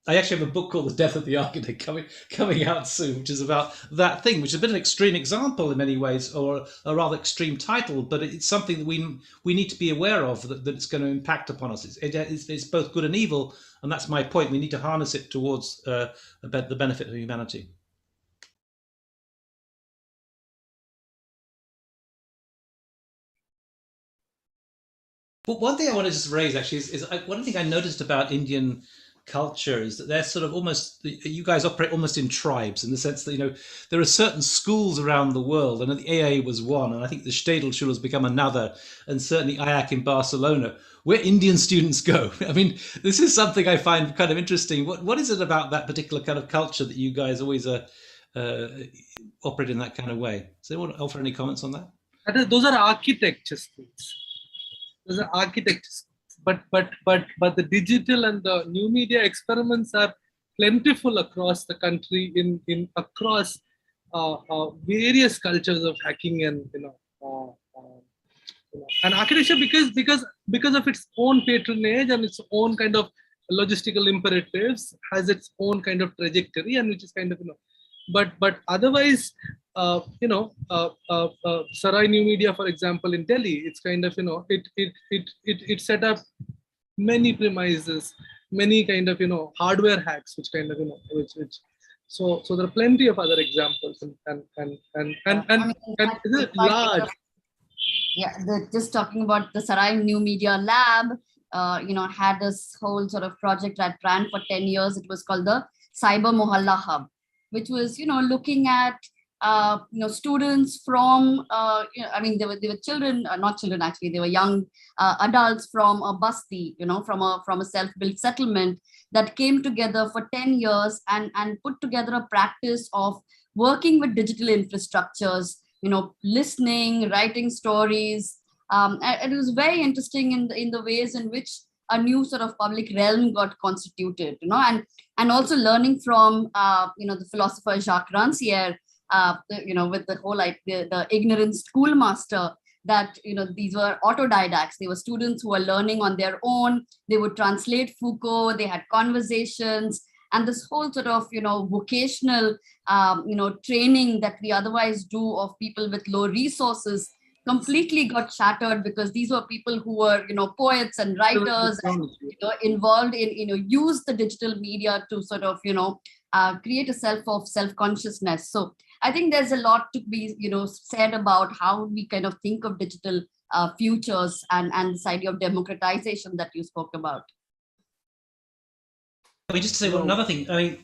I actually have a book called The Death of the Architect coming out soon, which is about that thing, which is a bit of an extreme example in many ways, or a rather extreme title, but it's something that we need to be aware of, that it's going to impact upon us. It's both good and evil, and that's my point. We need to harness it towards the benefit of humanity. But one thing I want to just raise actually is one thing I noticed about Indian culture is that they're sort of almost, you guys operate almost in tribes, in the sense that there are certain schools around the world, and the AA was one, and I think the Stedel has become another, and certainly IAC in Barcelona, where Indian students go. I mean, this is something I find kind of interesting. What is it about that particular kind of culture that you guys always operate in that kind of way? Does anyone offer any comments on that? Those are architecture schools. Those are architecture schools. But the digital and the new media experiments are plentiful across the country, in across various cultures of hacking and and architecture, because of its own patronage and its own kind of logistical imperatives, has its own kind of trajectory, and which is kind of but otherwise, Sarai New Media, for example, in Delhi, it's kind of it set up many premises, many kind of hardware hacks, which kind of which so there are plenty of other examples, and large. Yeah, just talking about the Sarai New Media Lab, had this whole sort of project that ran for 10 years. It was called the Cyber Mohalla Hub, which was, looking at, students from, they were children, not children actually, they were young adults from a basti, from a self-built settlement that came together for 10 years and put together a practice of working with digital infrastructures, listening, writing stories. And it was very interesting in the ways in which a new sort of public realm got constituted, and also learning from, the philosopher Jacques Rancière, with the whole the ignorant schoolmaster, that these were autodidacts. They were students who were learning on their own. They would translate Foucault. They had conversations, and this whole sort of vocational training that we otherwise do of people with low resources completely got shattered, because these were people who were poets and writers and involved in use the digital media to sort of create a self-consciousness. So I think there's a lot to be said about how we kind of think of digital futures and this idea of democratization that you spoke about. I mean, just to say one another thing. I mean,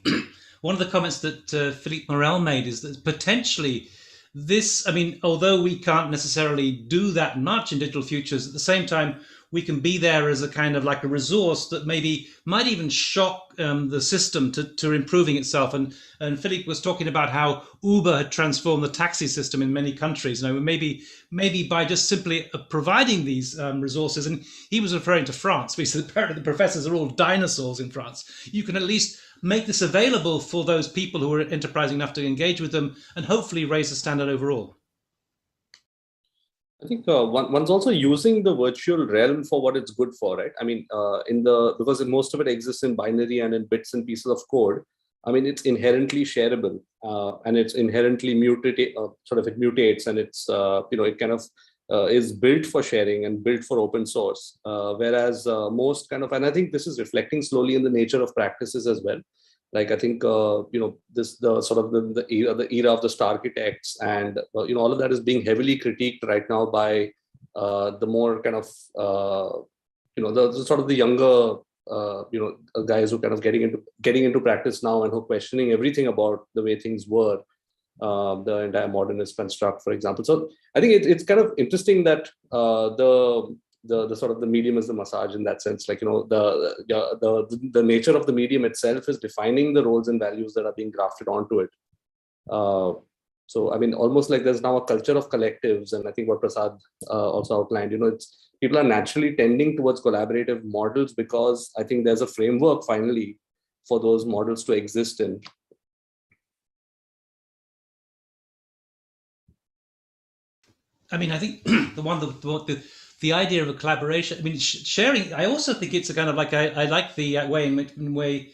one of the comments that Philippe Morel made is that potentially this, I mean, although we can't necessarily do that much in digital futures, at the same time, we can be there as a kind of like a resource that maybe might even shock the system to improving itself. And Philippe was talking about how Uber had transformed the taxi system in many countries. Maybe by just simply providing these resources, and he was referring to France, because apparently the professors are all dinosaurs in France. You can at least make this available for those people who are enterprising enough to engage with them, and hopefully raise the standard overall. I think one's also using the virtual realm for what it's good for, right? I mean, because most of it exists in binary and in bits and pieces of code. I mean, it's inherently shareable, and it's inherently it mutates, and it's it kind of is built for sharing and built for open source. Whereas most kind of, and I think this is reflecting slowly in the nature of practices as well. Like I think the era of the star architects, and all of that is being heavily critiqued right now by the more kind of the sort of the younger guys who kind of getting into practice now, and who are questioning everything about the way things were, the entire modernist construct, for example. So I think it's kind of interesting that the sort of the medium is the massage in that sense. Like, the nature of the medium itself is defining the roles and values that are being grafted onto it. So, I mean, almost like there's now a culture of collectives. And I think what Prasad also outlined, people are naturally tending towards collaborative models, because I think there's a framework finally for those models to exist in. I mean, I think the idea of a collaboration, I mean, sharing, I also think it's a kind of like, I like the way in way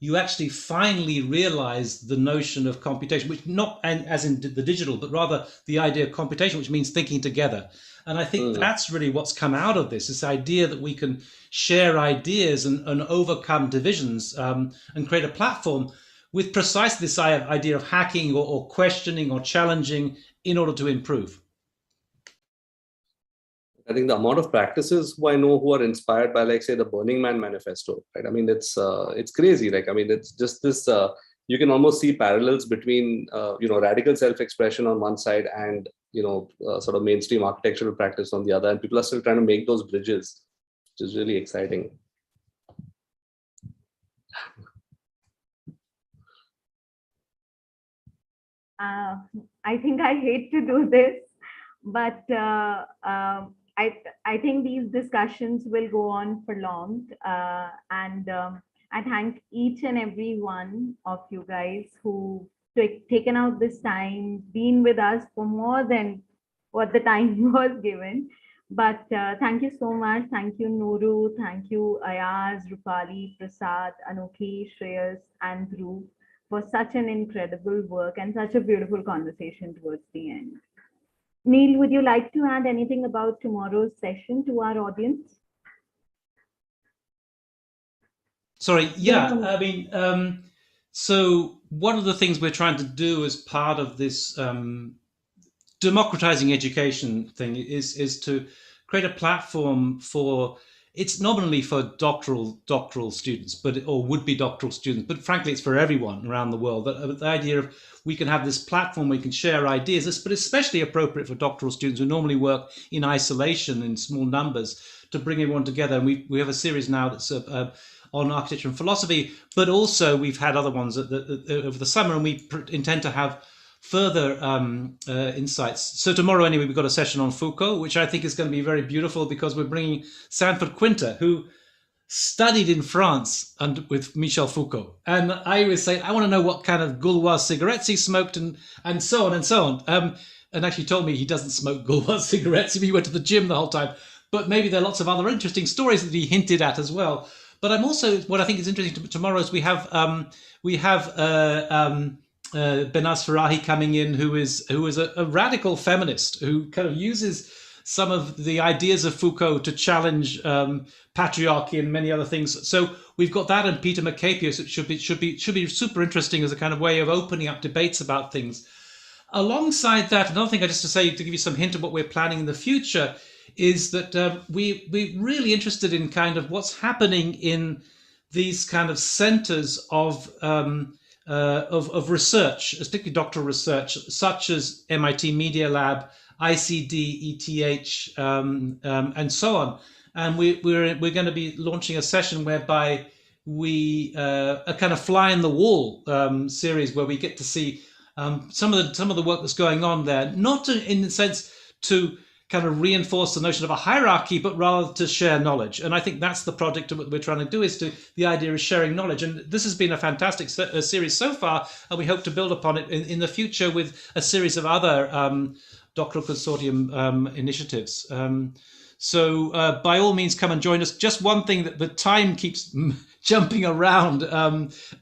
you actually finally realize the notion of computation, which not as in the digital, but rather the idea of computation, which means thinking together. And I think that's really what's come out of this idea that we can share ideas and overcome divisions, and create a platform with precisely this idea of hacking or questioning or challenging in order to improve. I think the amount of practices who I know who are inspired by, like, say, the Burning Man manifesto, right? I mean, it's crazy. Like, I mean, it's just this, you can almost see parallels between, radical self-expression on one side and, sort of mainstream architectural practice on the other. And people are still trying to make those bridges, which is really exciting. I think I hate to do this, but I think these discussions will go on for long, and I thank each and every one of you guys who taken out this time, been with us for more than what the time was given. But thank you so much. Thank you, Nuru. Thank you, Ayaz, Rupali, Prasad, Anokhi, Shreyas, and Dhruv, for such an incredible work and such a beautiful conversation towards the end. Neil, would you like to add anything about tomorrow's session to our audience? Sorry, yeah, I mean, so one of the things we're trying to do as part of this democratizing education thing is to create a platform for it's nominally for doctoral students, or would-be doctoral students, but frankly, it's for everyone around the world. The idea of we can have this platform where we can share ideas, but especially appropriate for doctoral students who normally work in isolation in small numbers, to bring everyone together. And we have a series now that's on architecture and philosophy, but also we've had other ones over the summer, and we intend to have further insights. So tomorrow, anyway, we've got a session on Foucault, which I think is going to be very beautiful, because we're bringing Sanford Quinter, who studied in France with Michel Foucault. And I always say, I want to know what kind of Gauloise cigarettes he smoked, and so on and so on. And actually told me he doesn't smoke Gauloise cigarettes. He went to the gym the whole time. But maybe there are lots of other interesting stories that he hinted at as well. But I'm also, what I think is interesting tomorrow is we have Benaz Farahi coming in, who is a radical feminist who kind of uses some of the ideas of Foucault to challenge patriarchy and many other things. So we've got that, and Peter Macapius, which should be super interesting as a kind of way of opening up debates about things. Alongside that, another thing I just to say, to give you some hint of what we're planning in the future, is that we're really interested in kind of what's happening in these kind of centers of research, particularly doctoral research, such as MIT Media Lab, ICD, ETH, and so on. And we're going to be launching a session whereby we a kind of fly in the wall series, where we get to see some of the work that's going on there, not in the sense to kind of reinforce the notion of a hierarchy, but rather to share knowledge. And I think that's the project that we're trying to do, the idea is sharing knowledge. And this has been a fantastic series so far, and we hope to build upon it in the future with a series of other doctoral consortium initiatives. So by all means, come and join us. Just one thing, that the time keeps jumping around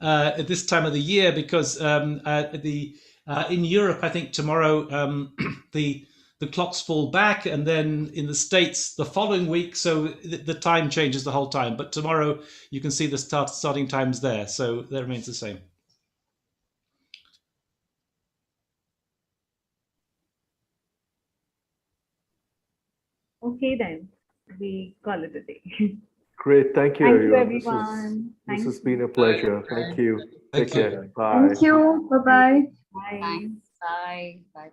at this time of the year, because in Europe, I think tomorrow the clocks fall back, and then in the States the following week, so the time changes the whole time. But tomorrow you can see the starting times there, so that remains the same. Okay, then we call it a day. Great, thank you, Thank you, everyone. everyone. This has been a pleasure. Thank you. Take care. Bye. Thank you. Bye-bye. Bye. Thanks. Bye. Bye.